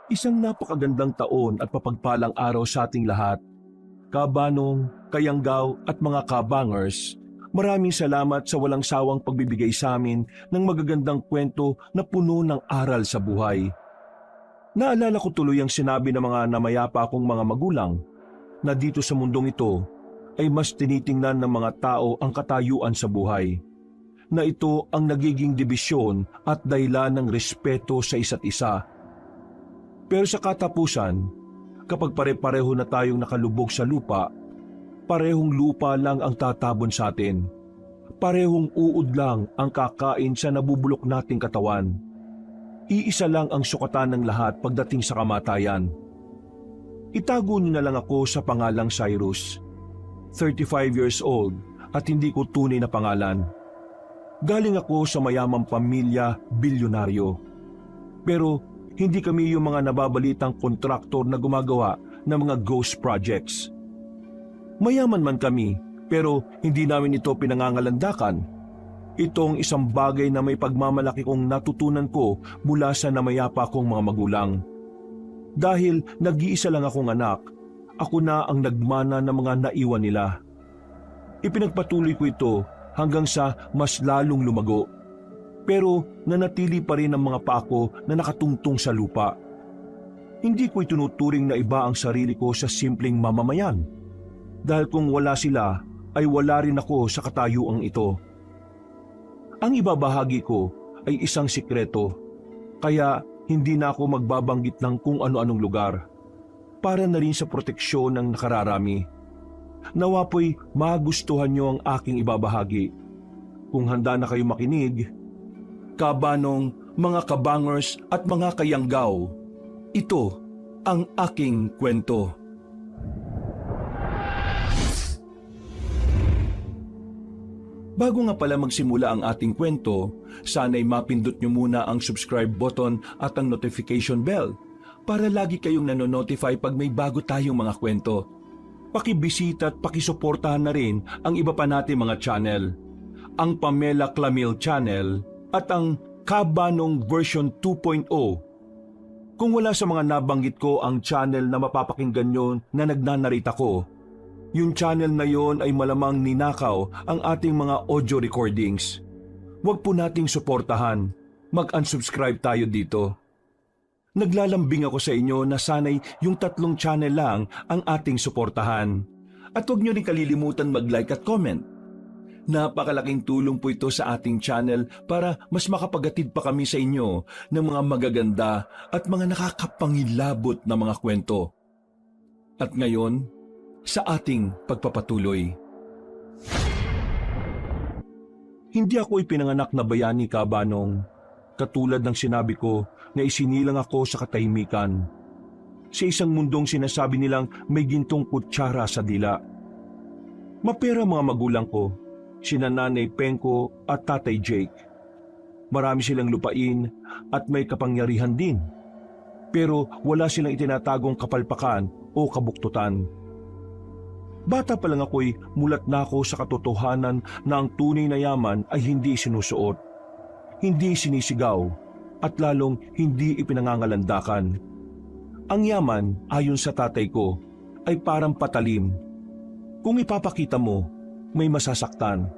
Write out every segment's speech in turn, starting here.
Isang napakagandang taon at mapagpalang araw sa ating lahat. Kabanong, kayanggaw at mga kabangers, maraming salamat sa walang sawang pagbibigay sa amin ng magagandang kwento na puno ng aral sa buhay. Naalala ko tuloy ang sinabi ng mga namayapa akong mga magulang na dito sa mundong ito ay mas tinitingnan ng mga tao ang katayuan sa buhay, na ito ang nagiging dibisyon at dahilan ng respeto sa isa't isa. Pero sa katapusan, kapag pare-pareho na tayong nakalubog sa lupa, parehong lupa lang ang tatabon sa atin. Parehong uod lang ang kakain sa nabubulok nating katawan. Iisa lang ang sukatan ng lahat pagdating sa kamatayan. Itago niyo na lang ako sa pangalang Cyrus. 35 years old at hindi ko tunay na pangalan. Galing ako sa mayamang pamilya, bilyonaryo. Pero hindi kami yung mga nababalitang kontraktor na gumagawa ng mga ghost projects. Mayaman man kami, pero hindi namin ito pinangangalandakan. Itong isang bagay na may pagmamalaki kong natutunan ko mula sa namayapa kong mga magulang. Dahil nag-iisa lang akong anak, ako na ang nagmana ng mga naiwan nila. Ipinagpatuloy ko ito hanggang sa mas lalong lumago. Pero nanatili pa rin ang mga paa ko na nakatungtong sa lupa. Hindi ko itinuturing na iba ang sarili ko sa simpleng mamamayan. Dahil kung wala sila, ay wala rin ako sa katayuang ito. Ang ibabahagi ko ay isang sikreto, kaya hindi na ako magbabanggit ng kung ano-anong lugar, para na rin sa proteksyon ng nakararami. Nawa po'y magustuhan niyo ang aking ibabahagi. Kung handa na kayo makinig, kabanong, mga kabangers at mga kayanggaw, ito ang aking kwento. Bago nga pala magsimula ang ating kwento, sana'y mapindot nyo muna ang subscribe button at ang notification bell para lagi kayong nanonotify pag may bago tayong mga kwento. Pakibisita at pakisuportahan na rin ang iba pa nating mga channel, ang Pamela Clamil Channel at ang Kabanong version 2.0. Kung wala sa mga nabanggit ko ang channel na mapapakinggan nyo na nagnanarita ko, yung channel na yon ay malamang ninakaw ang ating mga audio recordings. Huwag po nating suportahan. Mag-unsubscribe tayo dito. Naglalambing ako sa inyo na sanay yung 3 channel lang ang ating suportahan. At huwag nyo rin kalilimutan mag-like at comment. Napakalaking tulong po ito sa ating channel para mas makapagatid pa kami sa inyo ng mga magaganda at mga nakakapangilabot na mga kwento. At ngayon, sa ating pagpapatuloy. Hindi ako ipinanganak na bayani, kabanong. Katulad ng sinabi ko na isinilang ako sa katahimikan. Sa isang mundong sinasabi nilang may gintong kutsara sa dila. Mapera mga magulang ko, sina Nanay Penko at Tatay Jake. Marami silang lupain at may kapangyarihan din. Pero wala silang itinatagong kapalpakan o kabuktutan. Bata pa lang ako'y mulat na ako sa katotohanan na ang tunay na yaman ay hindi sinusuot, hindi sinisigaw, at lalong hindi ipinangangalandakan. Ang yaman, ayon sa tatay ko, ay parang patalim. Kung ipapakita mo, may masasaktan,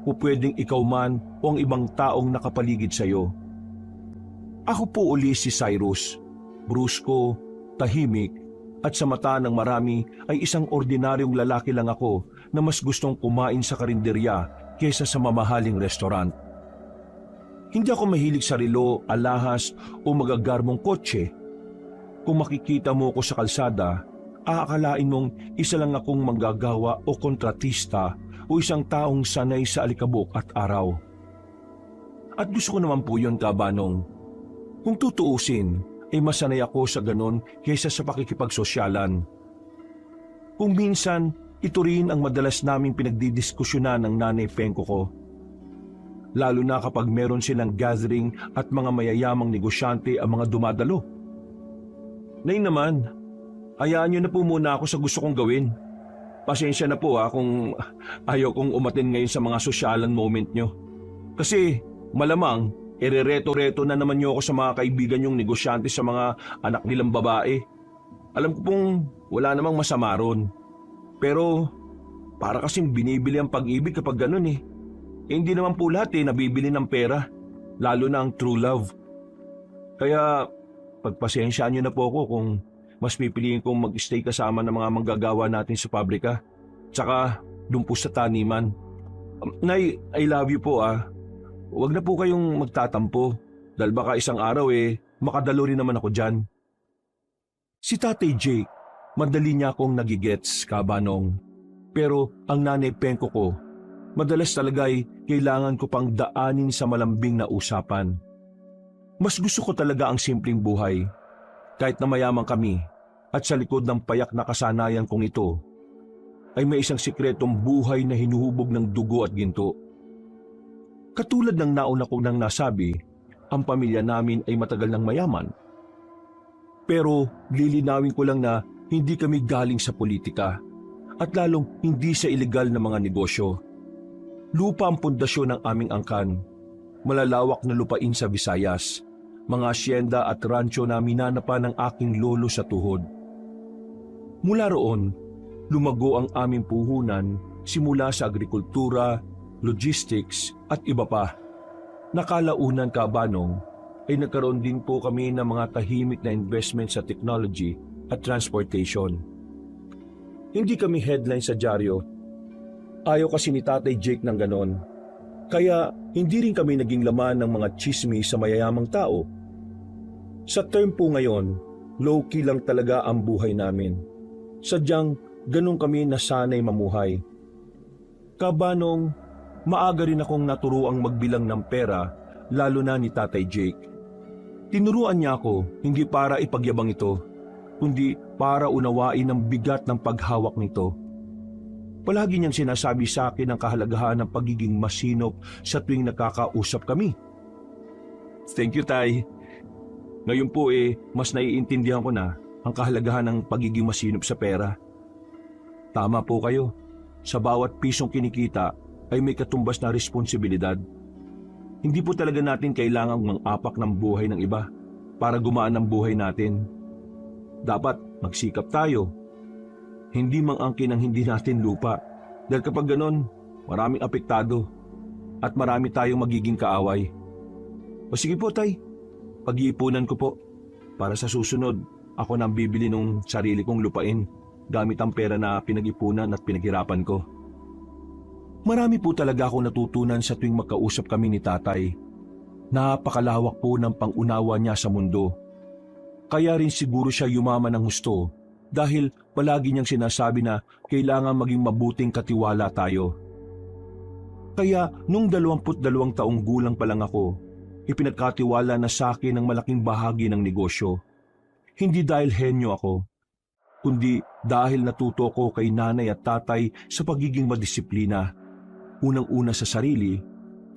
o pwedeng ikaw man o ang ibang taong nakapaligid sa iyo. Ako po uli si Cyrus, brusko, tahimik, at sa mata ng marami ay isang ordinaryong lalaki lang ako na mas gustong kumain sa karinderya kaysa sa mamahaling restaurant. Hindi ako mahilig sa relo, alahas o magagarmong kotse. Kung makikita mo ko sa kalsada, aakalain mong isa lang akong manggagawa o kontratista o isang taong sanay sa alikabok at araw. At gusto ko naman po yun, kabanong. Kung tutuusin, ay masanay ako sa ganon kaysa sa pakikipagsosyalan. Kung minsan, ito rin ang madalas naming pinagdidiskusyonan ng Nanay Penko ko. Lalo na kapag meron silang gathering at mga mayayamang negosyante ang mga dumadalo. Nay naman, hayaan niyo na po muna ako sa gusto kong gawin. Pasensya na po kung ayaw kong umatin ngayon sa mga sosyalan moment niyo. Kasi malamang Irereto-reto na naman niyo ako sa mga kaibigan yung negosyante sa mga anak nilang babae. Alam ko pong wala namang masama ron. Pero para kasing binibili ang pag-ibig kapag ganun eh. Hindi naman po lahat nabibili ng pera. Lalo na ang true love. Kaya pagpasensyaan niyo na po ako kung mas pipiliin kong mag-stay kasama ng mga manggagawa natin sa pabrika. Tsaka doon po sa taniman. Nay, I love you po ah. Huwag na po kayong magtatampo dahil baka isang araw makadalo rin naman ako dyan. Si Tatay Jake, madali niya akong nagigets, Kabanong. Pero ang nanay Penko ko, madalas talaga kailangan ko pang daanin sa malambing na usapan. Mas gusto ko talaga ang simpleng buhay. Kahit na mayaman kami at sa likod ng payak na kasanayan kong ito, ay may isang sikretong buhay na hinuhubog ng dugo at ginto. Katulad ng nauna kong nang nasabi, ang pamilya namin ay matagal ng mayaman. Pero lilinawin ko lang na hindi kami galing sa politika at lalong hindi sa ilegal na mga negosyo. Lupa ang pundasyon ng aming angkan, malalawak na lupain sa Visayas, mga asyenda at rancho na minanapa ng aking lolo sa tuhod. Mula roon, lumago ang aming puhunan simula sa agrikultura, logistics at iba pa. Nakalaunan, Kabanong, ay nagkaroon din po kami ng mga tahimik na investment sa technology at transportation. Hindi kami headline sa dyaryo. Ayaw kasi ni Tatay Jake ng ganon. Kaya hindi rin kami naging laman ng mga chismis sa mayayamang tao. Sa term po ngayon, low-key lang talaga ang buhay namin. Sadyang ganon kami nasanay mamuhay. Kabanong, maaga rin akong naturuang magbilang ng pera, lalo na ni Tatay Jake. Tinuruan niya ako hindi para ipagyabang ito, kundi para unawain ang bigat ng paghawak nito. Palagi niyang sinasabi sa akin ang kahalagahan ng pagiging masinop sa tuwing nakakausap kami. Thank you, Tay. Ngayon po mas naiintindihan ko na ang kahalagahan ng pagiging masinop sa pera. Tama po kayo. Sa bawat pisong kinikita ay may katumbas na responsibilidad. Hindi po talaga natin kailangang mang-apak ng buhay ng iba para gumaan ang buhay natin. Dapat magsikap tayo. Hindi mang-angkin ang hindi natin lupa. Dahil kapag ganon, maraming apektado at marami tayong magiging kaaway. O sige po, Tay. Pag-iipunan ko po. Para sa susunod, ako nang bibili ng sarili kong lupain gamit ang pera na pinag-ipunan at pinaghirapan ko. Marami po talaga akong natutunan sa tuwing magkausap kami ni Tatay. Napakalawak po ng pangunawa niya sa mundo. Kaya rin siguro siya yumaman ng husto dahil palagi niyang sinasabi na kailangan maging mabuting katiwala tayo. Kaya nung 22 taong gulang pa lang ako, ipinagkatiwala na sa akin ang malaking bahagi ng negosyo. Hindi dahil henyo ako, kundi dahil natuto ko kay nanay at tatay sa pagiging madisiplina. Unang-una sa sarili,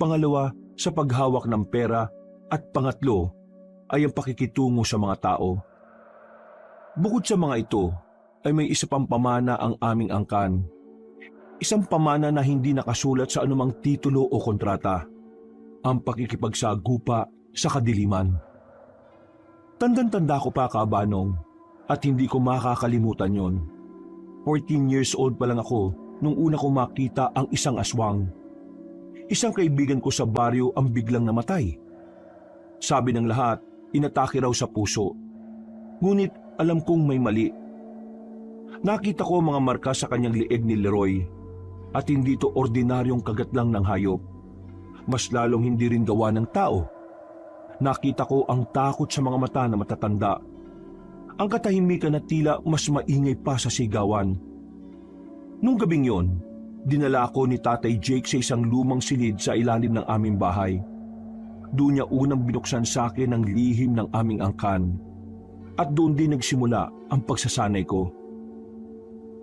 pangalawa sa paghawak ng pera at pangatlo ay ang pakikitungo sa mga tao. Bukod sa mga ito, ay may isa pang pamana ang aming angkan. Isang pamana na hindi nakasulat sa anumang titulo o kontrata. Ang pakikipagsagupa sa kadiliman. Tandang-tanda ko pa, Kabanong, at hindi ko makakalimutan yon. 14 years old pa lang ako nung una ko makita ang isang aswang. Isang kaibigan ko sa baryo ang biglang namatay. Sabi ng lahat, inatake raw sa puso. Ngunit alam kong may mali. Nakita ko mga marka sa kanyang lieg ni Leroy at hindi ito ordinaryong kagat lang ng hayop. Mas lalong hindi rin gawa ng tao. Nakita ko ang takot sa mga mata na matatanda. Ang katahimikan na tila mas maingay pa sa sigawan. Nung gabing yon, dinala ako ni Tatay Jake sa isang lumang silid sa ilalim ng aming bahay. Doon niya unang binuksan sa akin ang lihim ng aming angkan. At doon din nagsimula ang pagsasanay ko.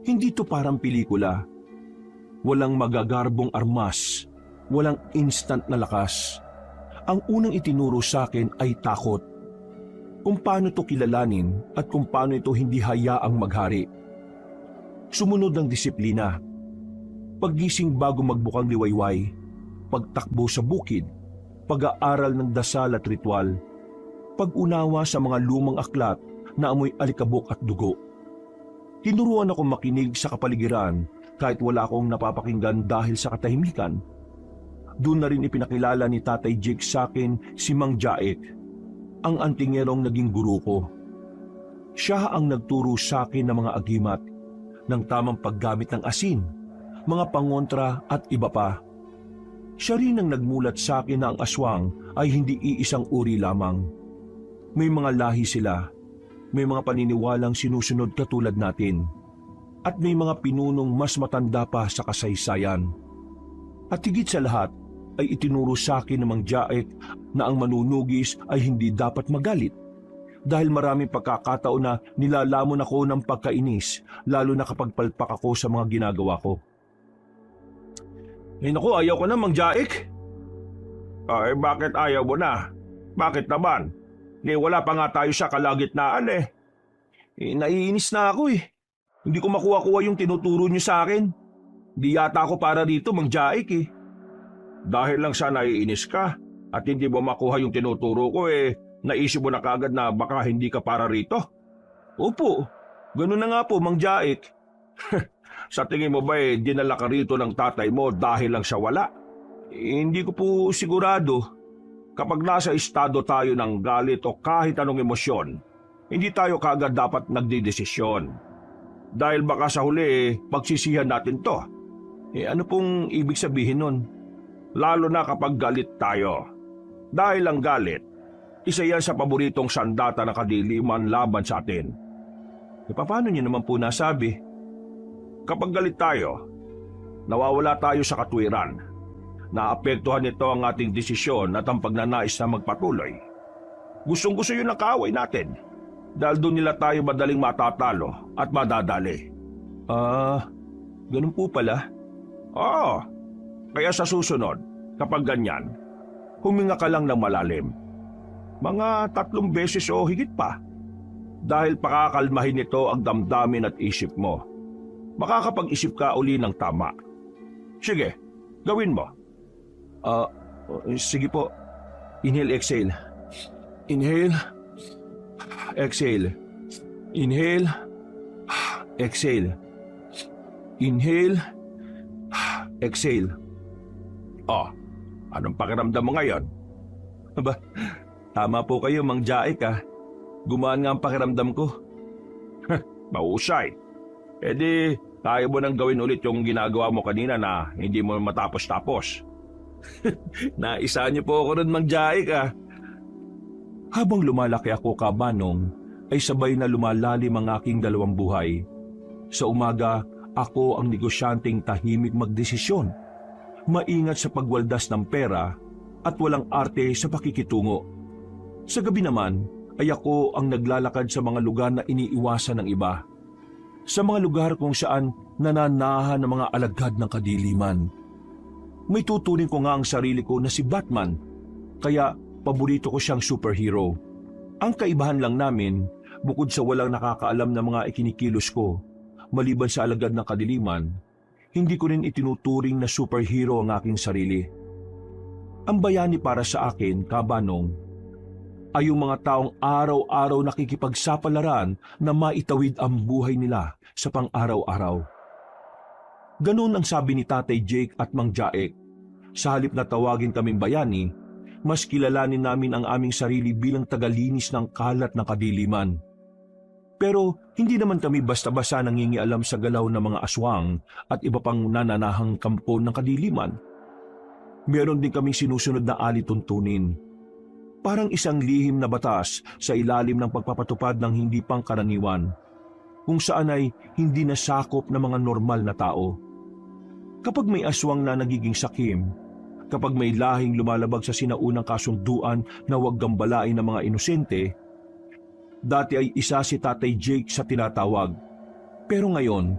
Hindi to parang pelikula. Walang magagarbong armas, walang instant na lakas. Ang unang itinuro sa akin ay takot. Kung paano to kilalanin at kung paano ito hindi hayaang maghari. Sumunod ang disiplina. Paggising bago magbukang liwayway, pagtakbo sa bukid, pag-aaral ng dasal at ritual, pag-unawa sa mga lumang aklat na amoy alikabok at dugo. Tinuruan akong makinig sa kapaligiran kahit wala akong napapakinggan dahil sa katahimikan. Doon na rin ipinakilala ni Tatay Jake sa akin si Mang Jaek, ang antingerong naging guru ko. Siya ang nagturo sa akin ng mga agimat, ng tamang paggamit ng asin, mga pangontra at iba pa. Siya rin ang nagmulat sa akin na ang aswang ay hindi iisang uri lamang. May mga lahi sila, may mga paniniwalang sinusunod katulad natin, at may mga pinunong mas matanda pa sa kasaysayan. At higit sa lahat ay itinuro sa akin ng Mang Jaek na ang manunugis ay hindi dapat magalit, dahil maraming pagkakataon na nilalamon ako ng pagkainis, lalo na kapag palpak ako sa mga ginagawa ko. Naku, ayaw ko na, Mang Jaek. Ay, bakit ayaw mo na? Bakit naman? Wala pa nga tayo sa kalagitnaan naiinis na ako Hindi ko makuha-kuha yung tinuturo niyo sa akin. Di yata ako para rito, Mang Jaek Dahil lang sa naiinis ka at hindi mo makuha yung tinuturo ko naisip mo na kagad na baka hindi ka para rito? Opo, ganun na nga po, Mang Jaek. Sa tingin mo ba dinala ka rito ng tatay mo dahil lang siya wala? Hindi ko po sigurado. Kapag nasa estado tayo ng galit o kahit anong emosyon, hindi tayo kaagad dapat nagdidesisyon. Dahil baka sa huli, pagsisihan natin to. Ano pong ibig sabihin nun? Lalo na kapag galit tayo. Dahil ang galit, isa yan sa paboritong sandata na kadiliman laban sa atin. Paano niyo naman po nasabi? Kapag galit tayo, nawawala tayo sa katwiran. Naapektuhan nito ang ating desisyon at ang pagnanais na magpatuloy. Gustong-gusto yun ang kaaway natin dahil doon nila tayo madaling matatalo at madadali. Ganun po pala? Oo, kaya sa susunod, kapag ganyan, huminga ka lang ng malalim. Mga 3 beses o higit pa. Dahil pakakalmahin nito ang damdamin at isip mo. Makakapag-isip ka uli ng tama. Sige, gawin mo. Sige po. Inhale, exhale. Inhale. Exhale. Inhale. Exhale. Inhale. Exhale. Anong pakiramdam mo ngayon? Tama po kayo, Mang Jaek Gumaan nga ang pakiramdam ko. Mahusay. Di, kaya mo nang gawin ulit yung ginagawa mo kanina na hindi mo matapos-tapos. Naisa niyo po ako rin, Mang Jaek Habang lumalaki ako, Kabanong, ay sabay na lumalalim ang aking dalawang buhay. Sa umaga, ako ang negosyanteng tahimik magdesisyon, maingat sa pagwaldas ng pera at walang arte sa pakikitungo. Sa gabi naman, ay ako ang naglalakad sa mga lugar na iniiwasan ng iba. Sa mga lugar kung saan nananahan ng mga alagad ng kadiliman. May tuturing ko nga ang sarili ko na si Batman, kaya paborito ko siyang superhero. Ang kaibahan lang namin, bukod sa walang nakakaalam na mga ikinikilos ko, maliban sa alagad ng kadiliman, hindi ko rin itinuturing na superhero ang aking sarili. Ang bayani para sa akin, Kabanong, ay yung mga taong araw-araw nakikipagsapalaran na maitawid ang buhay nila sa pang-araw-araw. Ganun ang sabi ni Tatay Jake at Mang Jaek. Sa halip na tawagin kaming bayani, mas kilalanin namin ang aming sarili bilang tagalinis ng kalat ng kadiliman. Pero hindi naman kami basta-basta nangingialam sa galaw ng mga aswang at iba pang nananahang kampo ng kadiliman. Meron din kaming sinusunod na alituntunin. Parang isang lihim na batas sa ilalim ng pagpapatupad ng hindi pangkaraniwan, kung saan ay hindi nasakop ng mga normal na tao. Kapag may aswang na nagiging sakim, kapag may lahing lumalabag sa sinaunang kasunduan na huwag gambalain ng mga inosente, dati ay isa si Tatay Jake sa tinatawag. Pero ngayon,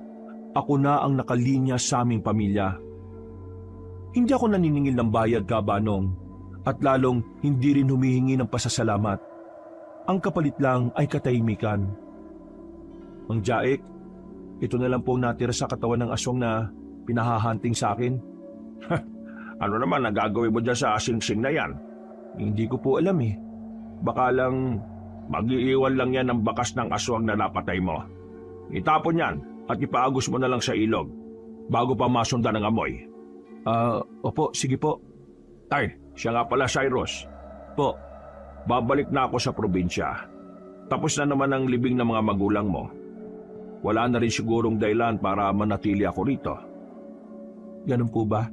ako na ang nakalinya sa aming pamilya. Hindi ako naniningil ng bayad, Kabanong, at lalong hindi rin humihingi ng pasasalamat. Ang kapalit lang ay katahimikan. Mang Jaek, ito na lang po natira sa katawan ng aswang na pinahahanting sa akin. Ano naman ang gagawin mo dyan sa asing-sing na yan? Hindi ko po alam eh. Baka lang mag-iiwan lang yan ng bakas ng aswang na napatay mo. Itapon yan at ipaagos mo na lang sa ilog bago pa masundan ng amoy. Opo, sige po. Ay, siya nga pala, Cyrus. Po, babalik na ako sa probinsya. Tapos na naman ang libing ng mga magulang mo. Wala na rin sigurong dahilan para manatili ako rito. Ganun po ba?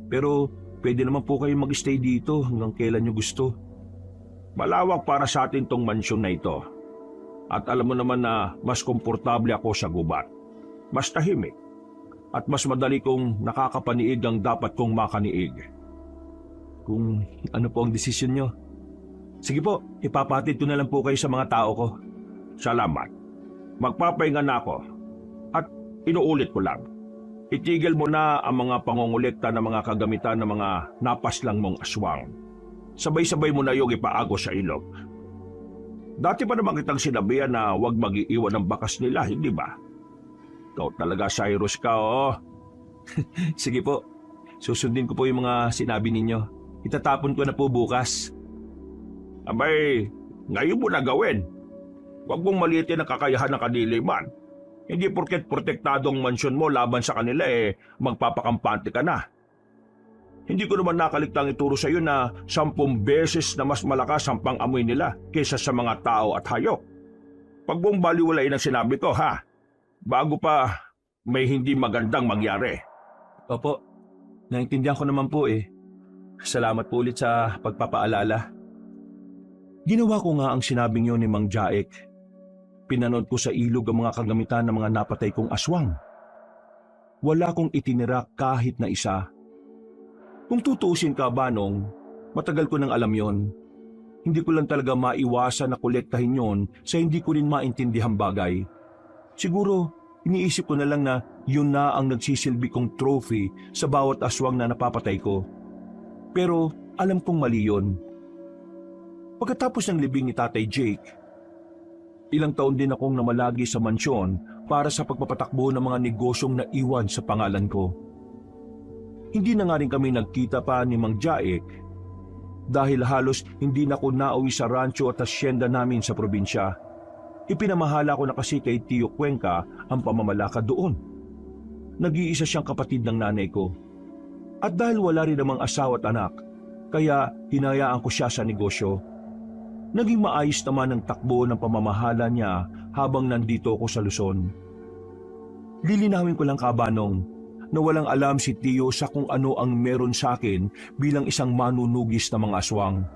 Pero pwede naman po kayo mag-stay dito hanggang kailan nyo gusto. Malawak para sa atin tong mansyon na ito. At alam mo naman na mas komportable ako sa gubat. Mas tahimik. At mas madali kong nakakapaniig ang dapat kong makaniig. Kung ano po ang desisyon nyo. Sige po, ipapatid ko na lang po kayo sa mga tao ko. Salamat. Magpapahinga na ako. At inuulit ko lang. Itigil mo na ang mga pangongolekta ng mga kagamitan ng mga napaslang mong aswang. Sabay-sabay mo na yung ipaago sa ilog. Dati pa naman kitang sinabihan na huwag mag-iiwan ng bakas nila, hindi ba? Ikaw talaga, Cyrus ka, oh. Sige po, susundin ko po yung mga sinabi ninyo. Itatapon ko na po bukas. Abay, ngayon mo na gawin. Huwag mong maliitin ang kakayahan ng kadiliman. Hindi porket protektado ang mansyon mo laban sa kanila magpapakampante ka na. Hindi ko naman nakaliktang ituro sa iyo na 10 beses na mas malakas ang pang-amoy nila kaysa sa mga tao at hayop. Pag mong baliwalain ang sinabi ko, ha? Bago pa may hindi magandang mangyari. Opo, naintindihan ko naman po eh. Salamat po ulit sa pagpapaalala. Ginawa ko nga ang sinabing yun ni Mang Jaek. Pinanood ko sa ilog ang mga kagamitan ng mga napatay kong aswang. Wala kong itinira kahit na isa. Kung tutuusin ka, Banong, matagal ko nang alam yon. Hindi ko lang talaga maiwasan na kolektahin yon sa hindi ko rin maintindihang bagay. Siguro, iniisip ko na lang na yun na ang nagsisilbi kong trophy sa bawat aswang na napapatay ko. Pero alam kong mali yun. Pagkatapos ng libing ni Tatay Jake, ilang taon din akong namalagi sa mansyon para sa pagpapatakbo ng mga negosyong naiwan sa pangalan ko. Hindi na nga rin kami nagkita pa ni Mang Jaek dahil halos hindi na ako nauwi sa rancho at asyenda namin sa probinsya. Ipinamahala ko na kasi kay Tio Cuenca ang pamamalakad doon. Nag-iisa siyang kapatid ng nanay ko. At dahil wala rin namang asawa at anak, kaya hinayaan ko siya sa negosyo. Naging maayos naman ang takbo ng pamamahala niya habang nandito ako sa Luzon. Lilinawin ko lang, Kabanong, na walang alam si Tio sa kung ano ang meron sa akin bilang isang manunugis na mga aswang.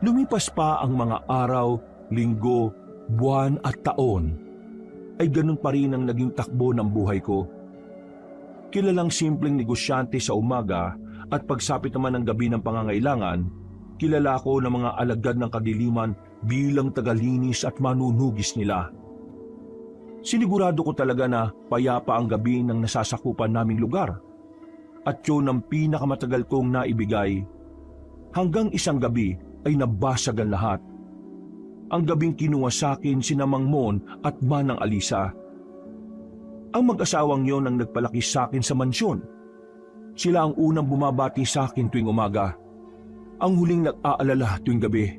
Lumipas pa ang mga araw, linggo, buwan at taon, ay ganun pa rin ang naging takbo ng buhay ko. Kilalang simpleng negosyante sa umaga at pagsapit naman ng gabi ng pangangailangan, kilala ko ng mga alagad ng kadiliman bilang tagalinis at manunugis nila. Sinigurado ko talaga na payapa ang gabi ng nasasakupan naming lugar. At yun ang pinakamatagal kong naibigay. Hanggang isang gabi ay nabasag ang lahat. Ang gabing kinuha sa akin sina Mang Mon at Manang Alisa. Ang mag-asawang yon ang nagpalaki sa akin sa mansyon. Sila ang unang bumabati sa akin tuwing umaga. Ang huling nag-aalala tuwing gabi.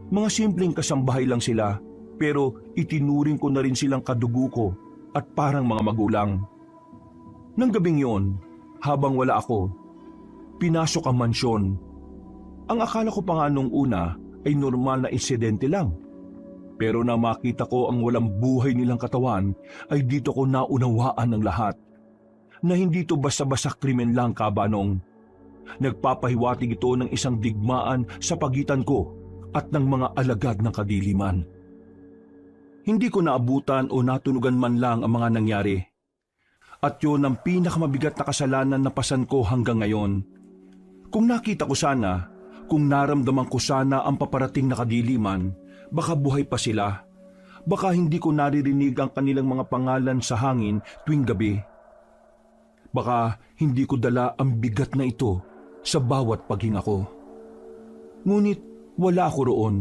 Mga simpleng kasambahay lang sila. Pero itinuring ko na rin silang kadugo ko at parang mga magulang. Nang gabing yon, habang wala ako, pinasok ang mansyon. Ang akala ko pa nga nung una ay normal na insidente lang. Pero na makita ko ang walang buhay nilang katawan ay dito ko naunawaan ng lahat. Na hindi ito basta-basta krimen lang, Kabanong. Nagpapahiwatig ito ng isang digmaan sa pagitan ko at ng mga alagad ng kadiliman. Hindi ko naabutan o natunugan man lang ang mga nangyari. At yun ang pinakamabigat na kasalanan na pasan ko hanggang ngayon. Kung nakita ko sana, kung naramdaman ko sana ang paparating na kadiliman, baka buhay pa sila. Baka hindi ko naririnig ang kanilang mga pangalan sa hangin tuwing gabi. Baka hindi ko dala ang bigat na ito sa bawat paghinga ko. Ngunit wala ako roon.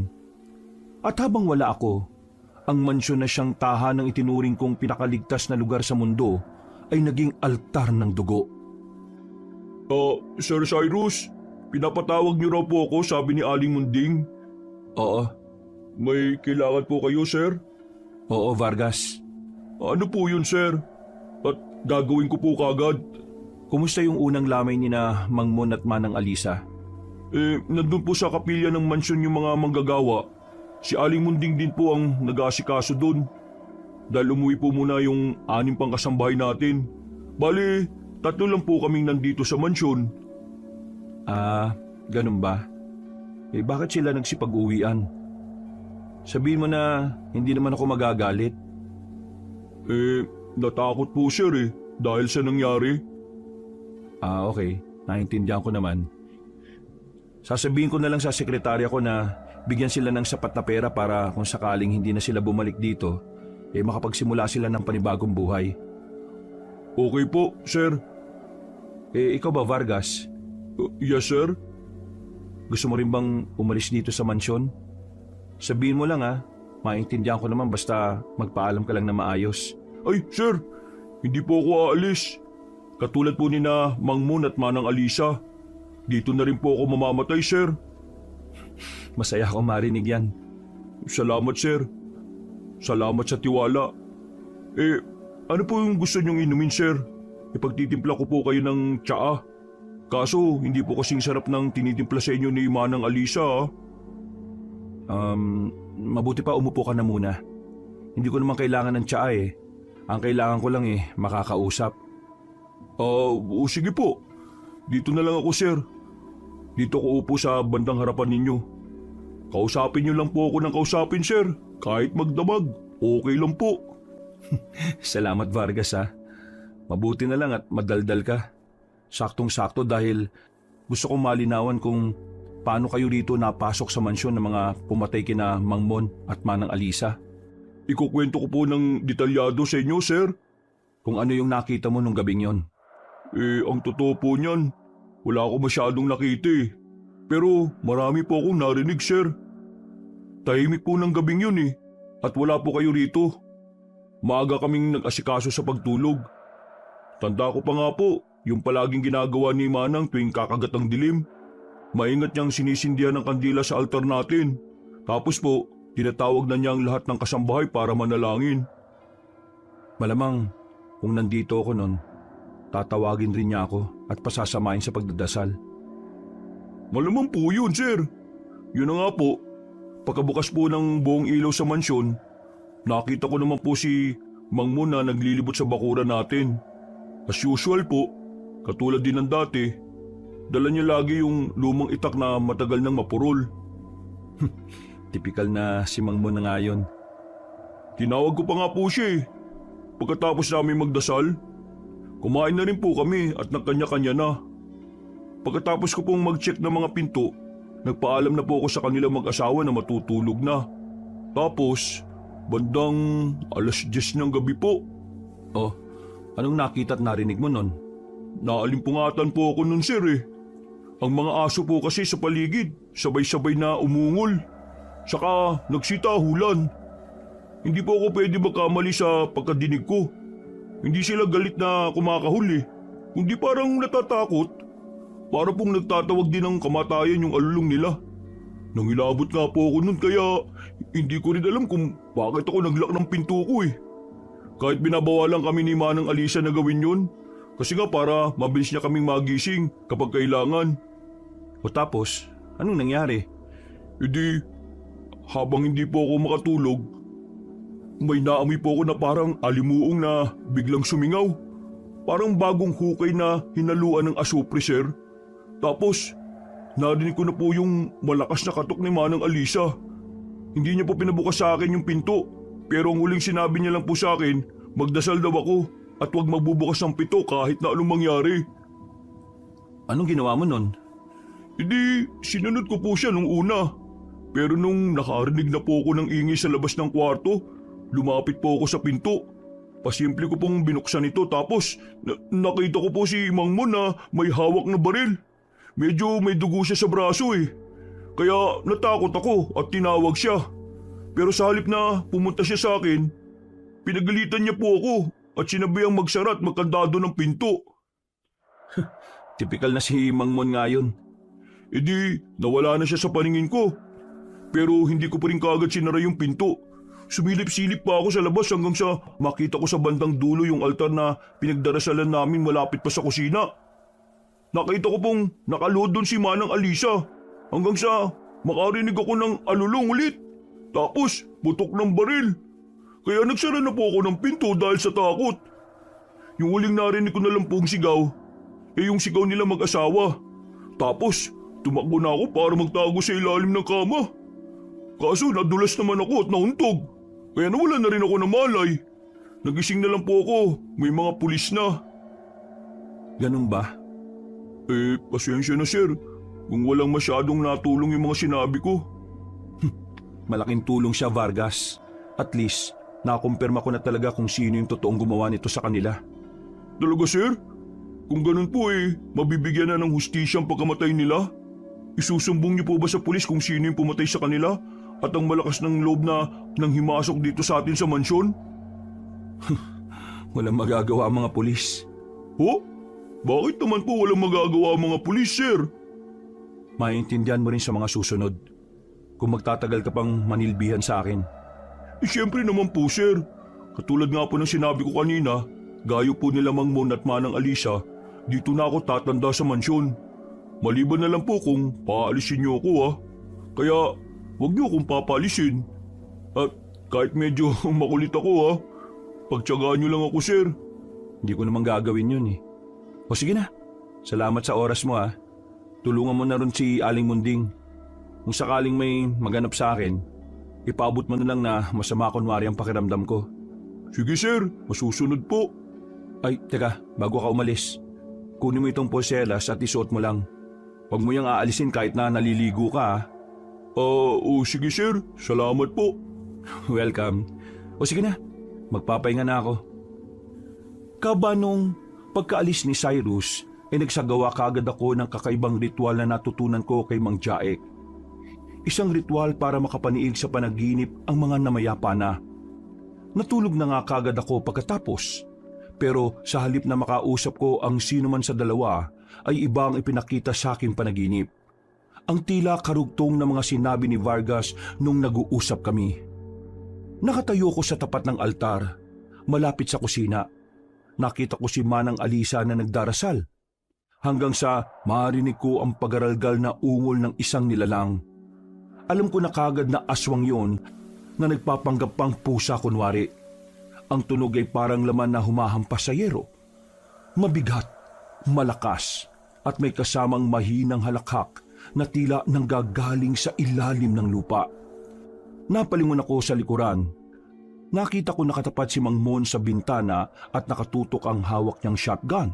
At habang wala ako, ang mansyon na siyang tahanang itinuring kong pinakaligtas na lugar sa mundo ay naging altar ng dugo. Sir Cyrus, pinapatawag niyo raw po ako, sabi ni Aling Munding. Oo, May kailangan po kayo, sir? oo Vargas. Ano po yun, sir? At gagawin ko po kagad. Kumusta yung unang lamay ni na Mang Mon at Manang Alisa? Nandun po sa kapilya ng mansyon yung mga manggagawa. Si Aling Munding din po ang nag-aasikaso doon. Dahil umuwi po muna yung 6 pang kasambahay natin. Bali, 3 lang po kaming nandito sa mansyon. Ganun ba? Bakit sila nagsipag-uwian? Sabihin mo na hindi naman ako magagalit. Natakot po sir dahil sa nangyari. Okay. Naintindihan ko naman. Sasabihin ko na lang sa sekretarya ko na bigyan sila ng sapat na pera para kung sakaling hindi na sila bumalik dito, makapagsimula sila ng panibagong buhay. Okay po, sir. Ikaw ba, Vargas? Yes, sir. Gusto mo rin bang umalis dito sa mansyon? Sabihin mo lang maintindihan ko naman basta magpaalam ka lang na maayos. Ay, sir. Hindi po ako aalis. Katulad po ni na Mang Mon at Manang Alisa. Dito na rin po ako mamamatay, sir. Masaya akong marinig yan. Salamat, sir. Salamat sa tiwala. Ano po yung gusto niyong inumin, sir? Ipagtitimpla ko po kayo ng tsaa. Kaso, hindi po kasing sarap ng tinitimpla sa inyo ni Manang Alisa, Mabuti pa umupo ka na muna. Hindi ko naman kailangan ng tsaa Ang kailangan ko lang makakausap. Sige po. Dito na lang ako, sir. Dito ko upo sa bandang harapan ninyo. Kausapin niyo lang po ako ng kausapin, sir. Kahit magdamag, okay lang po. Salamat Vargas Mabuti na lang at madaldal ka. Saktong-sakto dahil gusto kong malinawan kung paano kayo rito napasok sa mansyon ng mga pumatay kina Mang Mon at Manang Alisa. Ikukwento ko po ng detalyado sa inyo, sir. Kung ano yung nakita mo nung gabing yon. Ang totoo po niyan, wala ako masyadong nakita Pero marami po akong narinig, sir. Tahimik po ng gabing yun at wala po kayo rito. Maaga kaming nag-asikaso sa pagtulog. Tanda ko pa nga po, yung palaging ginagawa ni Manang tuwing kakagat ang dilim. Maingat niyang sinisindihan ng kandila sa altar natin. Tapos po, tinatawag na niya ang lahat ng kasambahay para manalangin. Malamang, kung nandito ako nun, tatawagin rin niya ako at pasasamahin sa pagdadasal. Malamang po yun, sir. Yun na nga po, pagkabukas po ng buong ilaw sa mansyon, nakita ko naman po si Mang Mon na naglilibot sa bakuran natin. As usual po, katulad din ng dati, dala niya lagi yung lumang itak na matagal nang mapurol. Tipikal na si Mang Mon na nga yun. Tinawag ko pa nga po siya Pagkatapos namin magdasal, kumain na rin po kami at nagkanya-kanya na. Pagkatapos ko pong mag-check ng mga pinto, nagpaalam na po ako sa kanilang mag-asawa na matutulog na. Tapos, bandang 10:00 ng gabi po. Anong nakita at narinig mo nun? Naalimpungatan po ako nun, sir Ang mga aso po kasi sa paligid, sabay-sabay na umungol. Saka nagsitahulan. Hindi po ako pwede magkamali sa pagkadinig ko. Hindi sila galit na kumakahuli. Kundi parang natatakot. Para pong nagtatawag din ng kamatayan yung alulong nila. Nangilabot nga po ako nun kaya hindi ko rin alam kung bakit ako naglock ng pinto ko Kahit binabawalan kami ni Manang Alisa na gawin yun. Kasi nga para mabilis niya kaming magising kapag kailangan. O tapos, anong nangyari? Habang hindi po ako makatulog, may naamoy po ako na parang alimuong na biglang sumingaw. Parang bagong hukay na hinaluan ng asupre, sir. Tapos, narinig ko na po yung malakas na katok ni Manang Alisa. Hindi niya po pinabukas sa akin yung pinto. Pero ang huling sinabi niya lang po sa akin, magdasal daw ako at huwag magbubukas ng pinto kahit na anong mangyari. Anong ginawa mo nun? Sinunod ko po siya nung una. Pero nung nakarinig na po ako ng ingay sa labas ng kwarto, lumapit po ako sa pinto. Pasimple ko pong binuksan ito tapos nakita ko po si Mang Mon na may hawak na baril. Medyo may dugo siya sa braso Kaya natakot ako at tinawag siya. Pero sa halip na pumunta siya sa akin, pinagalitan niya po ako at sinabihang magsara at magkandado ng pinto. Tipikal na si Mang Mon nga yun. nawala na siya sa paningin ko. Pero hindi ko pa rin kaagad sinara yung pinto. Sumilip-silip pa ako sa labas hanggang sa makita ko sa bandang dulo yung altar na pinagdarasalan namin malapit pa sa kusina. Nakita ko pong nakaluhod doon si Manang Alisa hanggang sa makarinig ako ng alulong ulit. Tapos putok ng baril. Kaya nagsara na po ako ng pinto dahil sa takot. Yung huling narinig ko na lang pong sigaw, yung sigaw nila mag-asawa. Tapos tumakbo na ako para magtago sa ilalim ng kama. Kaso nadulas naman ako at nauntog. Kaya nawala na rin ako ng malay. Nagising na lang po ako, may mga pulis na. Ganun ba? Pasensya na sir, kung walang masyadong natulong yung mga sinabi ko. Malaking tulong siya, Vargas. At least, nakumpirma ko na talaga kung sino yung totoong gumawa nito sa kanila. Talaga sir? Kung ganun po mabibigyan na ng hustisya ang pagkamatay nila? Isusumbong niyo po ba sa pulis kung sino yung pumatay sa kanila? At ang malakas ng loob na nang himasok dito sa atin sa mansyon? Walang magagawa ang mga pulis. Ho? Bakit naman po walang magagawa ang mga pulis, sir? Maintindihan mo rin sa mga susunod. Kung magtatagal ka pang manilbihan sa akin. Siyempre naman po, sir. Katulad nga po ng sinabi ko kanina, gayo po nila Mang Mon at Manang Alisa, dito na ako tatanda sa mansyon. Maliban na lang po kung paalisin niyo ako Kaya huwag niyo akong papaalisin. At kahit medyo makulit ako pagtiyagaan niyo lang ako, sir. Hindi ko naman gagawin yun O sige na, salamat sa oras mo Tulungan mo na rin si Aling Munding. Kung sakaling may maganap sa akin, ipaabot mo na lang na masama kunwari ang pakiramdam ko. Sige sir, masusunod po. Ay, teka, bago ka umalis, kunin mo itong porselas at isuot mo lang. Huwag mo yung aalisin kahit na naliligo ka sige sir, salamat po. Welcome. O sige na, magpapahinga na ako. Kabanong pagkaalis ni Cyrus, nagsagawa kaagad ako ng kakaibang ritual na natutunan ko kay Mang Jaek. Isang ritual para makapaniig sa panaginip ang mga namayapa na. Natulog na nga kaagad ako pagkatapos. Pero sa halip na makausap ko ang sino man sa dalawa, ay iba ang ipinakita sa aking panaginip. Ang tila karugtong na mga sinabi ni Vargas nung nag-uusap kami. Nakatayo ko sa tapat ng altar, malapit sa kusina. Nakita ko si Manang Alisa na nagdarasal. Hanggang sa marinig ko ang pagaralgal na ungol ng isang nilalang. Alam ko na kagad na aswang yon na nagpapanggap pang pusa kunwari. Ang tunog ay parang laman na humahampas sa yero. Mabigat, malakas, at may kasamang mahinang halakhak na tila nanggagaling sa ilalim ng lupa. Napalingon ako sa likuran. Nakita ko nakatapat si Mang Mon sa bintana at nakatutok ang hawak niyang shotgun.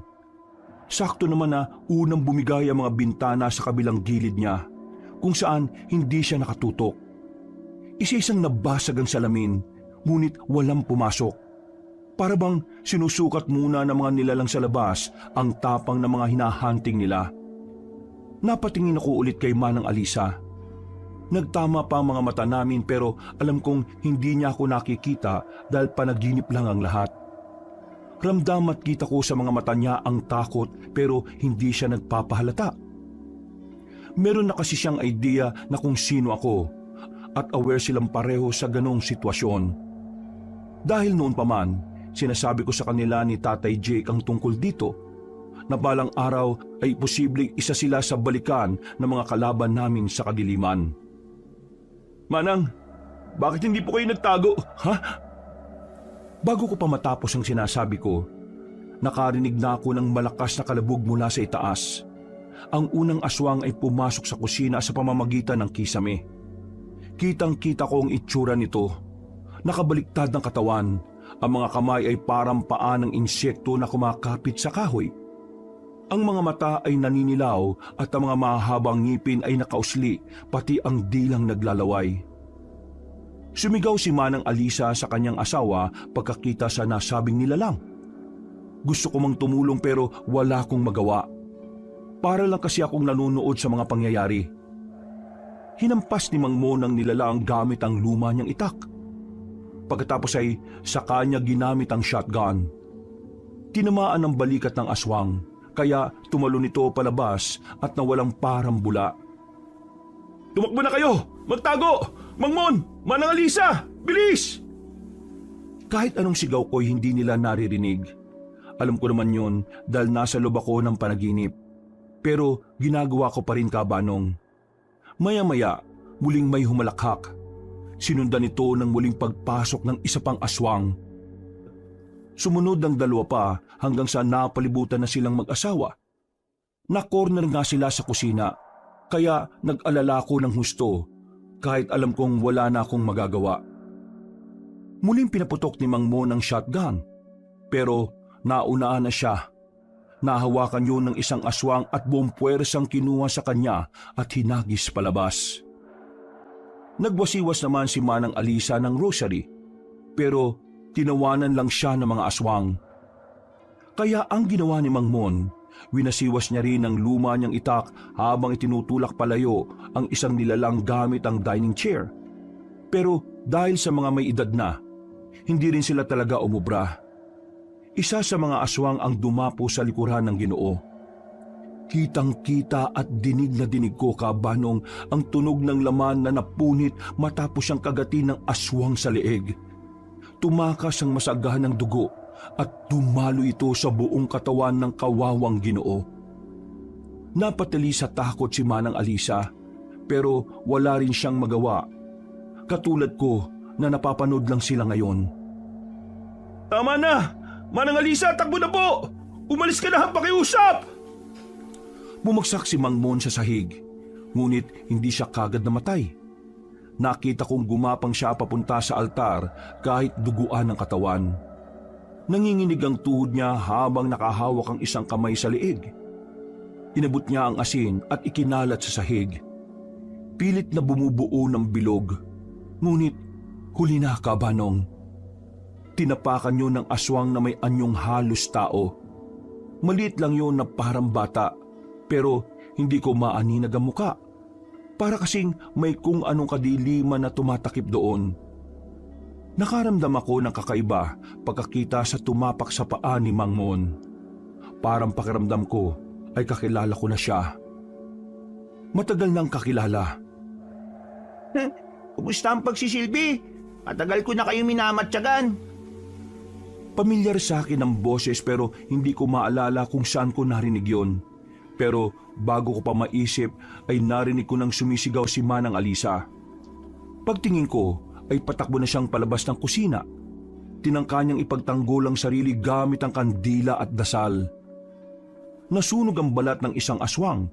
Sakto naman na unang bumigay ang mga bintana sa kabilang gilid niya, kung saan hindi siya nakatutok. Isa-isang nabasag ang salamin, ngunit walang pumasok. Para bang sinusukat muna ng mga nilalang sa labas ang tapang ng mga hinahunting nila. Napatingin ako ulit kay Manang Alisa. Nagtama pa ang mga mata namin pero alam kong hindi niya ako nakikita dahil panaginip lang ang lahat. Ramdam at kita ko sa mga mata niya ang takot pero hindi siya nagpapahalata. Meron na kasi siyang idea na kung sino ako at aware silang pareho sa ganong sitwasyon. Dahil noon pa man, sinasabi ko sa kanila ni Tatay Jake ang tungkol dito na balang araw ay posibleng isa sila sa balikan ng mga kalaban namin sa kadiliman. Manang, bakit hindi po kayo nagtago? Bago ko pa matapos ang sinasabi ko, nakarinig na ako ng malakas na kalabog mula sa itaas. Ang unang aswang ay pumasok sa kusina sa pamamagitan ng kisame. Kitang-kita ko ang itsura nito. Nakabaliktad ng katawan, ang mga kamay ay parang paa ng insekto na kumakapit sa kahoy. Ang mga mata ay naninilaw at ang mga mahahabang ngipin ay nakausli, pati ang dilang naglalaway. Sumigaw si Manang Alisa sa kanyang asawa pagkakita sa nasabing nilalang. Gusto ko mang tumulong pero wala akong magawa. Para lang kasi akong nanonood sa mga pangyayari. Hinampas ni Mang Mon ang nilalang gamit ang luma niyang itak. Pagkatapos ay sa kanya ginamit ang shotgun. Tinamaan ang balikat ng aswang, kaya tumalon ito palabas at nawalang parang bula. Tumakbo na kayo! Magtago! Mangmon! Manang Alisa! Bilis! Kahit anong sigaw ko'y hindi nila naririnig. Alam ko naman yon dahil nasa loob ako ng panaginip. Pero ginagawa ko pa rin, Kabanong. Maya-maya, muling may humalakhak. Sinundan ito ng muling pagpasok ng isa pang aswang. Sumunod ng dalawa pa hanggang sa napalibutan na silang mag-asawa. Na-corner nga sila sa kusina, kaya nag-alala ko ng husto kahit alam kong wala na akong magagawa. Muling pinaputok ni Mang Mon ang shotgun, pero naunaan na siya. Nahawakan yun ng isang aswang at buong puwersang kinuha sa kanya at hinagis palabas. Nagwasiwas naman si Manang Alisa ng rosary, pero tinawanan lang siya ng mga aswang. Kaya ang ginawa ni Mang Mon, winasiwas niya rin ng luma niyang itak habang itinutulak palayo ang isang nilalang gamit ang dining chair. Pero dahil sa mga may edad na, hindi rin sila talaga umubra. Isa sa mga aswang ang dumapo sa likuran ng Ginoo. Kitang-kita at dinig na dinig ko, Kabanong, ang tunog ng laman na napunit matapos siyang kagatin ng aswang sa leeg. Tumakas ang masagahan ng dugo at dumalo ito sa buong katawan ng kawawang Ginoo. Napatali sa takot si Manang Alisa, pero wala rin siyang magawa. Katulad ko na napapanood lang sila ngayon. Tama na! Manang Alisa, takbo na po! Umalis ka na, pakiusap! Bumagsak si Mang Mon sa sahig, ngunit hindi siya kagad namatay. Nakita kong gumapang siya papunta sa altar kahit duguan ang katawan. Nanginginig ang tuhod niya habang nakahawak ang isang kamay sa leeg. Inabot niya ang asin at ikinalat sa sahig. Pilit na bumubuo ng bilog, ngunit huli na, Kabanong. Tinapakan yun ng aswang na may anyong halos tao. Maliit lang yun na parang bata, pero hindi ko maaninag ang muka. Para kasing may kung anong kadiliman na tumatakip doon. Nakaramdam ako ng kakaiba pagkakita sa tumapak sa paa ni Mang Mon. Parang pakiramdam ko ay kakilala ko na siya. Matagal nang kakilala. Kumusta ang pagsisilbi? Matagal ko na kayo minamatyagan. Pamilyar sa akin ang boses pero hindi ko maalala kung saan ko narinig yon. Pero bago ko pa maisip ay narinig ko nang sumisigaw si Manang Alisa. Pagtingin ko ay patakbo na siyang palabas ng kusina. Tinangka niyang ipagtanggol ang sarili gamit ang kandila at dasal. Nasunog ang balat ng isang aswang,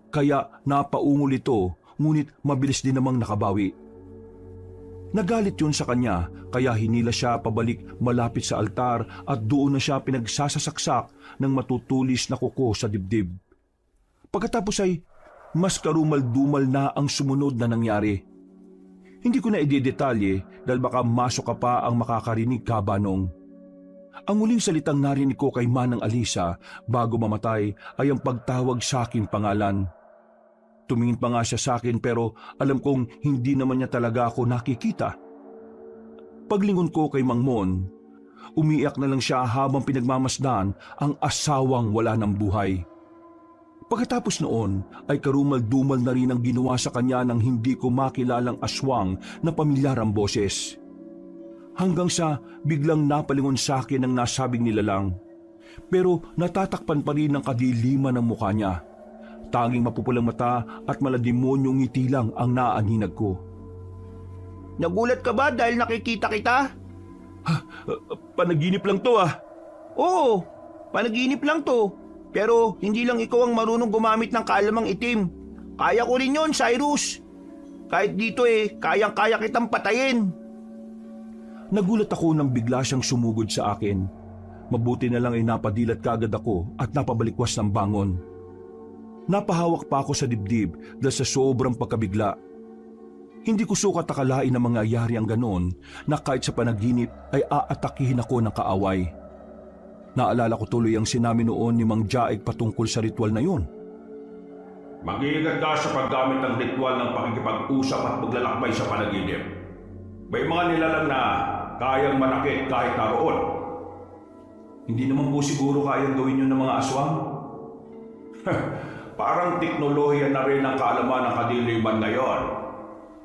kaya napaungol ito, ngunit mabilis din namang nakabawi. Nagalit yun sa kanya, kaya hinila siya pabalik malapit sa altar at doon na siya pinagsasasaksak ng matutulis na kuko sa dibdib. Pagkatapos ay mas karumal-dumal na ang sumunod na nangyari. Hindi ko na idedetalye dahil baka masok ka pa ang makakarinig, Kabanong. Ang muling salitang narinig ko kay Manang Alisa bago mamatay ay ang pagtawag sa aking pangalan. Tumingin pa nga siya sa akin pero alam kong hindi naman niya talaga ako nakikita. Paglingon ko kay Mang Mon, umiiyak na lang siya habang pinagmamasdan ang asawang wala ng buhay. Pagkatapos noon ay karumal-dumal na rin ang ginawa sa kanya ng hindi ko makilalang aswang na pamilyar ang boses. Hanggang sa biglang napalingon sa akin ang nasabing nilalang. Pero natatakpan pa rin ang kadiliman ng mukha niya. Tanging mapupulang mata at malademonyong ngiti lang ang naaninag ko. Nagulat ka ba dahil nakikita kita? Panaginip lang to ah. Oo, panaginip lang to. Pero hindi lang ikaw ang marunong gumamit ng kaalamang itim. Kaya ko rin yun, Cyrus. Kahit dito kayang-kaya kitang patayin. Nagulat ako nang bigla siyang sumugod sa akin. Mabuti na lang ay napadilat kagad ako at napabalikwas ng bangon. Napahawak pa ako sa dibdib dahil sa sobrang pagkabigla. Hindi ko sukat akalain na mangyayari ang ganon na kahit sa panaginip ay aatakihin ako ng kaaway. Naalala ko tuloy ang sinabi noon ni Mang Jaig patungkol sa ritual na yun. Mag-iingat ka sa paggamit ng ritual ng pakikipag-usap at paglalakbay sa panaginip. May mga nilalang na kayang manakit kahit naroon. Hindi naman po siguro kayang gawin yun ng mga aswang. parang teknolohiya na rin ang kaalaman ng kadiliman ngayon.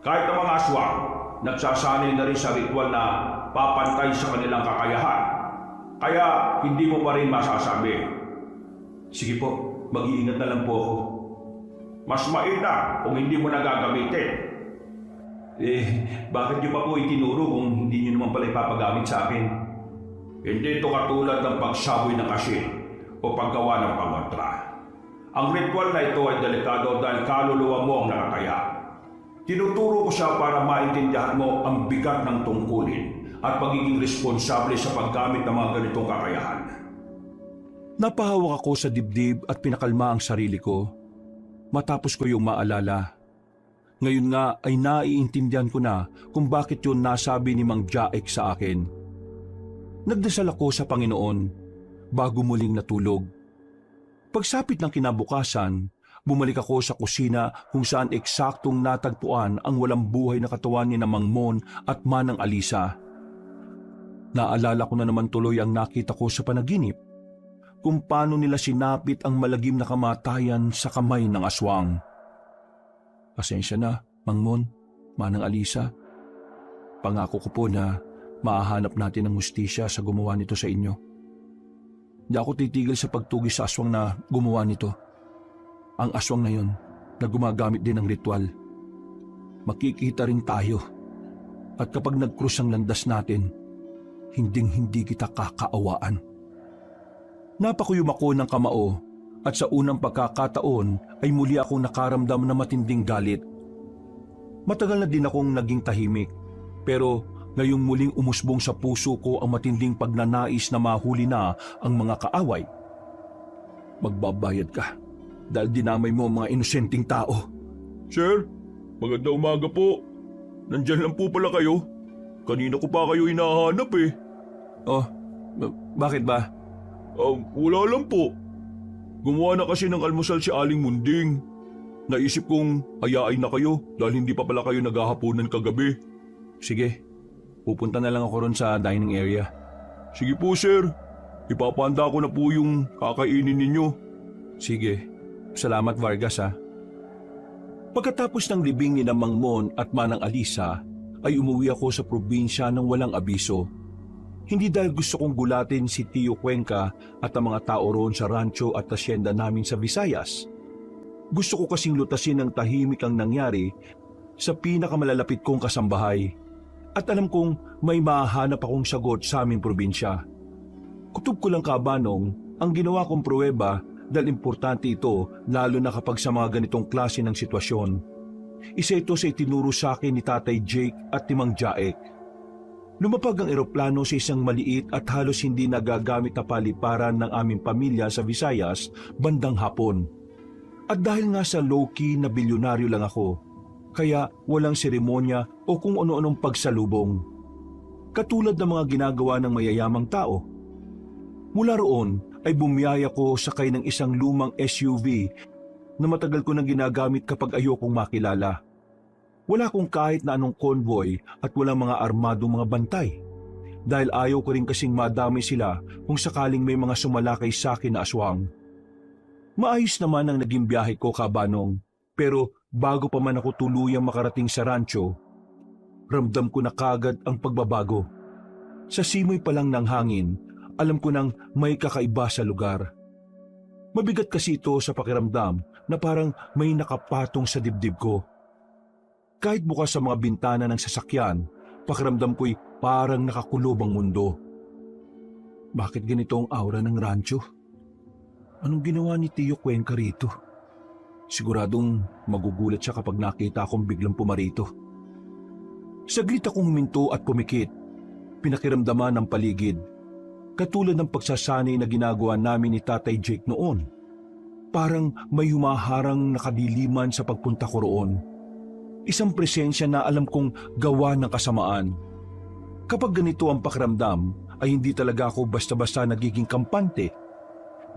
Kahit ang mga aswang, nagsasanay na rin sa ritual na papantay sa kanilang kakayahan. Kaya hindi mo pa rin masasabi. Sige po, mag-iingat na lang po ako. Mas mainam kung hindi mo na gagamitin. Bakit niyo pa po itinuro kung hindi niyo naman pala ipapagamit sa akin? Hindi ito katulad ng pagsaboy ng asin o paggawa ng pangontra. Ang ritual na ito ay delikado dahil kaluluwa mo ang nakakaya. Tinuturo ko siya para maintindihan mo ang bigat ng tungkulin at pagiging responsable sa paggamit ng mga ganitong kakayahan. Napahawak ako sa dibdib at pinakalma ang sarili ko. Matapos ko yung maalala. Ngayon nga ay naiintindihan ko na kung bakit yun nasabi ni Mang Jaek sa akin. Nagdasal ako sa Panginoon bago muling natulog. Pagsapit ng kinabukasan, bumalik ako sa kusina kung saan eksaktong natagpuan ang walang buhay na katawan ni Mang Mon at Manang Alisa. Naalala ko na naman tuloy ang nakita ko sa panaginip, kung paano nila sinapit ang malagim na kamatayan sa kamay ng aswang. Pasensya na, Mang Mon, Manang Alisa. Pangako ko po na mahahanap natin ang hustisya sa gumawa nito sa inyo. Hindi ako titigil sa pagtugis sa aswang na gumawa nito. Ang aswang na yun na gumagamit din ng ritual. Makikita rin tayo. At kapag nag-cross ang landas natin, hinding-hindi kita kakaawaan. Napakuyom ako ng kamao at sa unang pagkakataon ay muli akong nakaramdam na matinding galit. Matagal na din akong naging tahimik, pero ngayong muling umusbong sa puso ko ang matinding pagnanais na mahuli na ang mga kaaway. Magbabayad ka dahil dinamay mo ang mga inosenteng tao. Sir, magandang umaga po. Nandyan lang po pala kayo. Kanina ko pa kayo hinahanap eh. Oh, bakit ba? Wala lang po. Gumawa na kasi ng almusal si Aling Munding. Naisip kong ayain na kayo dahil hindi pa pala kayo naghahaponan kagabi. Sige, pupunta na lang ako ron sa dining area. Sige po sir, ipapanda ko na po yung kakainin ninyo. Sige, salamat Vargas ha. Pagkatapos ng libing ni Mang Mon at Manang Alisa, ay umuwi ako sa probinsya ng walang abiso. Hindi dahil gusto kong gulatin si Tio Cuenca at ang mga tao roon sa rancho at asyenda namin sa Visayas. Gusto ko kasing lutasin ng tahimik ang nangyari sa pinakamalalapit kong kasambahay. At alam kong may mahahanap akong sagot sa aming probinsya. Kutob ko lang kabanong ang ginawa kong pruweba dahil importante ito lalo na kapag sa mga ganitong klase ng sitwasyon. Isa ito sa itinuro sa akin ni Tatay Jake at ni Mang Jaek. Lumapag ang eroplano sa isang maliit at halos hindi nagagamit na paliparan ng aming pamilya sa Visayas bandang hapon. At dahil nga sa low-key na bilyonaryo lang ako, kaya walang seremonya o kung ano-anong pagsalubong. Katulad ng mga ginagawa ng mayayamang tao. Mula roon ay bumiyaya ko sakay ng isang lumang SUV na matagal ko nang ginagamit kapag ayokong makilala. Wala akong kahit na anong convoy at walang mga armadong mga bantay. Dahil ayaw ko rin kasing madami sila kung sakaling may mga sumalakay sa akin na aswang. Maayos naman ang naging biyahe ko kabanong, pero bago pa man ako tuluyang makarating sa rancho, ramdam ko na kagad ang pagbabago. Sa simoy pa lang ng hangin, alam ko nang may kakaiba sa lugar. Mabigat kasi ito sa pakiramdam na parang may nakapatong sa dibdib ko. Kahit bukas sa mga bintana ng sasakyan, pakiramdam ko'y parang nakakulob ang mundo. Bakit ganito ang aura ng rancho? Anong ginawa ni Tio Cuenca rito? Siguradong magugulat siya kapag nakita akong biglang pumarito. Saglit akong huminto at pumikit, pinakiramdaman ang paligid. Katulad ng pagsasanay na ginagawa namin ni Tatay Jake noon. Parang may humaharang nakadiliman sa pagpunta ko roon. Isang presensya na alam kong gawa ng kasamaan. Kapag ganito ang pakiramdam, ay hindi talaga ako basta-basta nagiging kampante.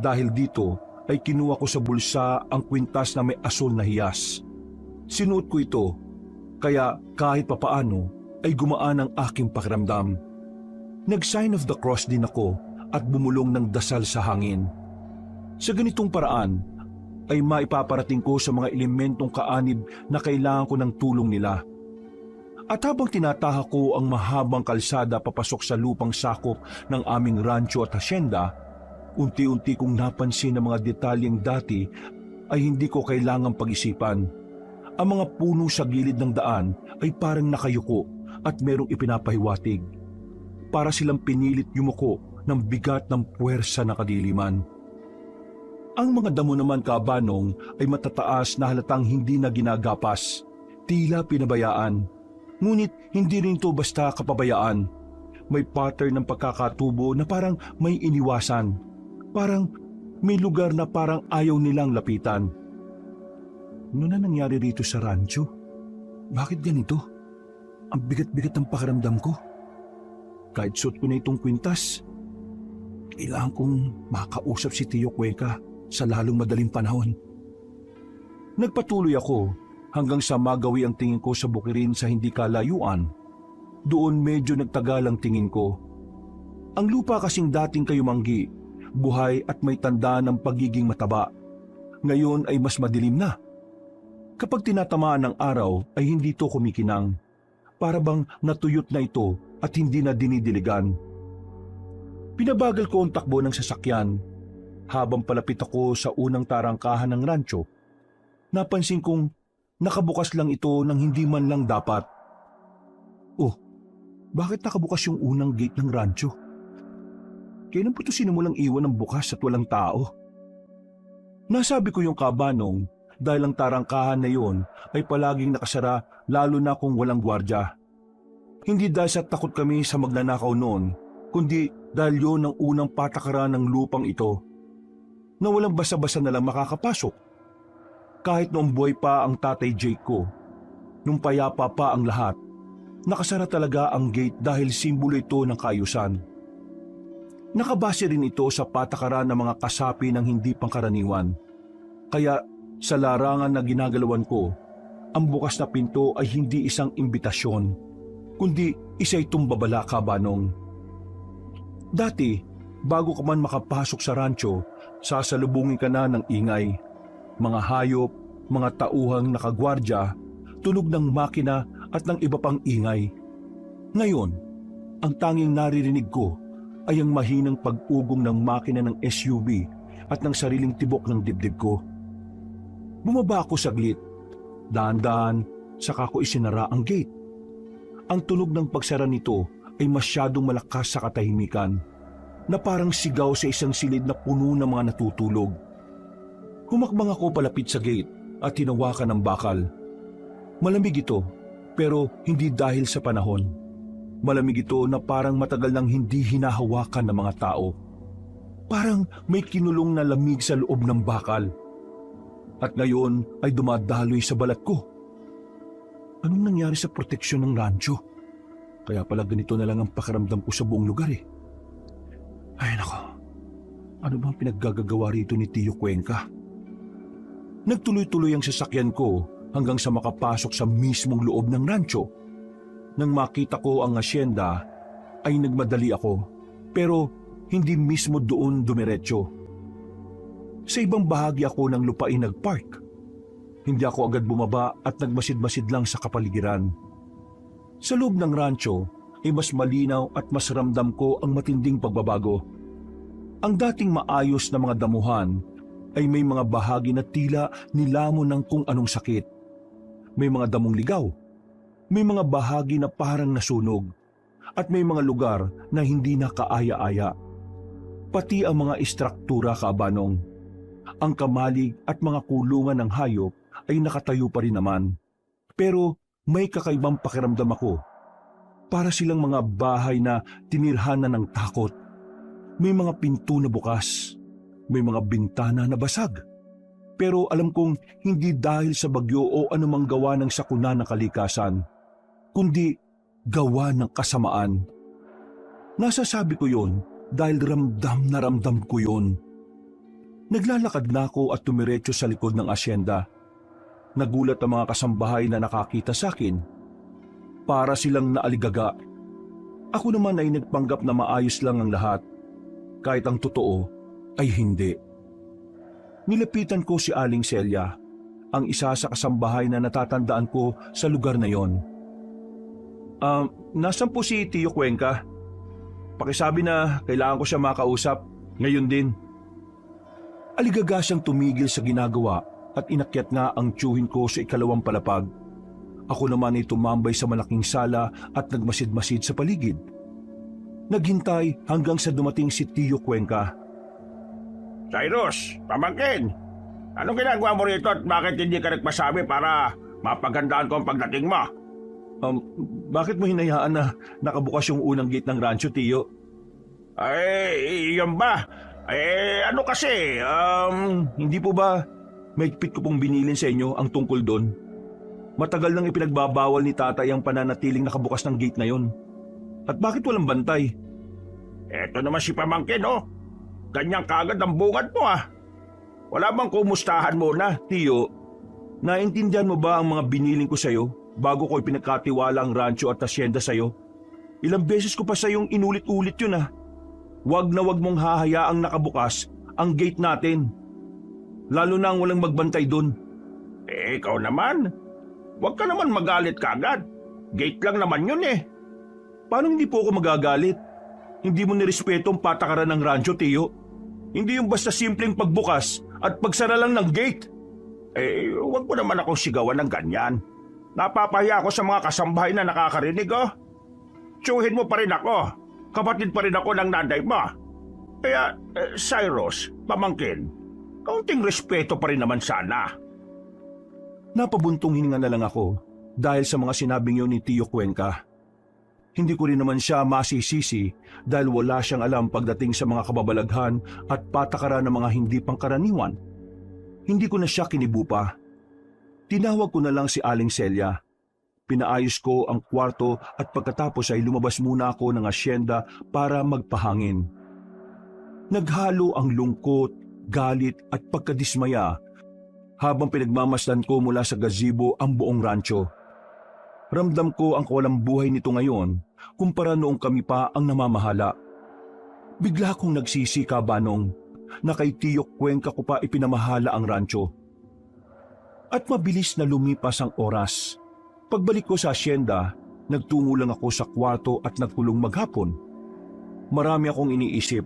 Dahil dito ay kinuha ko sa bulsa ang kwintas na may asul na hiyas. Sinuot ko ito, kaya kahit papaano ay gumaan ang aking pakiramdam. Nag-sign of the cross din ako at bumulong ng dasal sa hangin. Sa ganitong paraan, ay maipaparating ko sa mga elementong kaanib na kailangan ko ng tulong nila. At habang tinataha ko ang mahabang kalsada papasok sa lupang sakop ng aming rancho at hasyenda, unti-unti kong napansin na mga detalyeng dati ay hindi ko kailangang pag-isipan. Ang mga puno sa gilid ng daan ay parang nakayuko at merong ipinapahiwatig. Para silang pinilit yumuko ng bigat ng puwersa na kadiliman. Ang mga damo naman, Kabanong, ay matataas na halatang hindi na ginagapas, tila pinabayaan. Ngunit hindi rin ito basta kapabayaan. May pattern ng pagkakatubo na parang may iniwasan. Parang may lugar na parang ayaw nilang lapitan. Ano na nangyari rito sa rancho? Bakit ganito? Ang bigat-bigat ng pakiramdam ko. Kahit suot ko na itong kwintas, kailangan kong makausap si Tio Cuenca sa lalong madaling panahon. Nagpatuloy ako hanggang sa magawi ang tingin ko sa bukirin sa hindi kalayuan. Doon medyo nagtagal ang tingin ko. Ang lupa kasing dating kayumanggi, buhay at may tanda ng pagiging mataba. Ngayon ay mas madilim na. Kapag tinatamaan ng araw ay hindi ito kumikinang. Para bang natuyot na ito at hindi na dinidiligan. Pinabagal ko ang takbo ng sasakyan. Habang palapit ako sa unang tarangkahan ng rancho, napansin kong nakabukas lang ito ng hindi man lang dapat. Oh, bakit nakabukas yung unang gate ng rancho? Kailan po ito sinimulang iwan ng bukas at walang tao? Nasabi ko yung Kabanong dahil ang tarangkahan na yon ay palaging nakasara lalo na kung walang gwardya. Hindi dahil sa takot kami sa magnanakaw noon, kundi dahil yon ang unang patakaran ng lupang ito na walang basa-basa na lang makakapasok. Kahit noong buhay pa ang tatay Jake ko, nung payapa pa ang lahat, nakasara talaga ang gate dahil simbolo ito ng kaayusan. Nakabase rin ito sa patakaran ng mga kasapi ng hindi pangkaraniwan. Kaya sa larangan na ginagalawan ko, ang bukas na pinto ay hindi isang imbitasyon, kundi isa itong babala, Kabanong. Dati, bago ka man makapasok sa rancho, sasalubungin ka na ng ingay. Mga hayop, mga tauhang nakagwardya, tunog ng makina at ng iba pang ingay. Ngayon, ang tanging naririnig ko ay ang mahinang pag-ugong ng makina ng SUV at ng sariling tibok ng dibdib ko. Bumaba ako saglit. Dahan-dahan, saka ko isinara ang gate. Ang tunog ng pagsara nito ay masyadong malakas sa katahimikan, na parang sigaw sa isang silid na puno ng mga natutulog. Humakbang ako palapit sa gate at hinawakan ng bakal. Malamig ito, pero hindi dahil sa panahon. Malamig ito na parang matagal nang hindi hinahawakan ng mga tao. Parang may kinulong na lamig sa loob ng bakal. At ngayon ay dumadaloy sa balat ko. Anong nangyari sa proteksyon ng rancho? Kaya pala ganito na lang ang pakiramdam ko sa buong lugar eh. Ay nako, ano bang pinaggagawa rito ni Tio Cuenca? Nagtuloy-tuloy ang sasakyan ko hanggang sa makapasok sa mismong loob ng rancho. Nang makita ko ang asyenda, ay nagmadali ako, pero hindi mismo doon dumiretso. Sa ibang bahagi ako ng lupain nagpark. Hindi ako agad bumaba at nagmasid-masid lang sa kapaligiran. Sa loob ng rancho ay mas malinaw at mas ramdam ko ang matinding pagbabago. Ang dating maayos na mga damuhan ay may mga bahagi na tila nilamon ng kung anong sakit. May mga damong ligaw, may mga bahagi na parang nasunog, at may mga lugar na hindi na kaaya-aya. Pati ang mga istruktura, Kabanong. Ang kamalig at mga kulungan ng hayop ay nakatayo pa rin naman. Pero may kakaibang pakiramdam ako. Para silang mga bahay na tinirhanan ng takot. May mga pinto na bukas. May mga bintana na basag. Pero alam kong hindi dahil sa bagyo o anumang gawa ng sakuna ng kalikasan, kundi gawa ng kasamaan. Nasasabi ko yon dahil ramdam na ramdam ko yon. Naglalakad na ako at tumiretso sa likod ng asyenda. Nagulat ang mga kasambahay na nakakita sa akin. Para silang naaligaga. Ako naman ay nagpanggap na maayos lang ang lahat, kahit ang totoo ay hindi. Nilapitan ko si Aling Celia, ang isa sa kasambahay na natatandaan ko sa lugar na yon. Nasaan po si Tio Cuenca? Pakisabi na kailangan ko siya makausap, ngayon din. Aligaga siyang tumigil sa ginagawa at inakyat nga ang tiyuhin ko sa ikalawang palapag. Ako naman ay tumambay sa malaking sala at nagmasid-masid sa paligid. Naghintay hanggang sa dumating si Tio Cuenca. Cyrus, pamangkin, anong ginagawa mo rito at bakit hindi ka nagpasabi para mapagandaan ko ang pagdating mo? Bakit mo hinayaan na nakabukas yung unang gate ng rancho, Tio? Ay, yun ba? Ano kasi, Hindi po ba mahigpit ko pong binilin sa inyo ang tungkol doon? Matagal nang ipinagbabawal ni tatay ang pananatiling nakabukas ng gate na yon. At bakit walang bantay? Eto naman si pamangkin, oh. Ganyang kagad ang bungad mo, ah. Wala bang kumustahan muna? Tio, naintindihan mo ba ang mga biniling ko sa'yo bago ko ipinagkatiwala ang rancho at asyenda sa'yo? Ilang beses ko pa sa'yong inulit-ulit yun, ah. Wag na wag mong hahayaang nakabukas ang gate natin. Lalo na ang walang magbantay doon. Ikaw naman. Huwag ka naman magalit kagad. Gate lang naman yun eh. Paano hindi po ako magagalit? Hindi mo nirespeto ang patakaran ng rancho, Tio. Hindi yung basta simpleng pagbukas at pagsara lang ng gate. Huwag mo naman akong sigawan ng ganyan. Napapahiya ako sa mga kasambahay na nakakarinig, oh. Tiyuhin mo pa rin ako. Kapatid pa rin ako ng nanay mo. Kaya, Cyrus, pamangkin, kaunting respeto pa rin naman sana. Napabuntong hininga na lang ako dahil sa mga sinabing yun ni Tio Cuenca. Hindi ko rin naman siya masisisi dahil wala siyang alam pagdating sa mga kababalaghan at patakaran ng mga hindi pangkaraniwan. Hindi ko na siya kinibupa. Tinawag ko na lang si Aling Celia. Pinaayos ko ang kwarto at pagkatapos ay lumabas muna ako ng asyenda para magpahangin. Naghalo ang lungkot, galit at pagkadismaya habang pinagmamasdan ko mula sa gazebo ang buong rancho. Ramdam ko ang kawalang buhay nito ngayon kumpara noong kami pa ang namamahala. Bigla kong nagsisi, Kabanong, na kay Tio Cuenca ko pa ipinamahala ang rancho. At mabilis na lumipas ang oras. Pagbalik ko sa asyenda, nagtungo lang ako sa kwarto at nagkulong maghapon. Marami akong iniisip.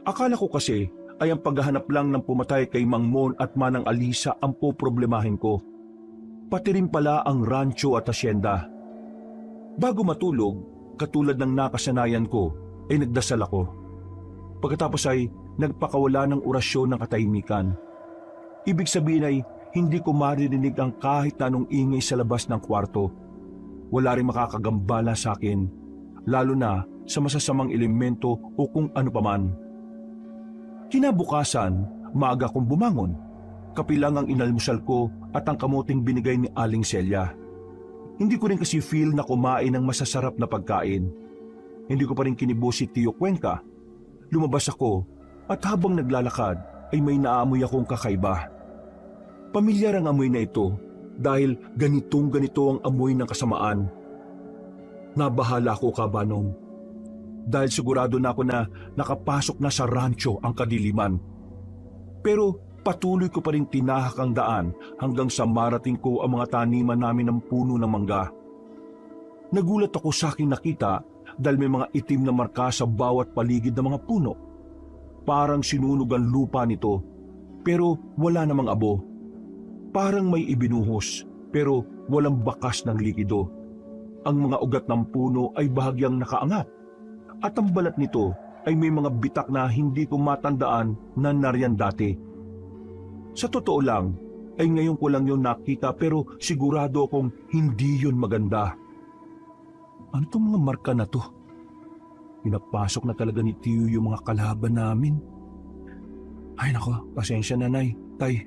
Akala ko kasi ay ang paghahanap lang ng pumatay kay Mang Mon at Manang Alisa ang poproblemahin ko. Pati rin pala ang rancho at asyenda. Bago matulog, katulad ng nakasanayan ko, ay nagdasal ako. Pagkatapos ay nagpakawala ng orasyon ng katahimikan. Ibig sabihin ay hindi ko maririnig ang kahit na anong ingay sa labas ng kwarto. Wala rin makakagambala sa akin, lalo na sa masasamang elemento o kung ano paman. Kinabukasan, maaga kong bumangon. Kapilang ang inalmusal ko at ang kamuting binigay ni Aling Celia. Hindi ko rin kasi feel na kumain ng masasarap na pagkain. Hindi ko pa rin kinibo si Tio Cuenca. Lumabas ako at habang naglalakad ay may naamoy akong kakaiba. Pamilyar ang amoy na ito dahil ganito ang amoy ng kasamaan. Nabahala ako, Kabanong. Dahil sigurado na ako na nakapasok na sa rancho ang kadiliman. Pero patuloy ko pa rin tinahak ang daan hanggang sa marating ko ang mga taniman namin ng puno ng mangga. Nagulat ako sa aking nakita dahil may mga itim na marka sa bawat paligid ng mga puno. Parang sinunog ang lupa nito, pero wala namang abo. Parang may ibinuhos, pero walang bakas ng likido. Ang mga ugat ng puno ay bahagyang nakaangat, at ang balat nito ay may mga bitak na hindi ko matandaan na nariyan dati. Sa totoo lang, ay ngayon ko lang yun nakita pero sigurado akong hindi yun maganda. Ano itong mga marka na to? Pinapasok na talaga ni Tio yung mga kalaban namin. Ay nako, pasensya na, Nay, Tay.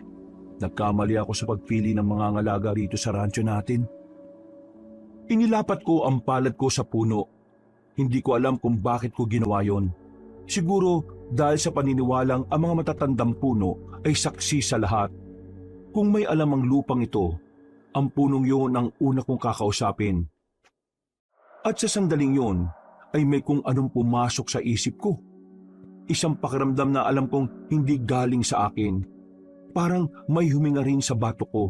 Nagkamali ako sa pagpili ng mga ngalaga rito sa rancho natin. Inilapat ko ang palad ko sa puno. Hindi ko alam kung bakit ko ginawa yon. Siguro dahil sa paniniwalang ang mga matatandang puno ay saksi sa lahat. Kung may alam ang lupang ito, ang punong yun ang una kong kakausapin. At sa sandaling yun, ay may kung anong pumasok sa isip ko. Isang pakiramdam na alam kong hindi galing sa akin. parang may huminga rin sa batok ko.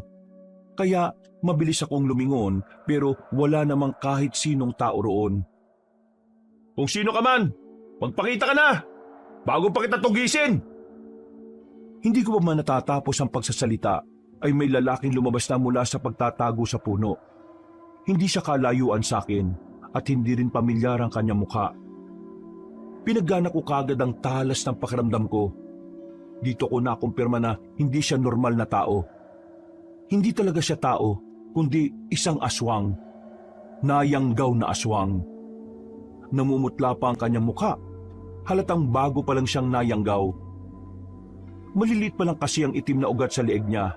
Kaya mabilis akong lumingon pero wala namang kahit sinong tao roon. Kung sino ka man, magpakita ka na! Bago pa kita tugisin! Hindi ko pa man natatapos ang pagsasalita ay may lalaking lumabas na mula sa pagtatago sa puno. Hindi siya kalayuan sa akin at hindi rin pamilyar ang kanyang mukha. Pinagana ko kagad ang talas ng pakiramdam ko. Dito ko nakumpirma na hindi siya normal na tao. Hindi talaga siya tao, kundi isang aswang. Nayanggaw na aswang. Namumutla pa ang kanyang mukha. Halatang bago pa lang siyang nayanggaw. Maliliit pa lang kasi ang itim na ugat sa leeg niya.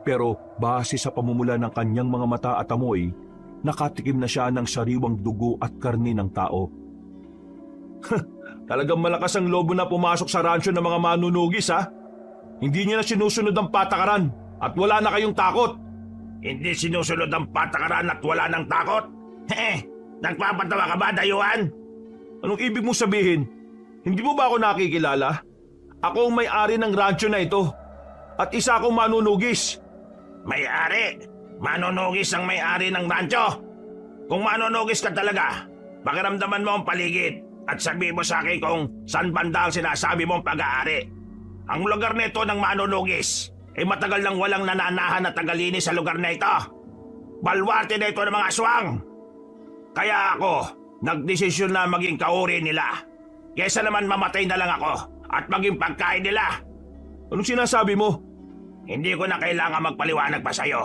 Pero base sa pamumula ng kanyang mga mata at amoy, nakatikim na siya ng sariwang dugo at karni ng tao. Talagang malakas ang lobo na pumasok sa ransyo ng mga manunugis, ha? Hindi niya na sinusunod ang patakaran at wala na kayong takot. Hindi sinusunod ang patakaran at wala nang takot? Nagpapatawa ka ba, dayuhan? Anong ibig mong sabihin? Hindi mo ba ako nakikilala? Ako ang may-ari ng ransyo na ito. At isa akong manunugis. May-ari? Manunugis ang may-ari ng ransyo? Kung manunugis ka talaga, pakiramdaman mo ang paligid at sabihin mo sa akin kung saan banda ang sinasabi mong pag-aari. Ang lugar nito ng manunugis ay matagal nang walang nananahan na tagalinis sa lugar na ito. Balwarte na ito ng mga aswang. Kaya ako, nagdesisyon na maging kauri nila. Kesa naman mamatay na lang ako at maging pagkain nila. Anong sinasabi mo? Hindi ko na kailangan magpaliwanag pa sa'yo.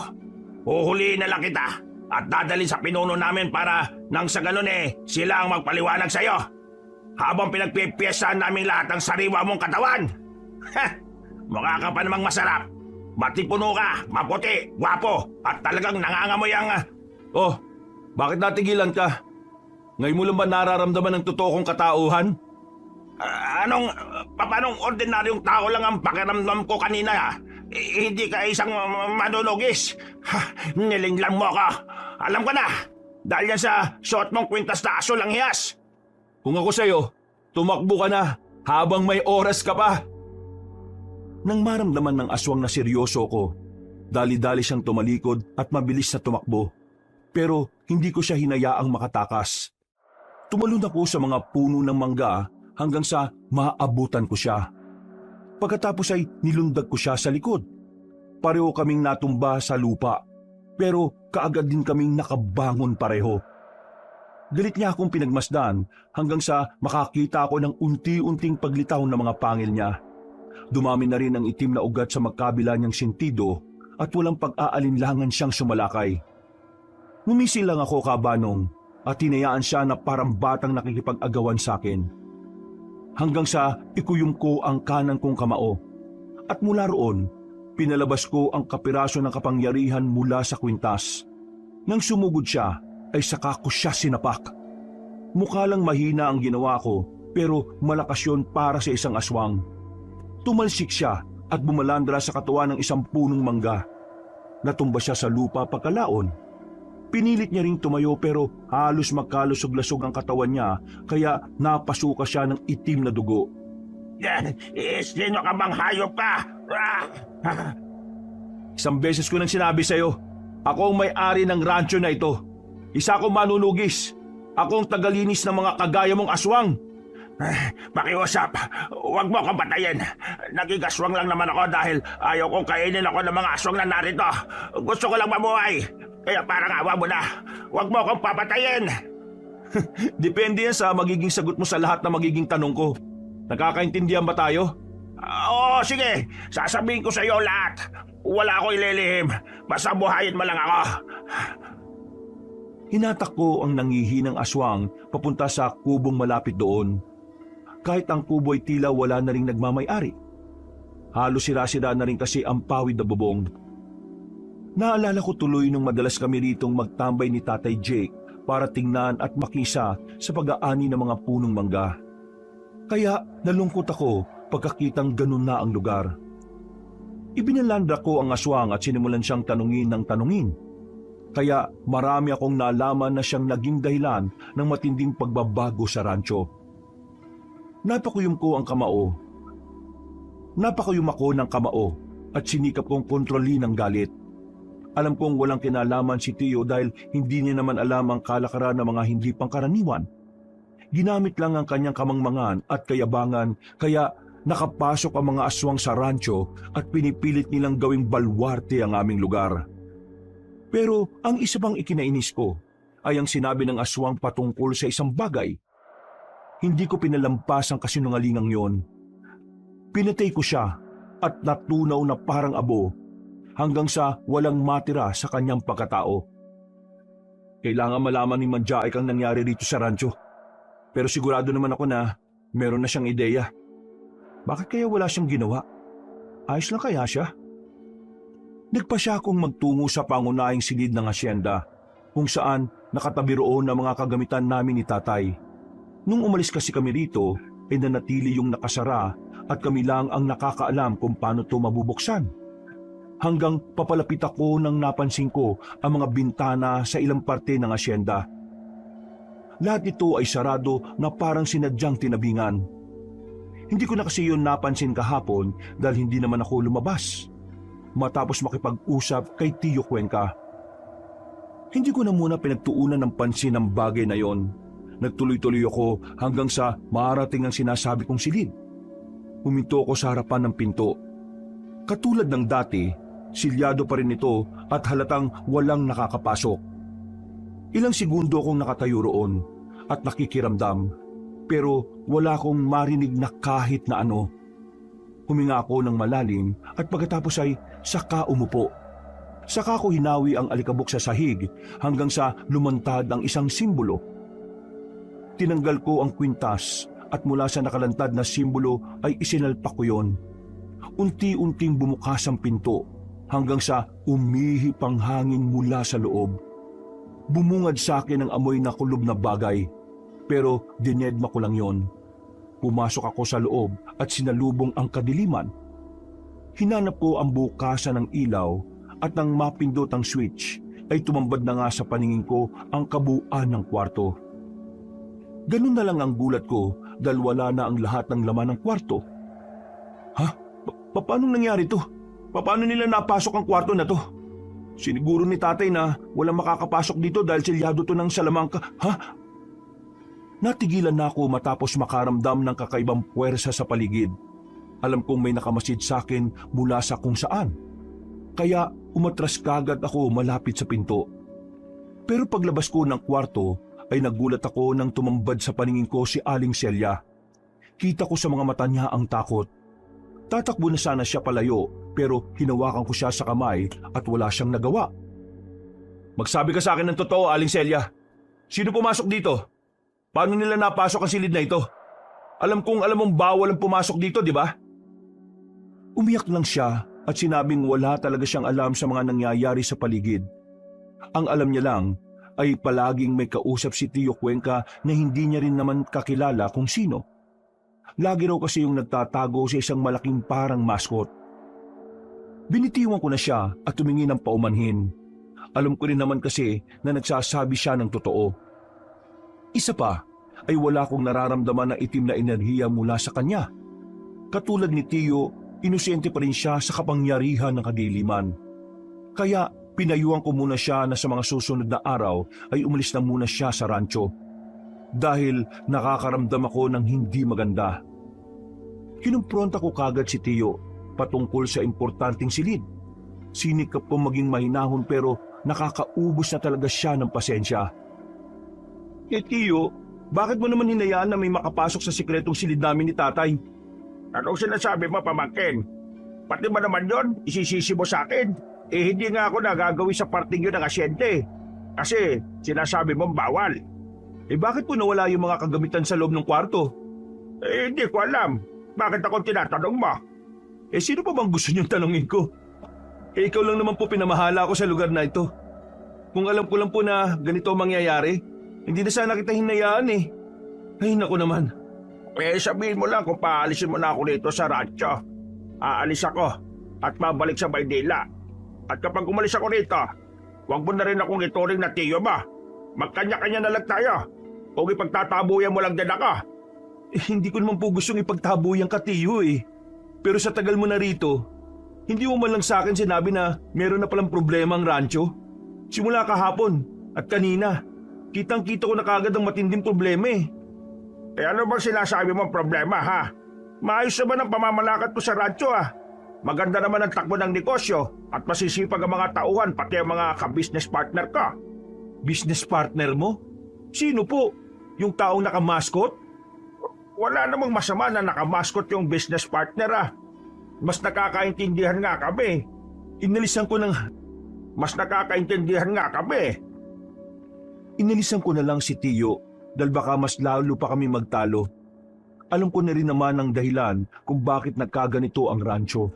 Huhuliin na lang kita at dadalhin sa pinuno namin para nang sa ganun sila ang magpaliwanag sa'yo. Habang pinagpipiyasahan namin lahat ng sariwa mong katawan. Mukha ka pa namang masarap. Matipuno ka, maputi, gwapo at talagang nangangamoy ang... Oh, bakit natigilan ka? Ngayon mo lang ba nararamdaman ng totoo kong katauhan? Paanong ordinaryong tao lang ang pakiramdam ko kanina? Hindi ka isang manunugis. Nilinglang mo ako. Alam ko na. Dahil yan sa suot mong kwintas na aso lang hiyas. Kung ako sa'yo, tumakbo ka na habang may oras ka pa. Nang maramdaman ng aswang na seryoso ko, dali-dali siyang tumalikod at mabilis na tumakbo. Pero hindi ko siya hinayaang makatakas. Tumalon ako sa mga puno ng mangga hanggang sa maabutan ko siya. Pagkatapos ay nilundag ko siya sa likod. Pareho kaming natumba sa lupa, pero kaagad din kaming nakabangon pareho. Galit niya akong pinagmasdan hanggang sa makakita ako ng unti-unting paglitaw ng mga pangil niya. Dumami na rin ang itim na ugat sa magkabila niyang sentido at walang pag-aalinlangan siyang sumalakay. Ngumisi lang ako, kabanong, at hinayaan siya na parang batang nakikipag-agawan sa akin. Hanggang sa ikuyom ko ang kanan kong kamao. At mula roon, pinalabas ko ang kapiraso ng kapangyarihan mula sa kwintas. Nang sumugod siya, ay saka ko siya sinapak. Mukha lang mahina ang ginawa ko, pero malakas yun para sa isang aswang. Tumalsik siya at bumalandra sa katawan ng isang punong mangga. Natumba siya sa lupa pagkalaon. Pinilit niya ring tumayo pero halos magkalusog-lasog ang katawan niya kaya napasuka siya ng itim na dugo. Sino ka bang hayop ka? Isang beses ko nang sinabi sa'yo, ako ang may-ari ng rancho na ito. Isa akong manunugis. Ako ang tagalinis ng mga kagaya mong aswang. Pakiusap, huwag mo akong patayin. Nagigaswang lang naman ako dahil ayaw kong kainin ako ng mga aswang na narito. Gusto ko lang mabuhay. Kaya parang awa mo na. Huwag mo akong papatayin. Depende yan sa magiging sagot mo sa lahat na magiging tanong ko. Nakakaintindihan ba tayo? Oo, sige. Sasabihin ko sa iyo lahat. Wala ako ililihim. Basta buhayin mo lang ako. Hinatak ko ang nangihinang aswang papunta sa kubong malapit doon. Kahit ang kubo ay tila wala na ring nagmamay-ari. Halos sira-sira na rin kasi ang pawid na bubong. Naalala ko tuloy nung madalas kami ritong magtambay ni Tatay Jake para tingnan at makisa sa pag-aani ng mga punong mangga. Kaya nalungkot ako pagkakitang ganun na ang lugar. Ibinalandra ko ang aswang at sinimulan siyang tanungin ng tanungin. Kaya marami akong nalaman na siyang naging dahilan ng matinding pagbabago sa rancho. Napakuyom ako ng kamao at sinikap kong kontrolin ang galit. Alam kong walang kinalaman si Tio dahil hindi niya naman alam ang kalakaran ng mga hindi pangkaraniwan. Ginamit lang ang kanyang kamangmangan at kayabangan kaya nakapasok ang mga aswang sa rancho at pinipilit nilang gawing balwarte ang aming lugar. Pero ang isa pang ikinainis ko ay ang sinabi ng aswang patungkol sa isang bagay. Hindi ko pinalampas ang kasinungalingang yon. Pinatay ko siya at natunaw na parang abo hanggang sa walang matira sa kanyang pagkatao. Kailangan malaman ni Manjaik ang nangyari rito sa rancho. Pero sigurado naman ako na meron na siyang ideya. Bakit kaya wala siyang ginawa? Ayos lang kaya siya? Nagpa siya akong magtungo sa pangunahing silid ng asyenda kung saan nakatabi roon ang mga kagamitan namin ni tatay. Nung umalis kasi kami rito, ay nanatili yung nakasara at kami lang ang nakakaalam kung paano ito mabubuksan. Hanggang papalapit ako nang napansin ko ang mga bintana sa ilang parte ng asyenda. Lahat ito ay sarado na parang sinadyang tinabingan. Hindi ko na kasi yun napansin kahapon dahil hindi naman ako lumabas. Matapos makipag-usap kay Tio Cuenca. Hindi ko na muna pinagtuunan ng pansin ang bagay na yon. Nagtuloy-tuloy ako hanggang sa marating ang sinasabi kong silid. Huminto ako sa harapan ng pinto. Katulad ng dati, silyado pa rin ito at halatang walang nakakapasok. Ilang segundo akong nakatayo roon at nakikiramdam pero wala akong marinig na kahit na ano. Huminga ako ng malalim at pagkatapos ay saka umupo. Saka ko hinawi ang alikabok sa sahig hanggang sa lumantad ang isang simbolo. Tinanggal ko ang kwintas at mula sa nakalantad na simbolo ay isinalpak ko yon. Unti-unting bumukas ang pinto hanggang sa umihip ang hangin mula sa loob. Bumungad sa akin ang amoy na kulob na bagay, pero dinedma ko lang yon. Pumasok ako sa loob at sinalubong ang kadiliman. Hinanap ko ang bukasan ng ilaw at nang mapindot ang switch, ay tumambad na nga sa paningin ko ang kabuuan ng kwarto. Ganun na lang ang gulat ko dahil wala na ang lahat ng laman ng kwarto. Ha? Paano nangyari to? Paano nila napasok ang kwarto na to? Siniguro ni tatay na walang makakapasok dito dahil silyado to ng salamangka. Ha? Natigilan na ako matapos makaramdam ng kakaibang puwersa sa paligid. Alam kong may nakamasid sa akin mula sa kung saan. Kaya umatras kagad ako malapit sa pinto. Pero paglabas ko ng kwarto ay nagulat ako nang tumambad sa paningin ko si Aling Celia. Kita ko sa mga mata niya ang takot. Tatakbo na sana siya palayo pero hinawakan ko siya sa kamay at wala siyang nagawa. Magsabi ka sa akin ng totoo, Aling Celia. Sino pumasok dito? Paano nila napasok ang silid na ito? Alam kong alam mong bawal ang pumasok dito, di ba? Umiyak lang siya at sinabing wala talaga siyang alam sa mga nangyayari sa paligid. Ang alam niya lang ay palaging may kausap si Tio Cuenca na hindi niya rin naman kakilala kung sino. Lagi raw kasi yung nagtatago sa isang malaking parang mascot. Binitiwan ko na siya at tumingin ng paumanhin. Alam ko rin naman kasi na nagsasabi siya ng totoo. Isa pa ay wala akong nararamdaman na itim na enerhiya mula sa kanya. Katulad ni Tio, inosente pa rin siya sa kapangyarihan ng kadiliman. Kaya pinayuhan ko muna siya na sa mga susunod na araw ay umalis na muna siya sa rancho. Dahil nakakaramdam ako ng hindi maganda. Kinumpronta ko kagad si Tio patungkol sa importanteng silid. Sinikap ko maging mahinahon pero nakakaubos na talaga siya ng pasensya. Tio, bakit mo naman hinayaan na may makapasok sa sikretong silid namin ni tatay? Anong sinasabi mo, pamangkin? Pati ba naman yon isisisi mo sa akin? Hindi nga ako nagagawin sa parting yun ng asyente. Kasi sinasabi mong bawal. Bakit po nawala yung mga kagamitan sa loob ng kwarto? Hindi ko alam. Bakit ako tinatanong mo? Sino pa bang gusto niyong tanongin ko? Ikaw lang naman po pinamahala ako sa lugar na ito. Kung alam ko lang po na ganito ang mangyayari, hindi na sana kita hinayaan eh. Ay naku naman. Sabihin mo lang kung paalisin mo na ako dito sa rancho. Aalis ako at babalik sa Maynila. At kapag umalis ako dito, huwag mo na rin akong ituring na tiyo ba? Magkanya-kanya na lang tayo. Kung ipagtatabuyan mo lang din ako. Hindi ko naman po gustong ipagtabuyan ka, Tiyo eh. Pero sa tagal mo na rito, Hindi mo man lang sa akin sinabi na meron na palang problema ang rancho? Simula kahapon at kanina, kitang-kita ko na kagad ang matinding problema eh. Eh ano bang sinasabi mong problema ha? Maayos naman ang pamamalakad ko sa radyo ah. Maganda naman ang takbo ng negosyo at masisipag ang mga tauhan pati ang mga ka-business partner ko. Business partner mo? Sino po? Yung taong nakamaskot? Wala namang masama na nakamaskot yung business partner ah. Mas nakakaintindihan nga kami. Inalisan ko ng... Mas nakakaintindihan nga kami. Inalisan ko na lang si Tiyo dahil baka mas lalo pa kami magtalo. Alam ko na rin naman ang dahilan kung bakit nagkaganito ang rancho.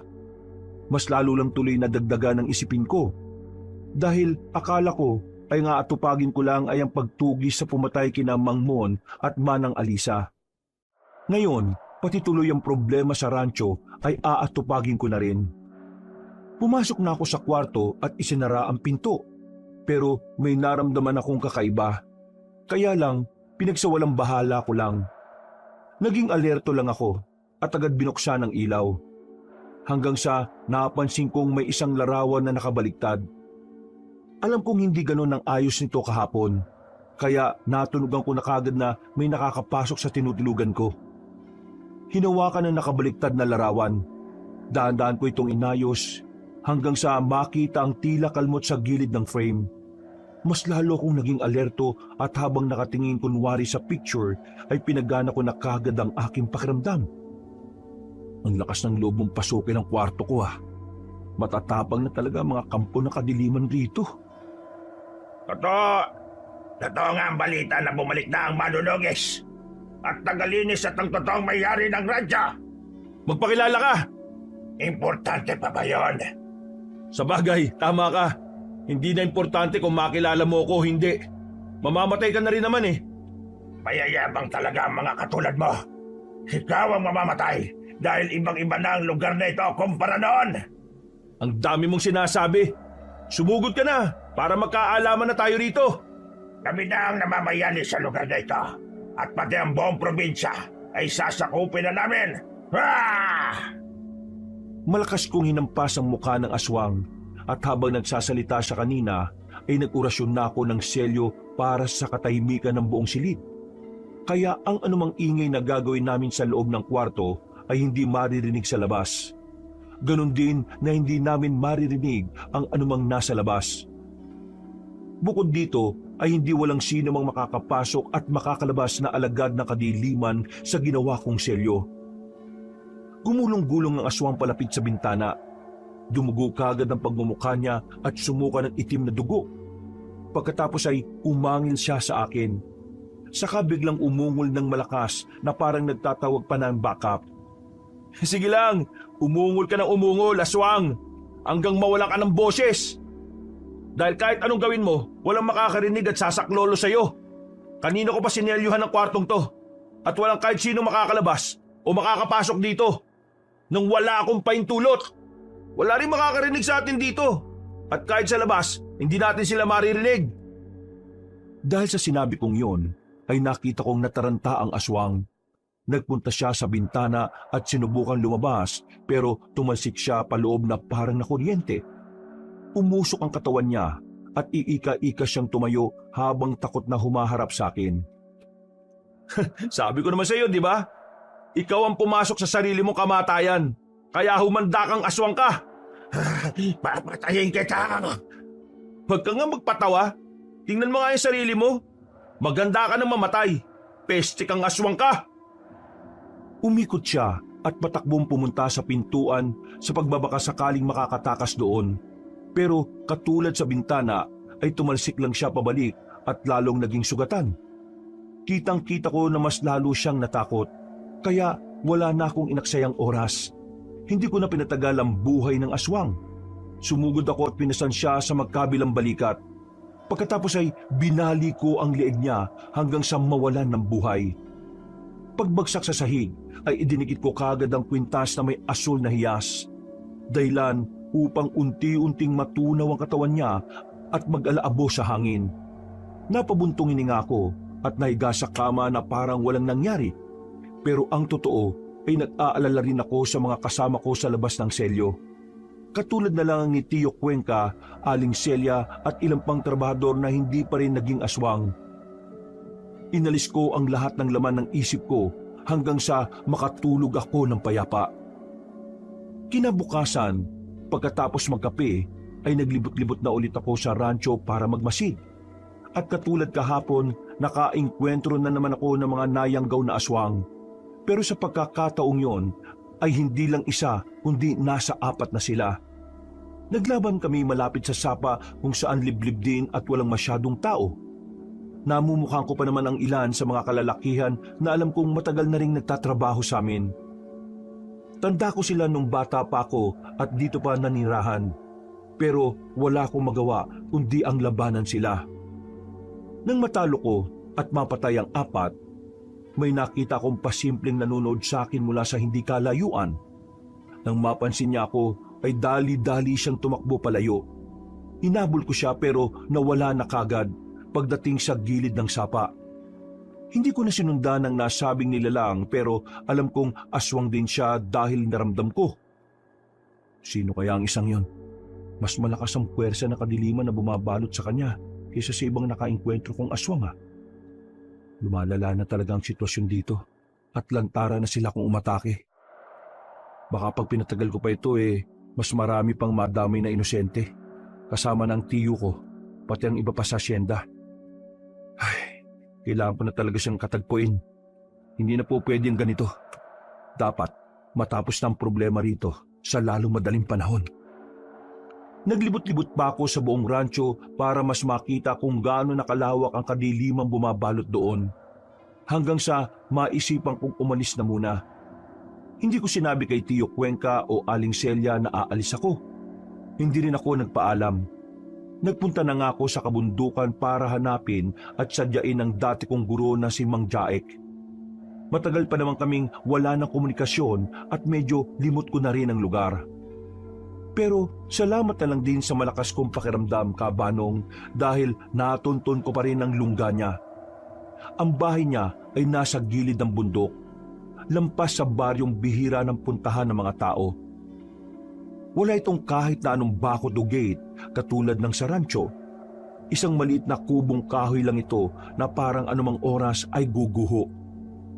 Mas lalo lang tuloy na dagdagan ng isipin ko. Dahil akala ko ay nga atupagin ko lang ay ang pagtugis sa pumatay kina Mang Mon at Manang Alisa. Ngayon, pati tuloy ang problema sa rancho ay aatupagin ko na rin. Pumasok na ako sa kwarto at isinara ang pinto. Pero may naramdaman akong kakaiba. Kaya lang, pinagsawalang bahala ko lang. Naging alerto lang ako at agad binuksan ang ilaw. Hanggang sa napansin kong may isang larawan na nakabaliktad. Alam kong hindi ganon ang ayos nito kahapon. Kaya natunugan ko na kagad na may nakakapasok sa tinutulugan ko. Hinawakan ang nakabaliktad na larawan. Daan-daan ko itong inayos hanggang sa makita ang tila kalmot sa gilid ng frame. Mas lalo akong naging alerto at habang nakatingin kunwari sa picture ay pinagana ko na kagad ang aking pakiramdam. Ang lakas ng loob mong pasukin ang kwarto ko ah. Matatapang na talaga mga kampo ng kadiliman rito. Totoo nga ang balita na bumalik na ang manunugis at tagalinis at ang totoong may-ari ng radyo. Magpakilala ka! Importante pa ba yun? Sa bagay, tama ka. Hindi na importante kung makilala mo ko o hindi. Mamamatay ka na rin naman eh. Mayayabang talaga ang mga katulad mo. Ikaw ang mamamatay dahil ibang-iba na ang lugar na ito kumpara noon. Ang dami mong sinasabi. Sumugod ka na para magkaalaman na tayo rito. Kami na ang namamayani sa lugar na ito at pati ang buong probinsya ay sasakupin na namin. Ah! Malakas kong hinampas ang mukha ng aswang at habang nagsasalita siya kanina ay nag-orasyon na ako ng selyo para sa katahimikan ng buong silid. Kaya ang anumang ingay na gagawin namin sa loob ng kwarto ay hindi maririnig sa labas. Ganon din na hindi namin maririnig ang anumang nasa labas. Bukod dito ay hindi walang sino mang makakapasok at makakalabas na alagad ng kadiliman sa ginawa kong selyo. Gumulong-gulong ang aswang palapit sa bintana. Dumugo kagad ang pagmumukha niya at sumuka ng itim na dugo. Pagkatapos ay umangil siya sa akin. Saka biglang umungol ng malakas na parang nagtatawag pa ng backup. Sige lang, umungol ka ng umungol, aswang, hanggang mawala ka ng boses. Dahil kahit anong gawin mo, walang makakarinig at sasaklolo sa'yo. Kanino ko pa sinelyuhan ng kwartong to? At walang kahit sino makakalabas o makakapasok dito. Nang wala akong paintulot. Wala rin makakarinig sa atin dito. At kahit sa labas, hindi natin sila maririnig. Dahil sa sinabi kong yon, ay nakita kong nataranta ang aswang. Nagpunta siya sa bintana at sinubukan lumabas pero tumalsik siya paloob na parang nakuryente. Umusok ang katawan niya at iika-ika siyang tumayo habang takot na humaharap sa akin. Sabi ko naman sa iyo, di ba? Ikaw ang pumasok sa sarili mong kamatayan. Kaya humanda kang aswang ka. Papatayin kita. Huwag ka nga magpatawa. Tingnan mo nga yung sarili mo. Maganda ka ng mamatay. Peste kang aswang ka. Umikot siya at patakbong pumunta sa pintuan sa pagbabaka sakaling makakatakas doon. Pero katulad sa bintana ay tumalsik lang siya pabalik at lalong naging sugatan. Kitang-kita ko na mas lalo siyang natakot. Kaya wala na akong inaksayang oras. Hindi ko na pinatagal ang buhay ng aswang. Sumugod ako at pinasan siya sa magkabilang balikat. Pagkatapos ay binali ko ang leeg niya hanggang sa mawalan ng buhay. Pagbagsak sa sahig ay idinikit ko kagad ang kwintas na may asul na hiyas. Dahilan upang unti-unting matunaw ang katawan niya at mag-alaabo sa hangin. Napabuntong hininga ko at nahiga sa kama na parang walang nangyari. Pero ang totoo ay nag-aalala rin ako sa mga kasama ko sa labas ng selyo. Katulad na lang ni Tio Cuenca, Aling Celia at ilang pang trabahador na hindi pa rin naging aswang. Inalis ko ang lahat ng laman ng isip ko hanggang sa makatulog ako ng payapa. Kinabukasan, pagkatapos magkape, ay naglibot-libot na ulit ako sa rancho para magmasid. At katulad kahapon, nakaengkwentro na naman ako ng mga nayanggaw na aswang. Pero sa pagkakataong yon, ay hindi lang isa kundi nasa 4 na sila. Naglaban kami malapit sa sapa kung saan liblib din at walang masyadong tao. Namumukhaan ko pa naman ang ilan sa mga kalalakihan na alam kong matagal na ring nagtatrabaho sa amin. Tanda ko sila nung bata pa ako at dito pa nanirahan. Pero wala akong magawa kundi ang labanan sila. Nang matalo ko at mapatay ang 4, may nakita kong pasimpleng nanonood sa akin mula sa hindi kalayuan. Nang mapansin niya ako, ay dali-dali siyang tumakbo palayo. Hinabol ko siya pero nawala na kagad pagdating sa gilid ng sapa. Hindi ko na sinundan ang nasabing nilalang pero alam kong aswang din siya dahil naramdam ko. Sino kaya ang isang yon? Mas malakas ang puwersa ng kadiliman na bumabalot sa kanya kaysa sa ibang nakaengkwentro kong aswang. Lumalala na talaga ang sitwasyon dito at lantara na sila kung umatake. Baka pag pinatagal ko pa ito mas marami pang madamay na inosente kasama ng tiyo ko pati ang iba pa sa asyenda. Ay, kailangan ko na talaga siyang katagpuin. Hindi na po pwedeng ganito. Dapat matapos na ang problema rito sa lalong madaling panahon. Naglibot-libot pa ako sa buong rancho para mas makita kung gaano nakalawak ang kadilimang bumabalot doon. Hanggang sa maisipan kong umalis na muna. Hindi ko sinabi kay Tio Cuenca o Aling Celia na aalis ako. Hindi rin ako nagpaalam. Nagpunta na nga ako sa kabundukan para hanapin at sadyain ang dati kong guro na si Mang Jaek. Matagal pa naman kaming wala ng komunikasyon at medyo limot ko na rin ang lugar. Pero salamat na lang din sa malakas kong pakiramdam, Kabanong, dahil natunton ko pa rin ang lungga niya. Ang bahay niya ay nasa gilid ng bundok, lampas sa baryong bihira ng puntahan ng mga tao. Wala itong kahit na anong bakod o gate katulad ng sa rancho. Isang maliit na kubong kahoy lang ito na parang anumang oras ay guguho.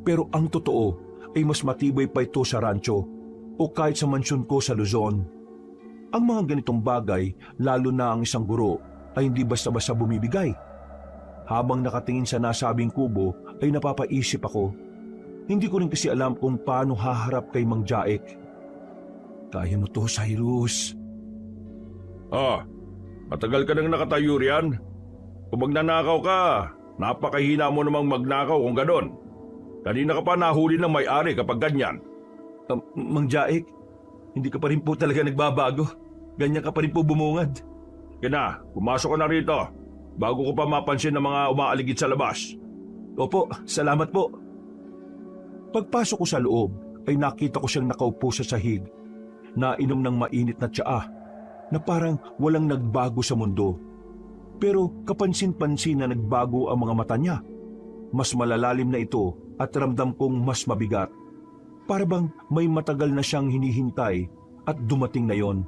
Pero ang totoo ay mas matibay pa ito sa rancho o kahit sa mansyon ko sa Luzon. Ang mga ganitong bagay, lalo na ang isang guro, ay hindi basta-basta bumibigay. Habang nakatingin sa nasabing kubo ay napapaisip ako. Hindi ko rin kasi alam kung paano haharap kay Mang Jaek. Kaya mo to, Cyrus. Matagal ka nang nakatayo riyan. Kung magnanakaw ka, napakahina mo namang magnakaw kung ganon. Kanina ka pa nahuli ng may-ari kapag ganyan. Mang Jaek, hindi ka pa rin po talaga nagbabago. Ganyan ka pa rin po bumungad. Kina, pumasok ka na rito. Bago ko pa mapansin ng mga umaaligid sa labas. Opo, salamat po. Pagpasok ko sa loob, ay nakita ko siyang nakaupo sa sahig, nainom ng mainit na tsaa, na parang walang nagbago sa mundo. Pero kapansin-pansin na nagbago ang mga mata niya. Mas malalalim na ito at ramdam kong mas mabigat. Para bang may matagal na siyang hinihintay at dumating na yon.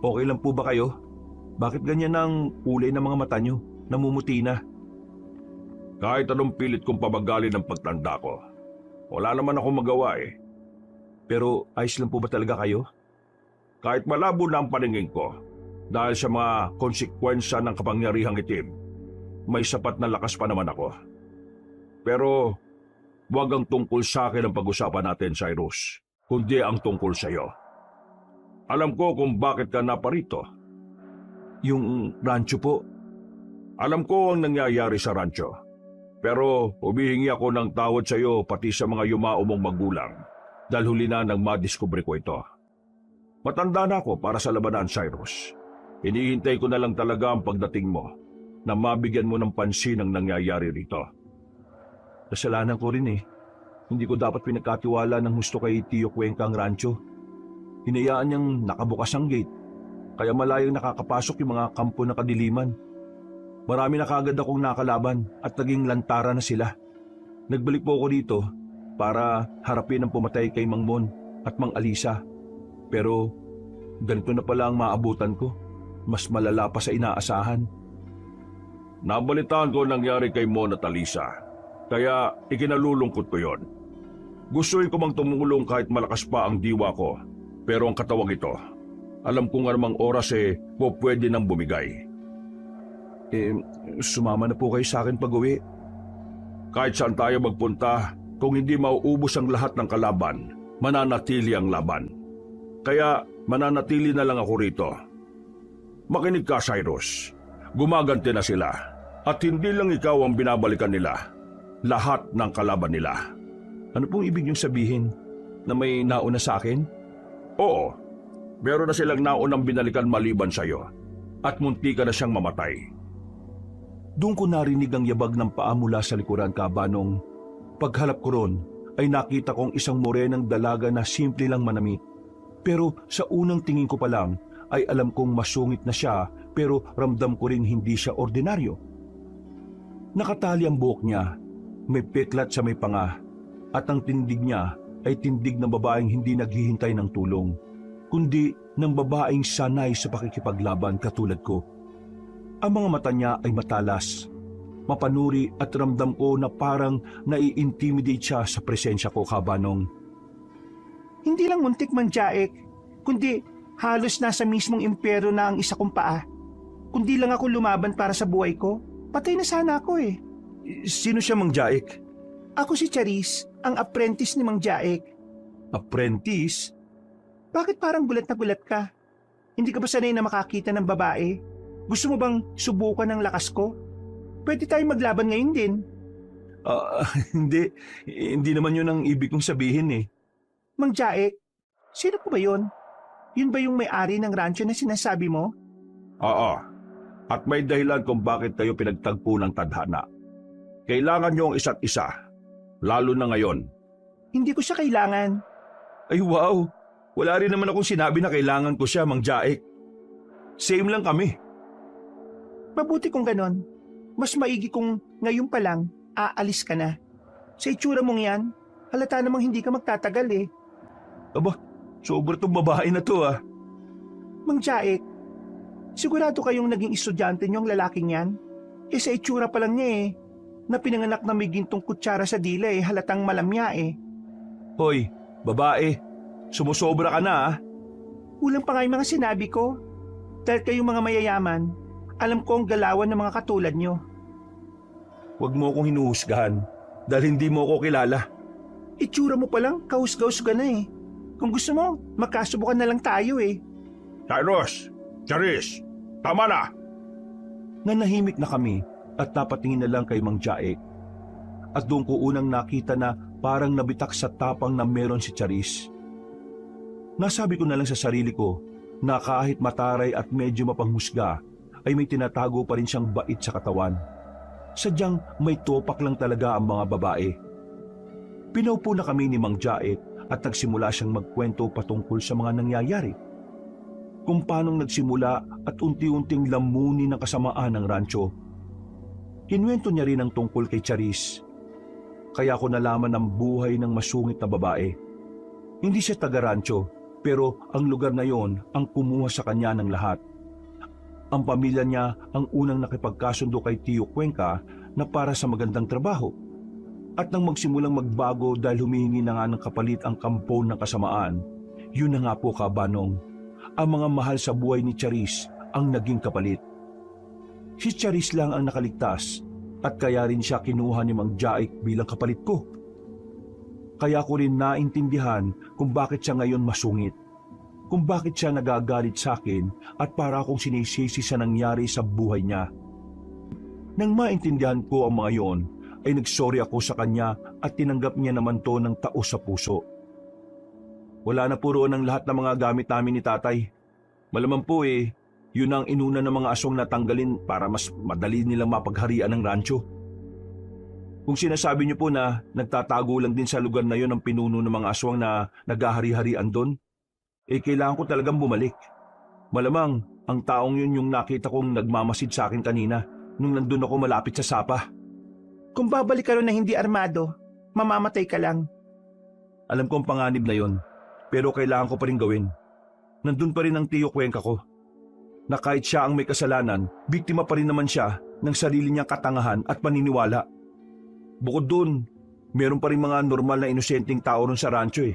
Okay lang po ba kayo? Bakit ganyan ang kulay ng mga mata niyo? Namumuti na. Kahit anong pilit kong pabagalin ng pagtanda ko, wala naman akong magawa Pero ayos lang po ba talaga kayo? Kahit malabo na ang paningin ko, dahil sa mga konsekwensya ng kapangyarihang itim, may sapat na lakas pa naman ako. Pero huwag ang tungkol sa akin ang pag-usapan natin, Cyrus, kundi ang tungkol sa iyo. Alam ko kung bakit ka naparito. Yung rancho po? Alam ko ang nangyayari sa rancho. Pero humihingi ako ng tawad sa iyo pati sa mga yumao mong magulang dahil huli na nang madiskubre ko ito. Matanda na ako para sa labanan, Cyrus. Hinihintay ko na lang talaga ang pagdating mo na mabigyan mo ng pansin ang nangyayari rito. Kasalanan ko rin Hindi ko dapat pinagkatiwala ng gusto kay Tio Cuenca ang rancho. Hinayaan niyang nakabukas ang gate, kaya malayong nakakapasok yung mga kampo na kadiliman. Marami na kagad akong nakalaban at naging lantara na sila. Nagbalik po ako dito para harapin ang pumatay kay Mang Mon at Mang Alisa. Pero Ganito na pala ang maabutan ko. Mas malala pa sa inaasahan. Nabalitaan ko ang nangyari kay Mona Talisa, kaya ikinalulungkot ko yon. Gustuin ko mang tumulong kahit malakas pa ang diwa ko, pero ang katawang ito, alam kong anumang oras pwede nang bumigay. Sumama na po kayo sa akin pag-uwi. Kahit saan tayo magpunta, kung hindi mauubos ang lahat ng kalaban, mananatili ang laban. Kaya mananatili na lang ako rito. Makinig ka, Cyrus. Gumaganti na sila. At hindi lang ikaw ang binabalikan nila. Lahat ng kalaban nila. Ano pong ibig niyong sabihin? Na may nauna sa akin? Oo. Meron na silang naunang binalikan maliban sa'yo. At munti ka na siyang mamatay. Doon ko narinig ang yabag ng paa mula sa likuran, Kabanong. Paghalap ko ron, ay nakita kong isang morenang dalaga na simple lang manamit. Pero sa unang tingin ko pa lang, ay alam kong masungit na siya, pero ramdam ko rin hindi siya ordinaryo. Nakatali ang buhok niya, may peklat sa may panga, at ang tindig niya ay tindig ng babaeng hindi naghihintay ng tulong, kundi ng babaeng sanay sa pakikipaglaban katulad ko. Ang mga mata niya ay matalas, mapanuri at ramdam ko na parang nai-intimidate siya sa presensya ko, Kabanong. Hindi lang muntik man Jaek, kundi halos nasa mismong impyerno na ang isa kong paa. Kundi lang ako lumaban para sa buhay ko, patay na sana ako eh. Sino siya, Mang Jaek? Ako si Charis, ang apprentice ni Mang Jaek. Apprentice? Bakit parang gulat na gulat ka? Hindi ka ba sanay na makakita ng babae? Gusto mo bang subukan ng lakas ko? Pwede tayo maglaban ngayon din. Hindi naman yun ang ibig kong sabihin eh. Mang Jaek, sino po ba yun? Yun ba yung may-ari ng rancho na sinasabi mo? Oo. At may dahilan kung bakit kayo pinagtagpo ng tadhana. Kailangan niyo ang isa't isa. Lalo na ngayon. Hindi ko siya kailangan. Ay wow! Wala rin naman akong sinabi na kailangan ko siya, Mang Jaek. Same lang kami. Mabuti kung ganon. Mas maigi kung ngayon pa lang, aalis ka na. Sa itsura mong yan, halata namang hindi ka magtatagal eh. Aba, sobra tong babae na to ah. Mang Jaek, sigurado kayong naging estudyante niyong lalaking yan? Eh sa itsura pa lang niya eh, na pinanganak na may gintong kutsara sa dila eh, halatang malamya eh. Hoy, babae, sumusobra ka na ah. Kulang pa nga yung mga sinabi ko. Dahil kayong mga mayayaman, alam ko ang galawan ng mga katulad niyo. Huwag mo akong hinuhusgahan dahil hindi mo ako kilala. Itsura mo pa lang, kahus-kahus ka na eh. Kung gusto mo, magkasubukan na lang tayo eh. Cyrus! Charis! Tama na! Nanahimik na kami at napatingin na lang kay Mang Jaek. At doon ko unang nakita na parang nabitak sa tapang na meron si Charis. Nasabi ko na lang sa sarili ko na kahit mataray at medyo mapanghusga, ay may tinatago pa rin siyang bait sa katawan. Sadyang may topak lang talaga ang mga babae. Pinaupo na kami ni Mang Jaek at nagsimula siyang magkwento patungkol sa mga nangyayari. Kung paanong nagsimula at unti-unting lamunin ng kasamaan ng rancho. Kinwento niya rin ang tungkol kay Charis. Kaya ko nalaman ang buhay ng masungit na babae. Hindi siya taga-rancho, pero ang lugar na yon ang kumuha sa kanya ng lahat. Ang pamilya niya ang unang nakipagkasundo kay Tio Cuenca na para sa magandang trabaho. At nang magsimulang magbago dahil humihingi na nga ng kapalit ang kampon ng kasamaan, yun na nga po, Kabanong, ang mga mahal sa buhay ni Charis ang naging kapalit. Si Charis lang ang nakaligtas at kaya rin siya kinuha ni Mang Jaek bilang kapalit ko. Kaya ko rin naintindihan kung bakit siya ngayon masungit. Kung bakit siya nagagalit sa akin at para akong sinisisi sa nangyari sa buhay niya. Nang maintindihan ko ang mga yon, ay nagsorry ako sa kanya at tinanggap niya naman to ng taos sa puso. Wala na po roon ang lahat ng mga gamit namin ni tatay. Malamang po yun ang inuna ng mga aswang na tanggalin para mas madali nilang mapagharian ng rancho. Kung sinasabi niyo po na nagtatago lang din sa lugar na yon ang pinuno ng mga aswang na naghahari-harian doon, kailangan ko talagang bumalik. Malamang ang taong yun yung nakita kong nagmamasid sa akin kanina nung nandun ako malapit sa sapa. Kung babalik ka rin na hindi armado, mamamatay ka lang. Alam ko ang panganib na yon, pero kailangan ko pa rin gawin. nandun pa rin ang tiyo Cuenca ko. Na kahit siya ang may kasalanan, biktima pa rin naman siya ng sarili niyang katangahan at paniniwala. Bukod dun, meron pa rin mga normal na inosenteng tao ron sa rancho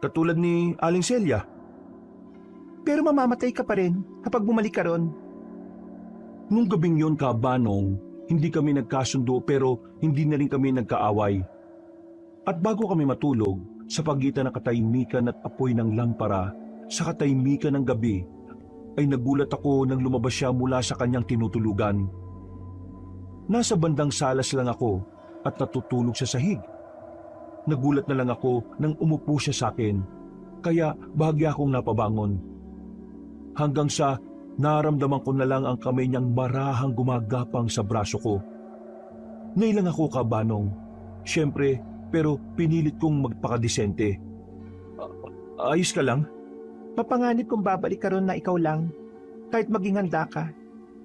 katulad ni Aling Celia. Pero mamamatay ka pa rin kapag bumalik ka ron. Nung gabing yun, Kabanong, hindi kami nagkasundo pero hindi na rin kami nagkaaway. At bago kami matulog, sa pagitan ng katahimikan at apoy ng lampara, sa katahimikan ng gabi, ay nagulat ako nang lumabas siya mula sa kanyang tinutulugan. Nasa bandang salas lang ako at natutulog sa sahig. Nagulat na lang ako nang umupo siya sa akin, kaya bahagya akong napabangon. Hanggang sa naramdaman ko na lang ang kamay niyang marahang gumagapang sa braso ko. Nailang ako, Kabanong. Siyempre, pero pinilit kong magpakadisente. Ayos ka lang? Mapanganib kung babalik ka ron na ikaw lang. Kahit maging handa ka,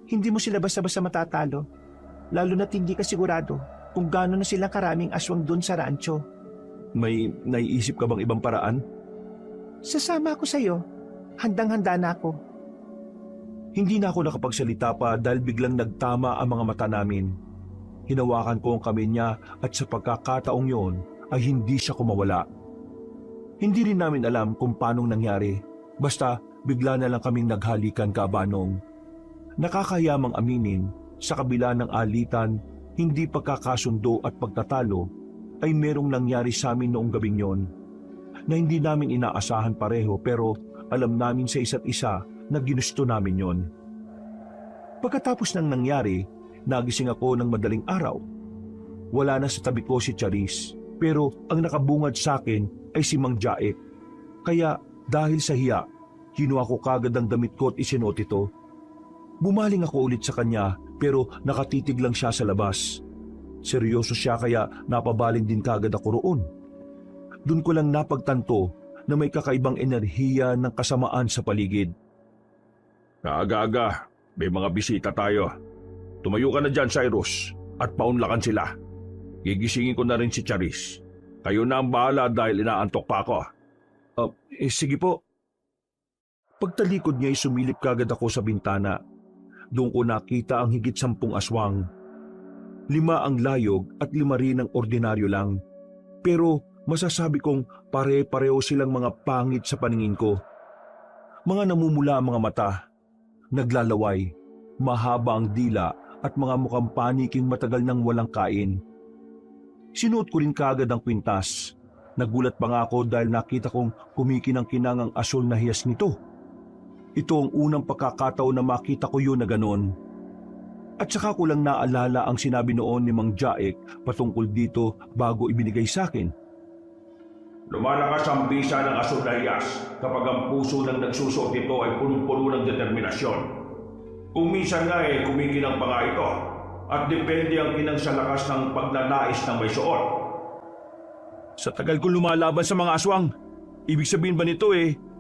hindi mo sila basta-basta matatalo. Lalo na't hindi ka sigurado kung gaano na silang karaming aswang doon sa rancho. May naiisip ka bang ibang paraan? Sasama ako sa'yo. Handang-handa na ako. Hindi na ako nakapagsalita pa dahil biglang nagtama ang mga mata namin. Hinawakan ko ang kamay niya at sa pagkakataong yon ay hindi siya kumawala. Hindi rin namin alam kung paanong nangyari. Basta bigla na lang kaming naghalikan, Kabanong. Nakakayamang aminin, sa kabila ng alitan, hindi pagkakasundo at pagtatalo, ay merong nangyari sa amin noong gabing yon na hindi namin inaasahan pareho pero alam namin sa isa't isa na ginusto namin yon. Pagkatapos ng nangyari, nagising ako ng madaling araw. Wala na sa tabi ko si Charis, pero ang nakabungad sa akin ay si Mang Jaek. Kaya dahil sa hiya, kinuha ko kagad ang damit ko at isinuot ito. Bumaling ako ulit sa kanya pero nakatitig lang siya sa labas. Seryoso siya kaya napabaling din kagad ako roon. Doon ko lang napagtanto na may kakaibang enerhiya ng kasamaan sa paligid. Aga-aga, may mga bisita tayo. Tumayo ka na dyan, Cyrus, at paunlakan sila. Gigisingin ko na rin si Charis. Kayo na ang bahala dahil inaantok pa ako. Sige po. Pagtalikod niya ay sumilip kagad ako sa bintana. Doon ko nakita ang higit 10 aswang. 5 ang layog at 5 rin ang ordinaryo lang. Pero masasabi kong pare-pareho silang mga pangit sa paningin ko. Mga namumula ang mga mata, naglalaway, mahaba ang dila at mga mukhang paniking matagal nang walang kain. Sinuot ko rin kaagad ang kwintas. Nagulat pa nga ako dahil nakita kong kumikinang-kinang ang asul na hiyas nito. Ito ang unang pagkakataon na makita ko yun na ganon. At saka ko lang naalala ang sinabi noon ni Mang Jaek patungkol dito bago ibinigay sa akin. Lumalakas ang bisa ng asul na hiyas kapag ang puso ng nagsusuot ito ay punong-puno ng determinasyon. Kung minsan nga kumikinang pa nga ito at depende ang kinang sa lakas ng pagnanais ng may suot. Sa tagal ko lumalaban sa mga aswang, ibig sabihin ba nito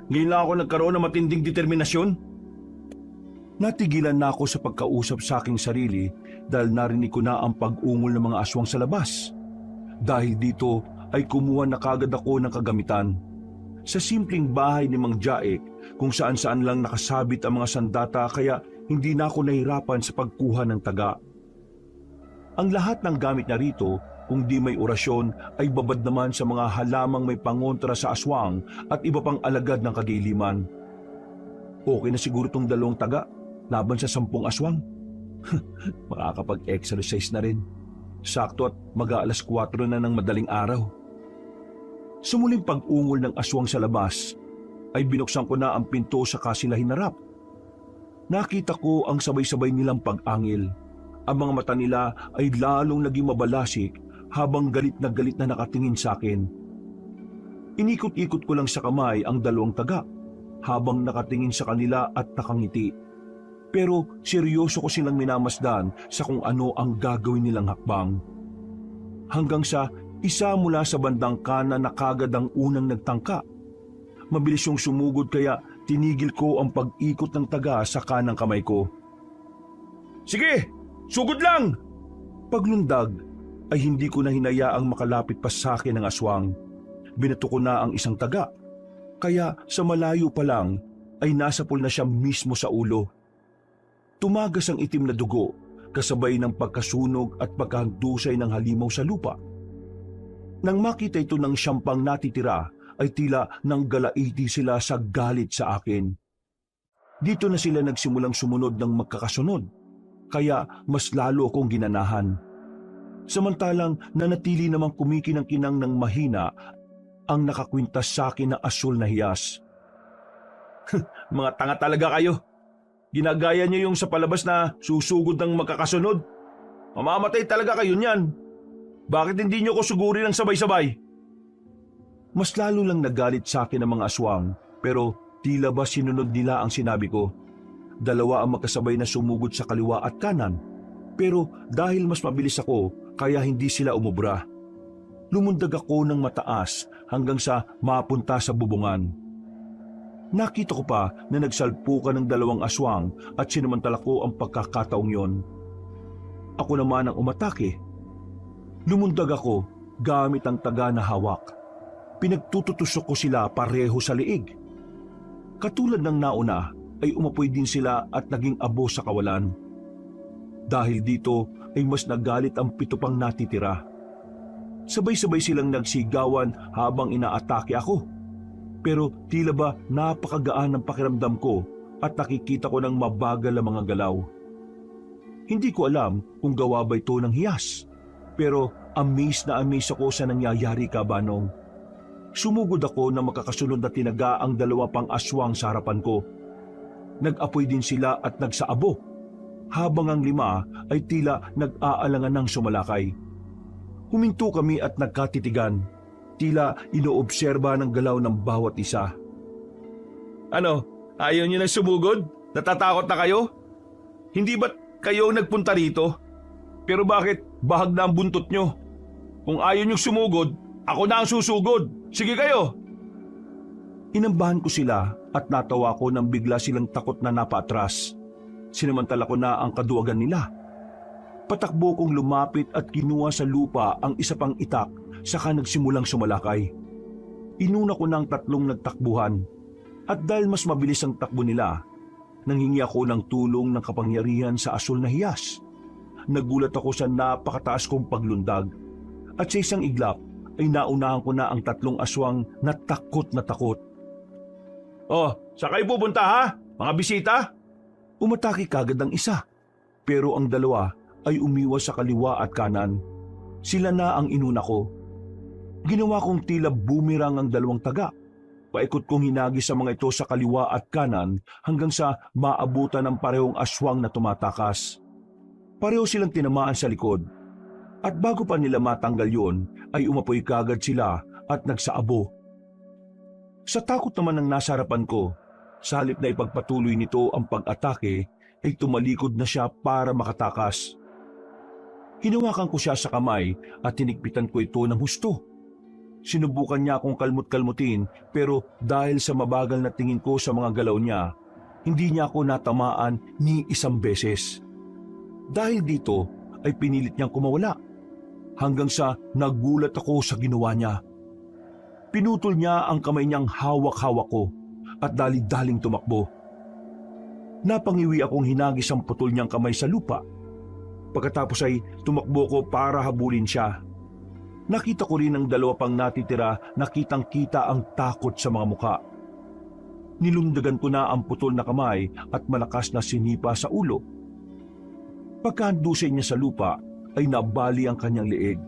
ngayon lang ako nagkaroon ng matinding determinasyon? Natigilan na ako sa pagkausap sa aking sarili dahil narinig ko na ang pag-ungol ng mga aswang sa labas. Dahil dito ay kumuha na kagad ako ng kagamitan. Sa simpleng bahay ni Mang Jaek kung saan-saan lang nakasabit ang mga sandata kaya hindi na ako nahirapan sa pagkuha ng taga. Ang lahat ng gamit na rito, kung di may orasyon, ay babad naman sa mga halamang may pangontra sa aswang at iba pang alagad ng kadiliman. Okay na siguro tong 2 taga laban sa 10 aswang. Makakapag-exercise na rin. Sakto at mag-aalas 4 na ng madaling araw. Sa muling pag-ungol ng aswang sa labas, ay binuksan ko na ang pinto sa sila hinarap. Nakita ko ang sabay-sabay nilang pag-angil. Ang mga mata nila ay lalong naging mabalasik habang galit na nakatingin sa akin. Inikot-ikot ko lang sa kamay ang 2 taga habang nakatingin sa kanila at nakangiti. Pero seryoso ko silang minamasdan sa kung ano ang gagawin nilang hakbang. Hanggang sa isa mula sa bandang kanan na kagad ang unang nagtangka. Mabilis yung sumugod kaya tinigil ko ang pag-ikot ng taga sa kanang kamay ko. Sige, sugod lang! Paglundag ay hindi ko na hinayaang makalapit pa sa akin ang aswang. Binato ko na ang isang taga. Kaya sa malayo pa lang ay nasapol na siya mismo sa ulo. Tumagas ang itim na dugo kasabay ng pagkasunog at pagkahandusay ng halimaw sa lupa. Nang makita ito ng siyang natitira ay tila nang galaiti sila sa galit sa akin. Dito na sila nagsimulang sumunod ng magkakasunod, kaya mas lalo akong ginanahan. Samantalang nanatili namang kumikinang-kinang ng mahina ang nakakwintas sa akin na asul na hiyas. Mga tanga talaga kayo. Ginagaya niyo yung sa palabas na susugod ng magkakasunod. Mamamatay talaga kayo niyan. Bakit hindi niyo ko sugurin ng sabay-sabay? Mas lalo lang nagalit sa akin ang mga aswang, pero tila ba sinunod nila ang sinabi ko. Dalawa ang magkasabay na sumugod sa kaliwa at kanan, pero dahil mas mabilis ako, kaya hindi sila umubra. Lumundag ako ng mataas hanggang sa mapunta sa bubungan. Nakita ko pa na nagsalpukan ng dalawang aswang at sinamantala ko ang pagkakataong yon. Ako naman ang umatake. Lumundag ako gamit ang taga na hawak. Pinagtututusok ko sila pareho sa liig. Katulad ng nauna ay umapoy din sila at naging abo sa kawalan. Dahil dito ay mas nagalit ang 7 pang natitira. Sabay-sabay silang nagsigawan habang inaatake ako. Pero tila ba napakagaan ng pakiramdam ko at nakikita ko ng mabagal ang mga galaw. Hindi ko alam kung gawa ba ito ng hiyas. Pero amazed na amazed ako sa nangyayari, Kabanong. Sumugod ako na makakasunod na tinaga ang 2 pang aswang sa harapan ko. Nag-apoy din sila at nagsaabo, habang ang 5 ay tila nag-aalangan ng sumalakay. Huminto kami at nagkatitigan, tila inoobserba ng galaw ng bawat isa. Ano, ayaw niyo na sumugod? Natatakot na kayo? Hindi ba't kayo nagpunta rito? Pero bakit bahag na ang buntot nyo? Kung ayaw niyong sumugod, ako na ang susugod. Sige kayo! Inambahan ko sila at natawa ko nang bigla silang takot na napaatras. Sinamantala ko na ang kaduwagan nila. Patakbo kong lumapit at kinuha sa lupa ang isa pang itak, saka nagsimulang sumalakay. Inuna ko ng 3 nagtakbuhan at dahil mas mabilis ang takbo nila, nanghingi ako ng tulong ng kapangyarihan sa asul na hiyas. Nagulat ako sa napakataas kong paglundag at sa isang iglap ay naunahan ko na ang 3 aswang na takot na takot. Oh, saan kayo pupunta ha? Mga bisita? Umatake kagad ang isa, pero ang 2 ay umiwas sa kaliwa at kanan. Sila na ang inuna ko. Ginawa kong tila boomerang ang 2 taga. Paikot kong hinagi sa mga ito sa kaliwa at kanan hanggang sa maabutan ng parehong aswang na tumatakas. Pareho silang tinamaan sa likod. At bago pa nila matanggal yun, ay umapoy kagad sila at nagsaabo. Sa takot naman ng nasa harapan ko, sa halip na ipagpatuloy nito ang pag-atake, ay tumalikod na siya para makatakas. Hinawakan ko siya sa kamay at tinigpitan ko ito ng husto. Sinubukan niya akong kalmot-kalmutin, pero dahil sa mabagal na tingin ko sa mga galaw niya, hindi niya ako natamaan ni isang beses. Dahil dito ay pinilit niyang kumawala, hanggang sa nagulat ako sa ginawa niya. Pinutol niya ang kamay niyang hawak-hawak ko at dali-daling tumakbo. Napangiwi akong hinagis ang putol niyang kamay sa lupa. Pagkatapos ay tumakbo ko para habulin siya. Nakita ko rin ang 2 pang natitira na kitang-kita ang takot sa mga muka. Nilundagan ko na ang putol na kamay at malakas na sinipa sa ulo. Pagkahandusay niya sa lupa ay nabali ang kanyang leeg.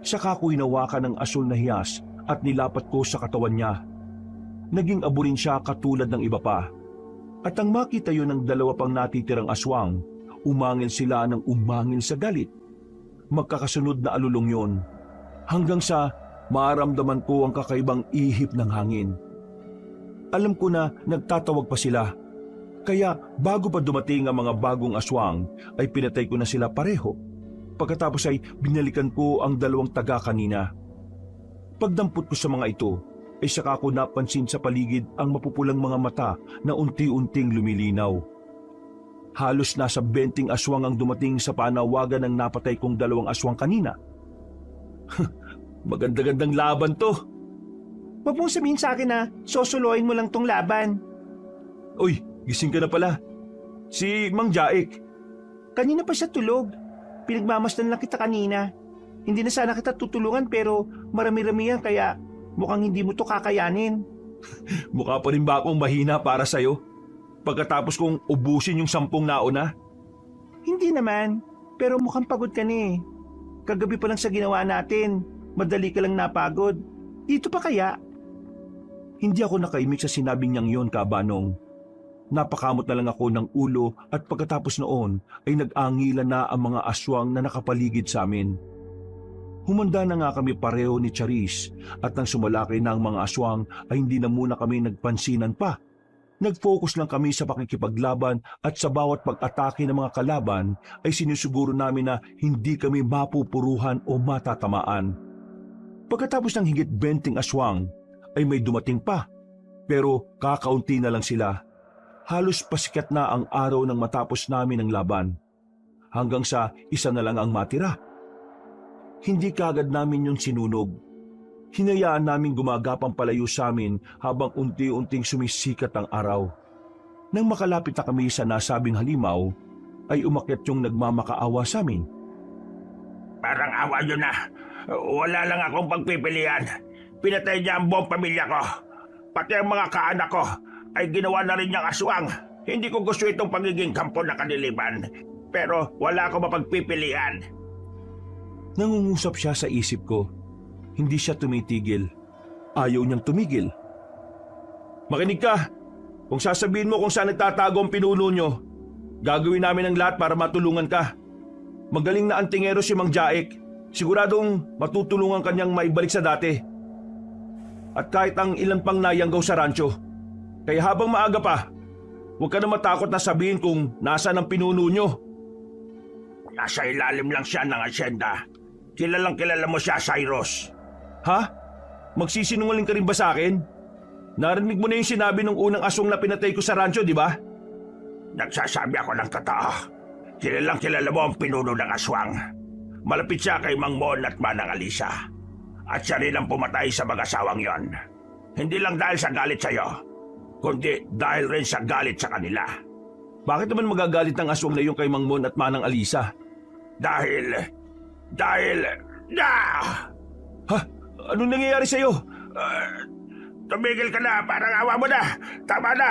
Saka ko hinawakan ng asul na hiyas at nilapat ko sa katawan niya. Naging abo rin siya katulad ng iba pa. At ang makita yun ng 2 pang natitirang aswang, umangil sila ng umangil sa galit. Magkakasunod na alulong yon, hanggang sa maramdaman ko ang kakaibang ihip ng hangin. Alam ko na nagtatawag pa sila, kaya bago pa dumating ang mga bagong aswang ay pinatay ko na sila pareho. Pagkatapos ay binalikan ko ang 2 taga kanina. Pagdampot ko sa mga ito ay saka ko napansin sa paligid ang mapupulang mga mata na unti-unting lumilinaw. Halos nasa 20 aswang ang dumating sa panawagan ng napatay kong 2 aswang kanina. Maganda-gandang laban to. Huwag mong sabihin sa akin na sosoloin mo lang tong laban. Uy, gising ka na pala. Si Mang Jaik. Kanina pa siya tulog. Pinagmamasdan lang kita kanina. Hindi na sana kita tutulungan pero marami-rami yan kaya mukhang hindi mo to kakayanin. Mukha pa rin ba akong mahina para sa'yo? Pagkatapos kong ubusin yung 10 nauna? Hindi naman, pero mukhang pagod ka na eh. Kagabi pa lang sa ginawa natin, madali ka lang napagod. Dito pa kaya? Hindi ako nakaimik sa sinabing niyang yon, Kabanong. Napakamot na lang ako ng ulo at pagkatapos noon ay nag-angilan na ang mga aswang na nakapaligid sa amin. Humanda na nga kami pareho ni Charis at nang sumalaki na ang mga aswang ay hindi na muna kami nagpansinan pa. Nag-focus lang kami sa pakikipaglaban at sa bawat pag-atake ng mga kalaban ay sinusiguro namin na hindi kami mapupuruhan o matatamaan. Pagkatapos ng higit 20 aswang ay may dumating pa pero kakaunti na lang sila. Halos pasikat na ang araw nang matapos namin ang laban. Hanggang sa isa na lang ang matira. Hindi kaagad namin yun sinunog. Hinayaan namin gumagapang palayo sa amin habang unti-unting sumisikat ang araw. Nang makalapit na kami sa nasabing halimaw, ay umakyat yung nagmamakaawa sa amin. Parang awa nyo na. Wala lang akong pagpipilian. Pinatay niya ang buong pamilya ko. Pati ang mga kaanak ko ay ginawa na rin niyang aswang. Hindi ko gusto itong pagiging kampo na kadiliman. Pero wala akong mapagpipilian. Nangungusap siya sa isip ko. Hindi siya tumitigil. Ayaw niyang tumigil. Makinig ka! Kung sasabihin mo kung saan nagtatago ang pinuno niyo, gagawin namin ang lahat para matulungan ka. Magaling na antingero si Mang Jaik. Siguradong matutulungan kanyang maibalik sa dati. At kahit ang ilan pang nayanggaw sa rancho. Kaya habang maaga pa, huwag ka na matakot na sabihin kung nasaan ang pinuno niyo. Nasa ilalim lang siya ng asyenda. Kilalang kilala mo siya, Cyrus. Ha? Magsisinungaling ka rin ba sa akin? Narinig mo na yung sinabi ng unang aswang na pinatay ko sa rancho, di ba? Nagsasabi ako ng totoo. Kilalang kilala mo ang pinuno ng aswang. Malapit siya kay Mang Mon at Manang Alisa. At siya rin ang pumatay sa mag-asawang yon. Hindi lang dahil sa galit sa'yo, kundi dahil rin sa galit sa kanila. Bakit naman magagalit ng aswang na yung kay Mang Mon at Manang Alisa? Dahil... Ha? Anong nangyayari sa'yo? Tumigil ka na, parang awa mo na. Tama na,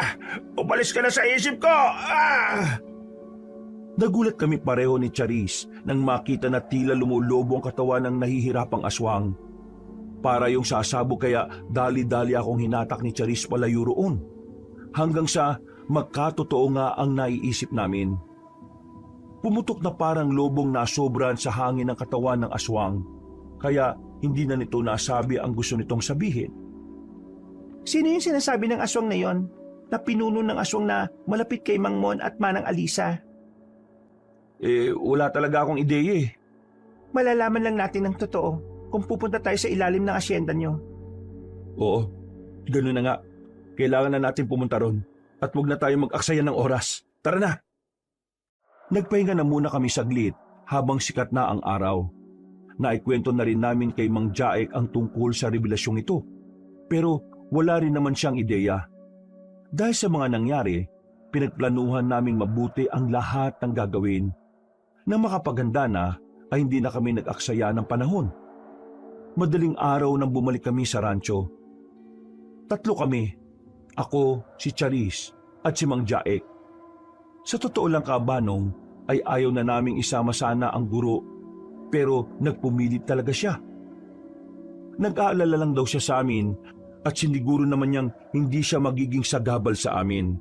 umalis ka na sa isip ko. Nagulat kami pareho ni Charis nang makita na tila lumulobo ang katawan ng nahihirapang aswang. Para yung sasabog kaya dali-dali akong hinatak ni Charis palayo roon. Hanggang sa magkatotoo nga ang naiisip namin. Pumutok na parang lobong nasobran sa hangin ng katawan ng aswang. Kaya hindi na nito nasabi ang gusto nitong sabihin. Sino yung sinasabi ng aswang na yon? Na pinuno ng aswang na malapit kay Mang Mon at Manang Alisa? Wala talaga akong ideya eh. Malalaman lang natin ng totoo kung pupunta tayo sa ilalim ng asyenda nyo. Oo, gano'n na nga. Kailangan na natin pumunta ron. At huwag na tayo mag-aksaya ng oras. Tara na! Nagpahinga na muna kami saglit habang sikat na ang araw. Naikwento na rin namin kay Mang Jaik ang tungkol sa revelasyong ito. Pero wala rin naman siyang ideya. Dahil sa mga nangyari, pinagplanuhan naming mabuti ang lahat ng gagawin. Nang makapaganda na, ay hindi na kami nag-aksaya ng panahon. Madaling araw nang bumalik kami sa rancho. 3 kami, ako, si Charis at si Mang Jaik. Sa totoo lang, Kabanong, ay ayaw na naming isama sana ang guro, pero nagpumilit talaga siya. Nag-aalala lang daw siya sa amin at siniguro naman niyang hindi siya magiging sagabal sa amin.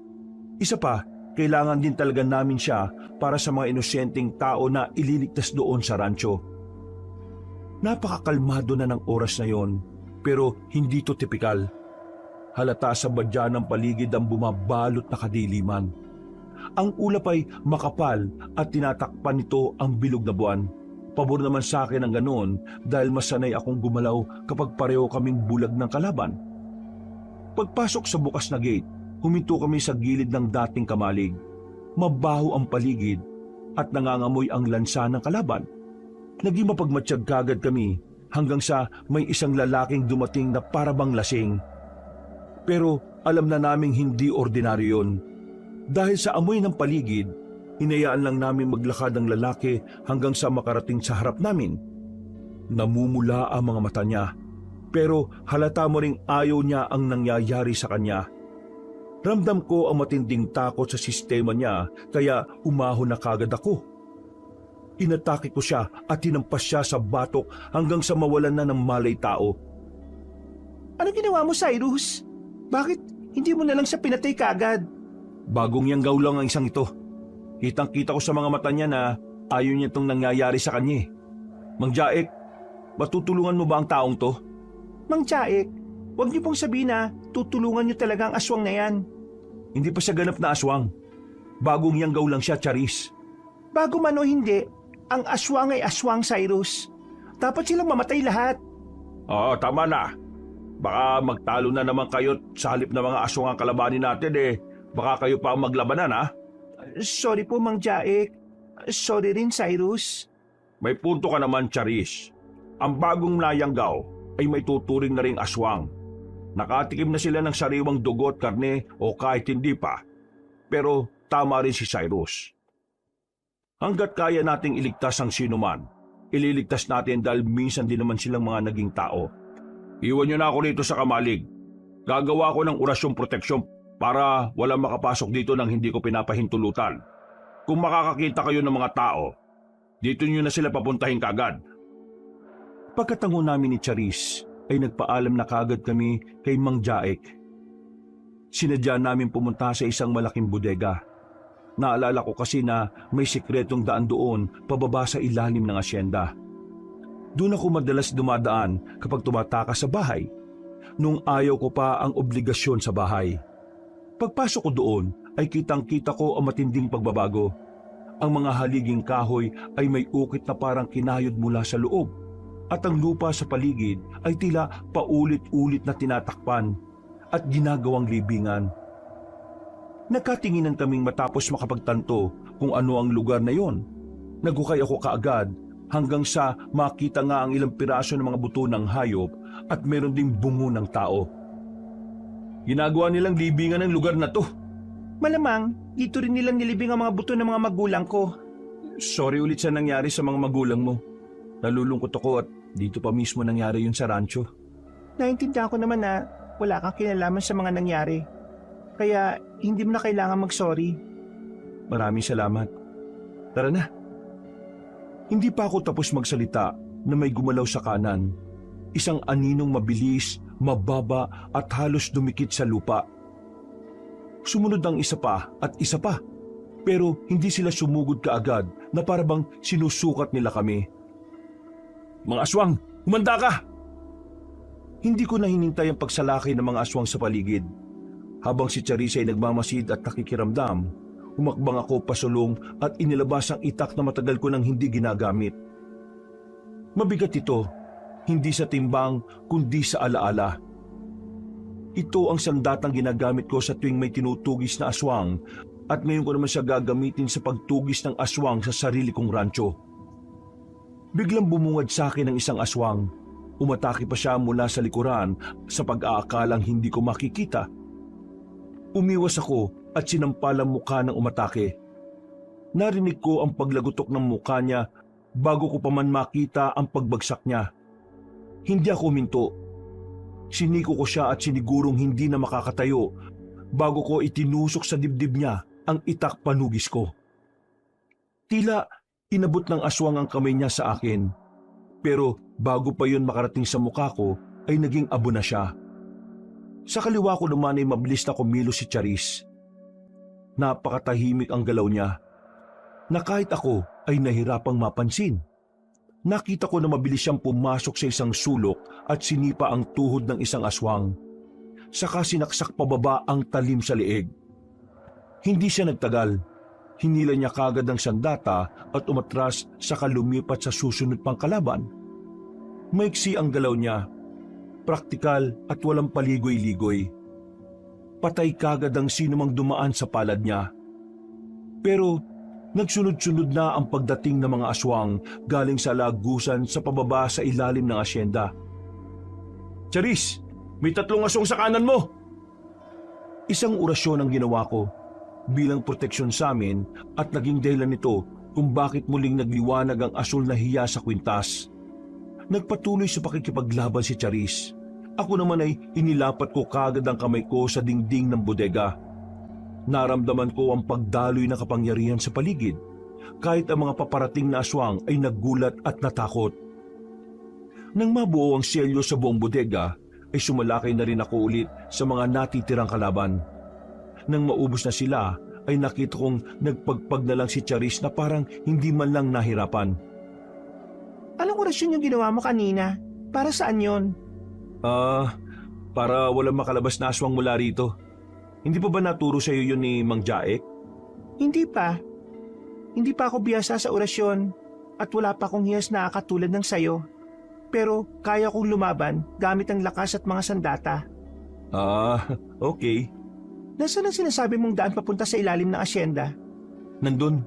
Isa pa, kailangan din talaga namin siya para sa mga inosenteng tao na ililigtas doon sa rancho. Napakakalmado na ng oras na yon, pero hindi to tipikal. Halata sa badya ng paligid ang bumabalot na kadiliman. Ang ulap ay makapal at tinatakpan nito ang bilog na buwan. Pabor naman sa akin ang ganoon dahil masanay akong gumalaw kapag pareho kaming bulag ng kalaban. Pagpasok sa bukas na gate, huminto kami sa gilid ng dating kamalig. Mabaho ang paligid at nangangamoy ang lansa ng kalaban. Naging mapagmatsyag kagad kami hanggang sa may isang lalaking dumating na parabang lasing. Pero alam na naming hindi ordinaryo yun. Dahil sa amoy ng paligid, hinayaan lang namin maglakad ang lalaki hanggang sa makarating sa harap namin. Namumula ang mga mata niya, pero halata mo ring ayaw niya ang nangyayari sa kanya. Ramdam ko ang matinding takot sa sistema niya, kaya umahon na kagad ako. Inatake ko siya at tinampas siya sa batok hanggang sa mawalan na ng malay tao. Ano ginawa mo, Cyrus? Bakit hindi mo na lang siya pinatay kaagad? Bagong yanggaw lang ang isang ito. Kitang-kita ko sa mga mata niya na ayaw niya itong nangyayari sa kanya. Mang Jaek, matutulungan mo ba ang taong to? Mang Jaek, huwag niyo pong sabihin na tutulungan niyo talaga ang aswang na yan. Hindi pa siya ganap na aswang. Bagong yanggaw lang siya, Charis. Bago man o hindi, ang aswang ay aswang, Cyrus. Dapat silang mamatay lahat. Oo, tama na. Baka magtalo na naman kayo sa halip na mga aswang ang kalabanin natin baka kayo pa ang maglabanan ha? Sorry po, Mang Jaek. Sorry rin, Cyrus. May punto ka naman, Charis. Ang bagong nayanggaw ay may tuturing na ring aswang. Nakatikim na sila ng sariwang dugo at karne o kahit hindi pa. Pero tama rin si Cyrus. Hanggat kaya nating iligtas ang sinuman, ililigtas natin dahil minsan din naman silang mga naging tao. Iwan niyo na ako dito sa kamalig. Gagawa ko ng orasyong proteksyon para walang makapasok dito nang hindi ko pinapahintulutan. Kung makakakita kayo ng mga tao, dito niyo na sila papuntahin kagad. Pagkatango namin ni Charis, ay nagpaalam na kagad kami kay Mang Jaek. Sinadya namin pumunta sa isang malaking bodega. Naalala ko kasi na may sikretong daan doon pababa sa ilalim ng asyenda. Doon ako madalas dumadaan kapag tumatakas sa bahay, nung ayaw ko pa ang obligasyon sa bahay. Pagpasok ko doon ay kitang-kita ko ang matinding pagbabago. Ang mga haliging kahoy ay may ukit na parang kinayod mula sa loob, at ang lupa sa paligid ay tila paulit-ulit na tinatakpan at ginagawang libingan. Nagkatinginan kaming matapos makapagtanto kung ano ang lugar na yon. Nagukay ako kaagad hanggang sa makita nga ang ilang piraso ng mga buto ng hayop at meron ding bungo ng tao. Ginagawa nilang libingan ng lugar na to. Malamang, dito rin nilang nilibing ang mga buto ng mga magulang ko. Sorry ulit sa nangyari sa mga magulang mo. Nalulungkot ako at dito pa mismo nangyari yun sa rancho. Naintindihan ko naman na wala kang kinalaman sa mga nangyari. Kaya hindi mo na kailangan mag-sorry. Maraming salamat. Tara na. Hindi pa ako tapos magsalita na may gumalaw sa kanan. Isang aninong mabilis, mababa at halos dumikit sa lupa. Sumunod ang isa pa at isa pa. Pero hindi sila sumugod kaagad na parabang sinusukat nila kami. Mga aswang, humanda ka! Hindi ko na hinintay ang pagsalakay ng mga aswang sa paligid. Habang si Charissa ay nagmamasid at nakikiramdam, humakbang ako pasulong at inilabas ang itak na matagal ko nang hindi ginagamit. Mabigat ito, hindi sa timbang kundi sa alaala. Ito ang sandatang ginagamit ko sa tuwing may tinutugis na aswang at ngayon ko naman siya gagamitin sa pagtugis ng aswang sa sarili kong rancho. Biglang bumungad sa akin ang isang aswang. Umatake pa siya mula sa likuran sa pag-aakalang hindi ko makikita. Umiwas ako at sinampal ang mukha ng umatake. Narinig ko ang paglagutok ng mukha niya bago ko pa man makita ang pagbagsak niya. Hindi ako huminto. Siniko ko siya at sinigurong hindi na makakatayo bago ko itinusok sa dibdib niya ang itak panugis ko. Tila inabot ng aswang ang kamay niya sa akin. Pero bago pa yun makarating sa mukha ko ay naging abo na siya. Sa kaliwa ko naman ay mabilis na kumilos si Charis. Napakatahimik ang galaw niya na kahit ako ay nahirapang mapansin. Nakita ko na mabilis siyang pumasok sa isang sulok at sinipa ang tuhod ng isang aswang. Saka sinaksak pababa ang talim sa leeg. Hindi siya nagtagal. Hinila niya kagad ang sandata at umatras saka lumipat sa susunod pang kalaban. Maiksi ang galaw niya, praktikal at walang paligoy-ligoy. Patay kagad ang sinumang dumaan sa palad niya. Pero nagsunod-sunod na ang pagdating ng mga aswang galing sa lagusan sa pababa sa ilalim ng asyenda. Charis, may 3 aswang sa kanan mo! Isang orasyon ang ginawa ko. bilang proteksyon sa amin at naging dahilan nito kung bakit muling nagliwanag ang asul na hiya sa kwintas. Nagpatuloy sa pakikipaglaban si Charis. Ako naman ay inilapat ko kagad ang kamay ko sa dingding ng bodega. Naramdaman ko ang pagdaloy ng kapangyarihan sa paligid, kahit ang mga paparating na aswang ay naggulat at natakot. Nang mabuo ang selyo sa buong bodega, ay sumalakay na rin ako ulit sa mga natitirang kalaban. Nang maubos na sila, ay nakita kong nagpagpag na lang si Charis na parang hindi man lang nahirapan. Anong orasyon yung ginawa mo kanina? Para saan yon? Para walang makalabas na aswang mula rito. Hindi pa ba naturo sa iyo yun ni Mang Jaek? Hindi pa. Hindi pa ako biyasa sa orasyon at wala pa akong hiyas na katulad ng sayo. Pero kaya kong lumaban gamit ang lakas at mga sandata. Okay. Nasaan ang sinasabi mong daan papunta sa ilalim ng asyenda? Nandun.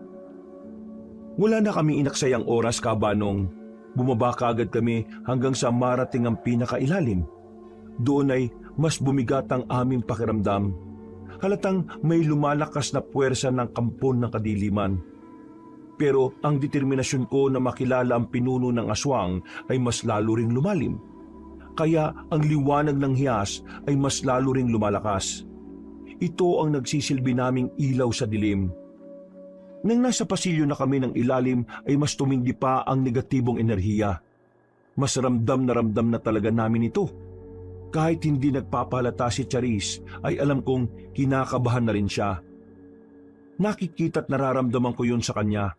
Wala na kami inaksayang oras, Kabanong. Bumaba kaagad kami hanggang sa marating ang pinakailalim. Doon ay mas bumigat ang aming pakiramdam. Halatang may lumalakas na puwersa ng kampon ng kadiliman. Pero ang determinasyon ko na makilala ang pinuno ng aswang ay mas lalo ring lumalim. Kaya ang liwanag ng hiyas ay mas lalo ring lumalakas. Ito ang nagsisilbi naming ilaw sa dilim. Nang nasa pasilyo na kami ng ilalim ay mas tumindi pa ang negatibong enerhiya. Mas ramdam na talaga namin ito. Kahit hindi nagpapalata si Charis ay alam kong kinakabahan na rin siya. Nakikita't nararamdaman ko yun sa kanya.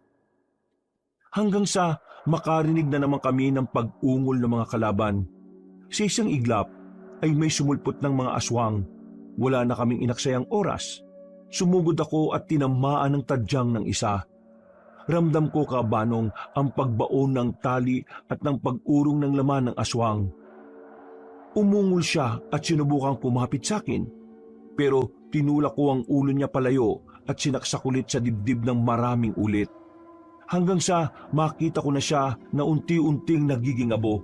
Hanggang sa makarinig na naman kami ng pag-ungol ng mga kalaban. Sa isang iglap ay may sumulpot ng mga aswang. Wala na kaming inaksayang oras. Sumugod ako at tinamaan ng tadyang ng isa. Ramdam ko, Kabanong, ang pagbaon ng tali at ng pag-urong ng laman ng aswang. Umungol siya at sinubukang pumapit sa akin. Pero tinulak ko ang ulo niya palayo at sinaksak ulit sa dibdib ng maraming ulit. Hanggang sa makita ko na siya na unti-unting nagiging abo.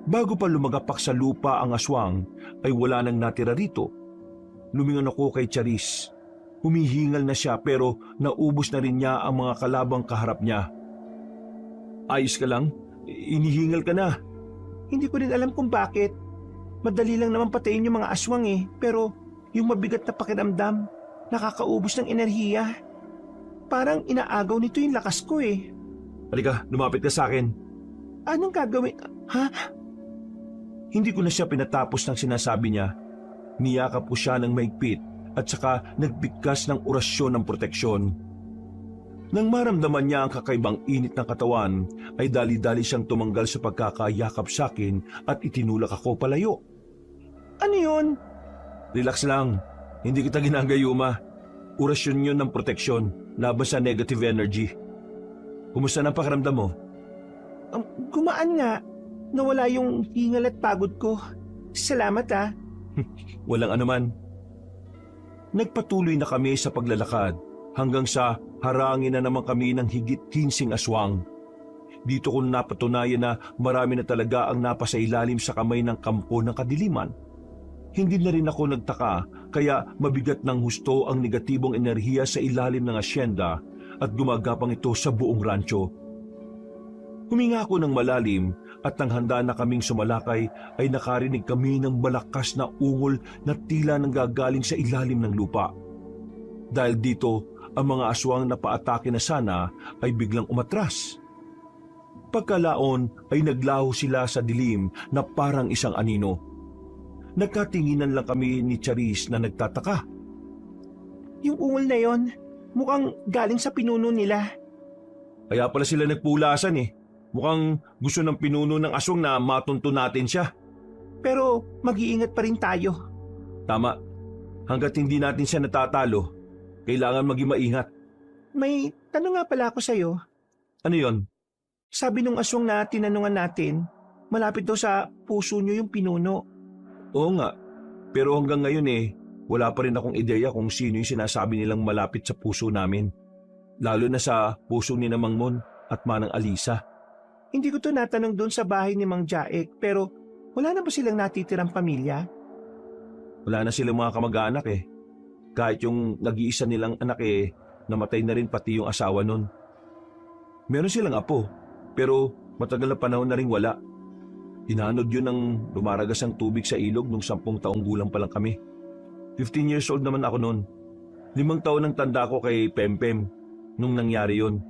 Bago pa lumagapak sa lupa ang aswang, ay wala nang natira rito. Lumingon ako kay Charis. Humihingal na siya pero naubos na rin niya ang mga kalabang kaharap niya. Ayos ka lang? Inihingal ka na. Hindi ko rin alam kung bakit. Madali lang naman patayin yung mga aswang pero yung mabigat na pakiramdam, nakakaubos ng enerhiya. Parang inaagaw nito yung lakas ko Halika, lumapit ka sa akin. Anong gagawin? Ha? Hindi ko na siya pinatapos ng sinasabi niya. Niyakap ko siya ng mahigpit at saka nagbigkas ng orasyon ng proteksyon. Nang maramdaman niya ang kakaibang init ng katawan, ay dali-dali siyang tumanggal sa pagkakayakap sa akin at itinulak ako palayo. Ano yun? Relax lang, hindi kita ginagayuma. Orasyon yun ng proteksyon laban sa negative energy. Kumusta na ang pakiramdam mo? Gumaan nga. Nawala yung hingal at pagod ko. Salamat Walang anuman. Nagpatuloy na kami sa paglalakad hanggang sa harangin na naman kami ng higit 15 aswang. Dito ko napatunayan na marami na talaga ang napasailalim sa kamay ng kampo ng kadiliman. Hindi na rin ako nagtaka kaya mabigat ng husto ang negatibong enerhiya sa ilalim ng asyenda at gumagapang ito sa buong rancho. Huminga ako ng malalim at nang handa na kaming sumalakay ay nakarinig kami ng malakas na ungol na tila nanggagaling sa ilalim ng lupa. Dahil dito, ang mga aswang na paatake na sana ay biglang umatras. Pagkalaon ay naglaho sila sa dilim na parang isang anino. Nagkatinginan lang kami ni Charis na nagtataka. Yung ungol na yon, mukhang galing sa pinuno nila. Kaya pala sila nagpulasan Mukhang gusto ng pinuno ng aswang na matunto natin siya. Pero mag-iingat pa rin tayo. Tama. Hanggat hindi natin siya natatalo, kailangan maging maingat. May tanong nga pala ako sa'yo. Ano yon? Sabi nung aswang na tinanungan natin, malapit daw sa puso nyo yung pinuno. Oo nga. Pero hanggang ngayon wala pa rin akong ideya kung sino yung sinasabi nilang malapit sa puso namin. Lalo na sa puso ni Mang Mon at Manang Alisa. Hindi ko to natanong doon sa bahay ni Mang Jaek, pero wala na ba silang natitirang pamilya? Wala na silang mga kamag-anak Kahit yung nag-iisa nilang anak namatay na rin pati yung asawa nun. Meron silang apo, pero matagal na panahon na rin wala. Hinanod yun ng lumaragas ang tubig sa ilog nung 10 taong gulang pa lang kami. 15 years old naman ako noon. 5 taon ang tanda ko kay Pempem nung nangyari yun.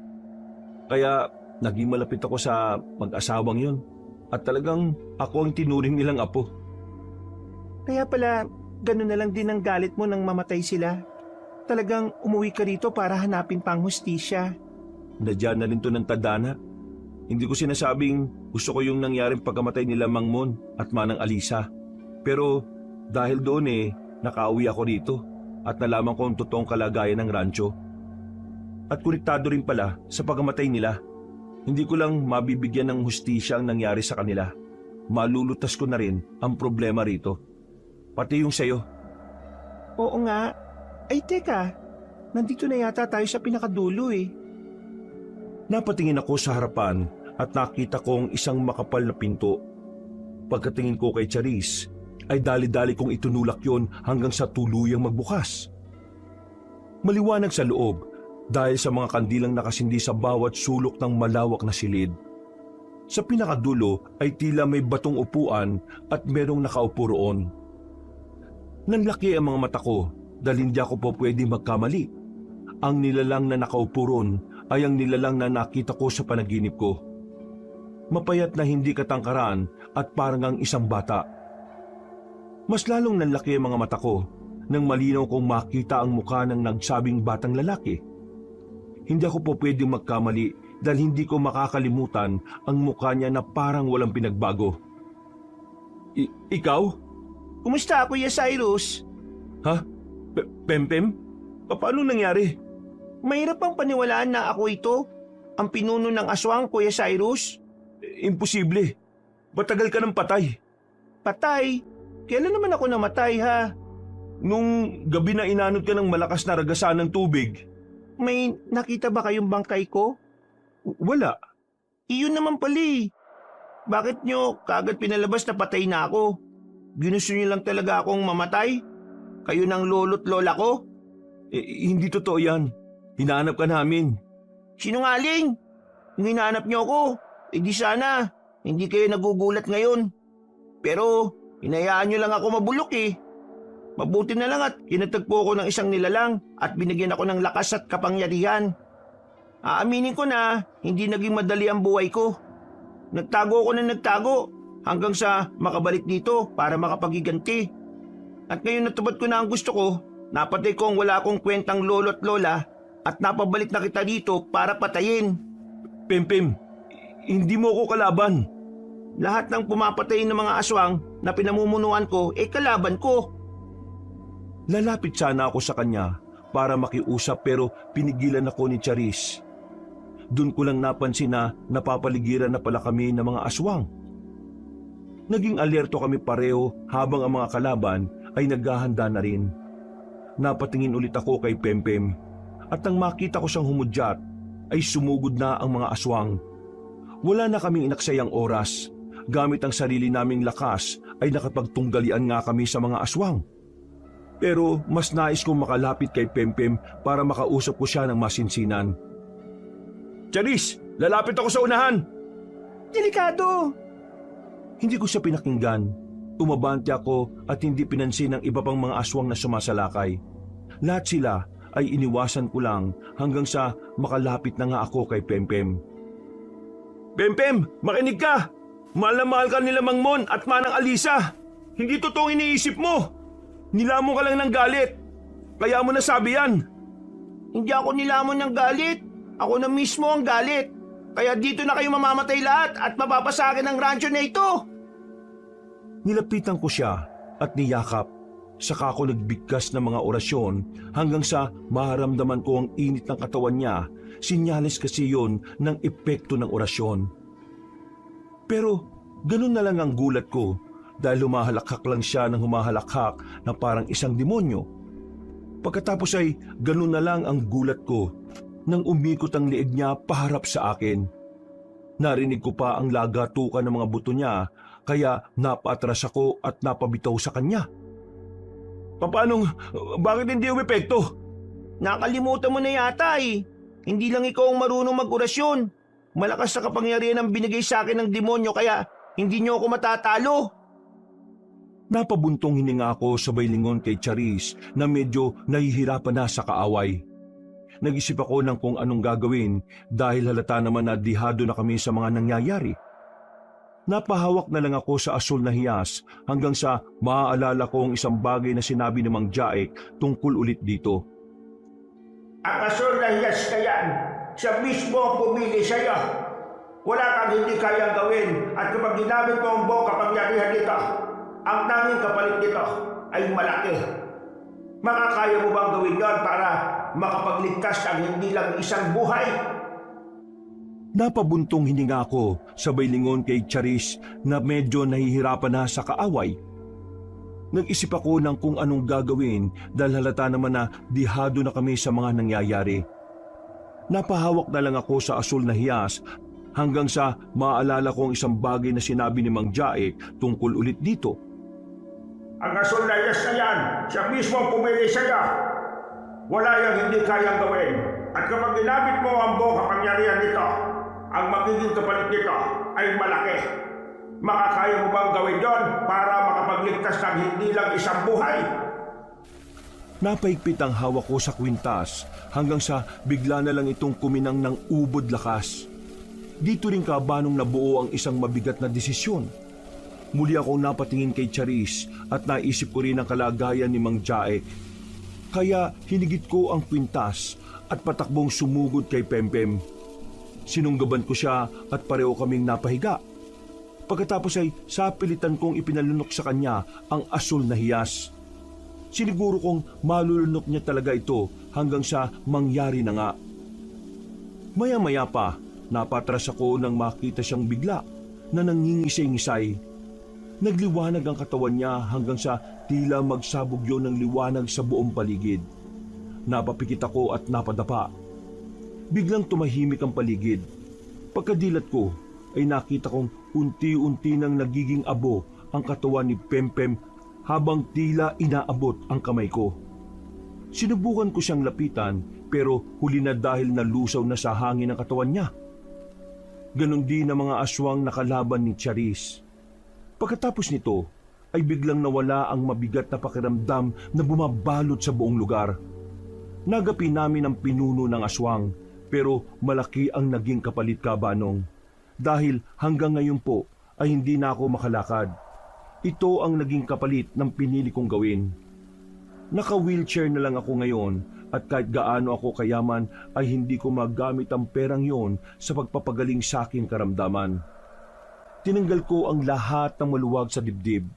Kaya naging malapit ako sa mag-asawang yun. At talagang ako ang tinuring nilang apo. Kaya pala, ganun na lang din ang galit mo nang mamatay sila. Talagang umuwi ka rito para hanapin pang hustisya. Nadyan na rin to ng tadhana. Hindi ko sinasabing gusto ko yung nangyaring pagkamatay nila Mang Mon at Manang Alisa. Pero dahil doon nakauwi ako rito at nalaman ko ang totoong kalagayan ng rancho. At konektado rin pala sa pagkamatay nila. Hindi ko lang mabibigyan ng hustisya ang nangyari sa kanila. Malulutas ko na rin ang problema rito. Pati yung sayo. Oo nga. Ay teka, nandito na yata tayo sa pinakadulo Napatingin ako sa harapan at nakita kong isang makapal na pinto. Pagkatingin ko kay Charis, ay dali-dali kong itunulak yon hanggang sa tuluyang magbukas. Maliwanag sa loob dahil sa mga kandilang nakasindi sa bawat sulok ng malawak na silid. Sa pinakadulo ay tila may batong upuan at merong nakaupo roon. Nanlaki ang mga mata ko dahil hindi ako po pwede magkamali. Ang nilalang na nakaupo roon ay ang nilalang na nakita ko sa panaginip ko. Mapayat na hindi katangkaran at parang ang isang bata. Mas lalong nanlaki ang mga mata ko nang malinaw kong makita ang mukha ng nagsabing batang lalaki. Hindi ako po pwedeng magkamali dahil hindi ko makakalimutan ang mukha niya na parang walang pinagbago. Ikaw? Kumusta, Kuya Cyrus? Ha? Pempem? Paano nangyari? Mahirap bang paniwalaan na ako ito? Ang pinuno ng aswang, Kuya Cyrus? Imposible. Matagal ka ng patay. Patay? Kailan naman ako namatay, ha? Nung gabi na inanod ka ng malakas na ragasan ng tubig. May nakita ba kayong bangkay ko? Wala. Iyon naman pali. Bakit nyo kagad pinalabas na patay na ako? Ginusto nyo lang talaga akong mamatay? Kayo ng lolo't lola ko? Hindi totoo yan. Hinahanap ka namin. Sinungaling! Kung hinahanap nyo ako, di sana, hindi kayo nagugulat ngayon. Pero, hinayaan nyo lang ako mabulok Mabuti na lang at kinatagpo ko ng isang nilalang at binigyan ako ng lakas at kapangyarihan. Aaminin ko na hindi naging madali ang buhay ko. Nagtago ako ng nagtago hanggang sa makabalik dito para makapagiganti. At ngayon natupad ko na ang gusto ko, napatay ko ang wala akong kwentang lolo at lola at napabalik na kita dito para patayin. Pempem, hindi mo ako kalaban. Lahat ng pumapatay ng mga aswang na pinamumunuan ko kalaban ko. Lalapit sana ako sa kanya para makiusap pero pinigilan ako ni Charis. Doon ko lang napansin na napapaligiran na pala kami ng mga aswang. Naging alerto kami pareho habang ang mga kalaban ay naghahanda na rin. Napatingin ulit ako kay Pempem at nang makita ko siyang humudyat ay sumugod na ang mga aswang. Wala na kaming inaksayang oras. Gamit ang sarili naming lakas ay nakapagtunggalian nga kami sa mga aswang. Pero mas nais kong makalapit kay Pempem para makausap ko siya ng masinsinan. Charis, lalapit ako sa unahan! Delikado! Hindi ko siya pinakinggan. Umabante ako at hindi pinansin ng iba pang mga aswang na sumasalakay. Lahat sila ay iniwasan ko lang hanggang sa makalapit na nga ako kay Pempem. Pempem, makinig ka! Mahal na mahal ka nila Mang Mon at Manang Alisa! Hindi totoong iniisip mo! Nilamon ka lang ng galit. Kaya mo nasabi yan. Hindi ako nilamon ng galit. Ako na mismo ang galit. Kaya dito na kayo mamamatay lahat at mapapasakin ang rancho na ito. Nilapitan ko siya at niyakap. Saka ako nagbigkas ng mga orasyon hanggang sa maharamdaman ko ang init ng katawan niya. Sinyales kasi yon ng epekto ng orasyon. Pero ganun na lang ang gulat ko. Dahil humahalakhak lang siya ng humahalakhak na parang isang demonyo. Pagkatapos ay ganun na lang ang gulat ko nang umikot ang leeg niya paharap sa akin. Narinig ko pa ang lagatukan ng mga buto niya kaya napaatras ako at napabitaw sa kanya. Bakit hindi umepekto? Nakalimutan mo na yata eh. Hindi lang ikaw ang marunong mag-orasyon. Malakas na kapangyarihan ang binigay sa akin ng demonyo kaya hindi niyo ako matatalo. Napabuntong hininga ako sabay lingon kay Charis na medyo nahihirapan na sa kaaway. Nag-isip ako ng kung anong gagawin dahil halata naman na dihado na kami sa mga nangyayari. Napahawak na lang ako sa asul na hiyas hanggang sa maaalala ko ang isang bagay na sinabi ni Mang Jaek tungkol ulit dito. Ang asul na hiyas na yan, siya mismo ang pumili sa'yo. Wala kang hindi kayang gawin at kapag ginamit mo ang buong kapangyarihan nito, ang tanging kapalit nito ay malaki. Makakaya mo bang gawin yon para makapagligtas ang hindi lang isang buhay? Napabuntong hininga ako sabay lingon kay Charis na medyo nahihirapan na sa kaaway. Nag-isip ako ng kung anong gagawin dahil halata naman na dihado na kami sa mga nangyayari. Napahawak na lang ako sa asul na hiyas hanggang sa maaalala ko ang isang bagay na sinabi ni Mang Jaek tungkol ulit dito. Ang asul na hiyas na yan, siya mismo ang pumili sa'yo. Wala yang hindi kayang gawin. At kapag ginamit mo ang buong kapangyarihan nito, ang magiging kapalit nito ay malaki. Makakaya mo bang gawin yon para makapagligtas ng hindi lang isang buhay? Napaigpit ang hawak ko sa kwintas hanggang sa bigla na lang itong kuminang ng ubod lakas. Dito rin kabanong nabuo ang isang mabigat na desisyon. Muli akong napatingin kay Charis at naisip ko rin ang kalagayan ni Mang Jaek. Kaya hinigit ko ang kwintas at patakbong sumugod kay Pempem. Sinunggaban ko siya at pareho kaming napahiga. Pagkatapos ay sapilitan kong ipinalunok sa kanya ang asul na hiyas. Siniguro kong malulunok niya talaga ito hanggang sa mangyari na nga. Maya-maya pa, napatras ako nang makita siyang bigla na nangingisay-ngisay. Nagliwanag ang katawan niya hanggang sa tila magsabog yun ng liwanag sa buong paligid. Napapikit ako at napadapa. Biglang tumahimik ang paligid. Pagkadilat ko ay nakita kong unti-unti nang nagiging abo ang katawan ni Pempem habang tila inaabot ang kamay ko. Sinubukan ko siyang lapitan pero huli na dahil nalusaw na sa hangin ang katawan niya. Ganon din ang mga aswang nakalaban ni Charis. Pagkatapos nito ay biglang nawala ang mabigat na pakiramdam na bumabalot sa buong lugar. Nagapi namin ang pinuno ng aswang pero malaki ang naging kapalit kabanong. Dahil hanggang ngayon po ay hindi na ako makalakad. Ito ang naging kapalit ng pinili kong gawin. Naka-wheelchair na lang ako ngayon at kahit gaano ako kayaman ay hindi ko magamit ang perang yon sa pagpapagaling sa aking karamdaman. Tinanggal ko ang lahat ng maluwag sa dibdib.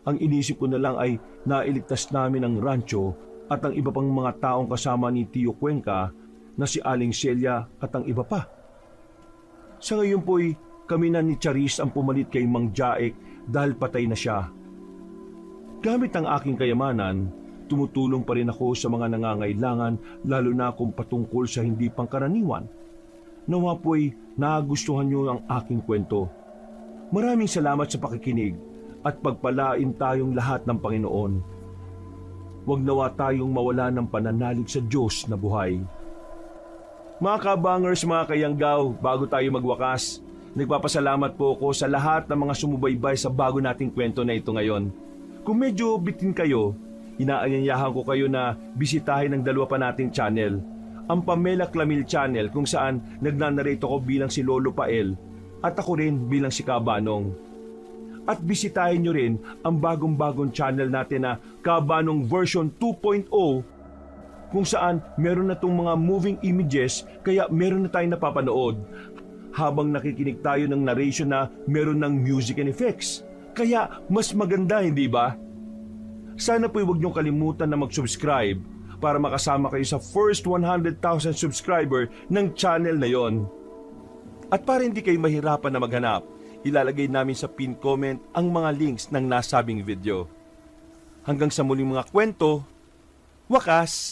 Ang inisip ko na lang ay nailigtas namin ang rancho at ang iba pang mga taong kasama ni Tio Cuenca na si Aling Celia at ang iba pa. Sa ngayon po'y kami na ni Charis ang pumalit kay Mang Jaek dahil patay na siya. Gamit ang aking kayamanan, tumutulong pa rin ako sa mga nangangailangan lalo na kung patungkol sa hindi pangkaraniwan. Nawa po'y nagustuhan niyo ang aking kwento. Maraming salamat sa pakikinig at pagpalain tayong lahat ng Panginoon. Huwag nawa tayong mawala ng pananalig sa Diyos na buhay. Mga kabangers, mga kayanggaw, bago tayo magwakas, nagpapasalamat po ako sa lahat ng mga sumubaybay sa bago nating kwento na ito ngayon. Kung medyo bitin kayo, inaanyayahan ko kayo na bisitahin ang dalawa pa nating channel. Ang Pamela Clamil Channel kung saan nagnanarate ako bilang si Lolo Pael at ako rin bilang si Kabanong. At bisitahin nyo rin ang bagong-bagong channel natin na Kabanong version 2.0 kung saan meron na itong mga moving images kaya meron na tayong napapanood habang nakikinig tayo ng narration na meron ng music and effects. Kaya mas maganda, hindi ba? Sana po'y huwag niyong kalimutan na mag-subscribe para makasama kayo sa first 100,000 subscriber ng channel na yon. At para hindi kayo mahirapan na maghanap, ilalagay namin sa pin comment ang mga links ng nasabing video. Hanggang sa muling mga kwento, wakas!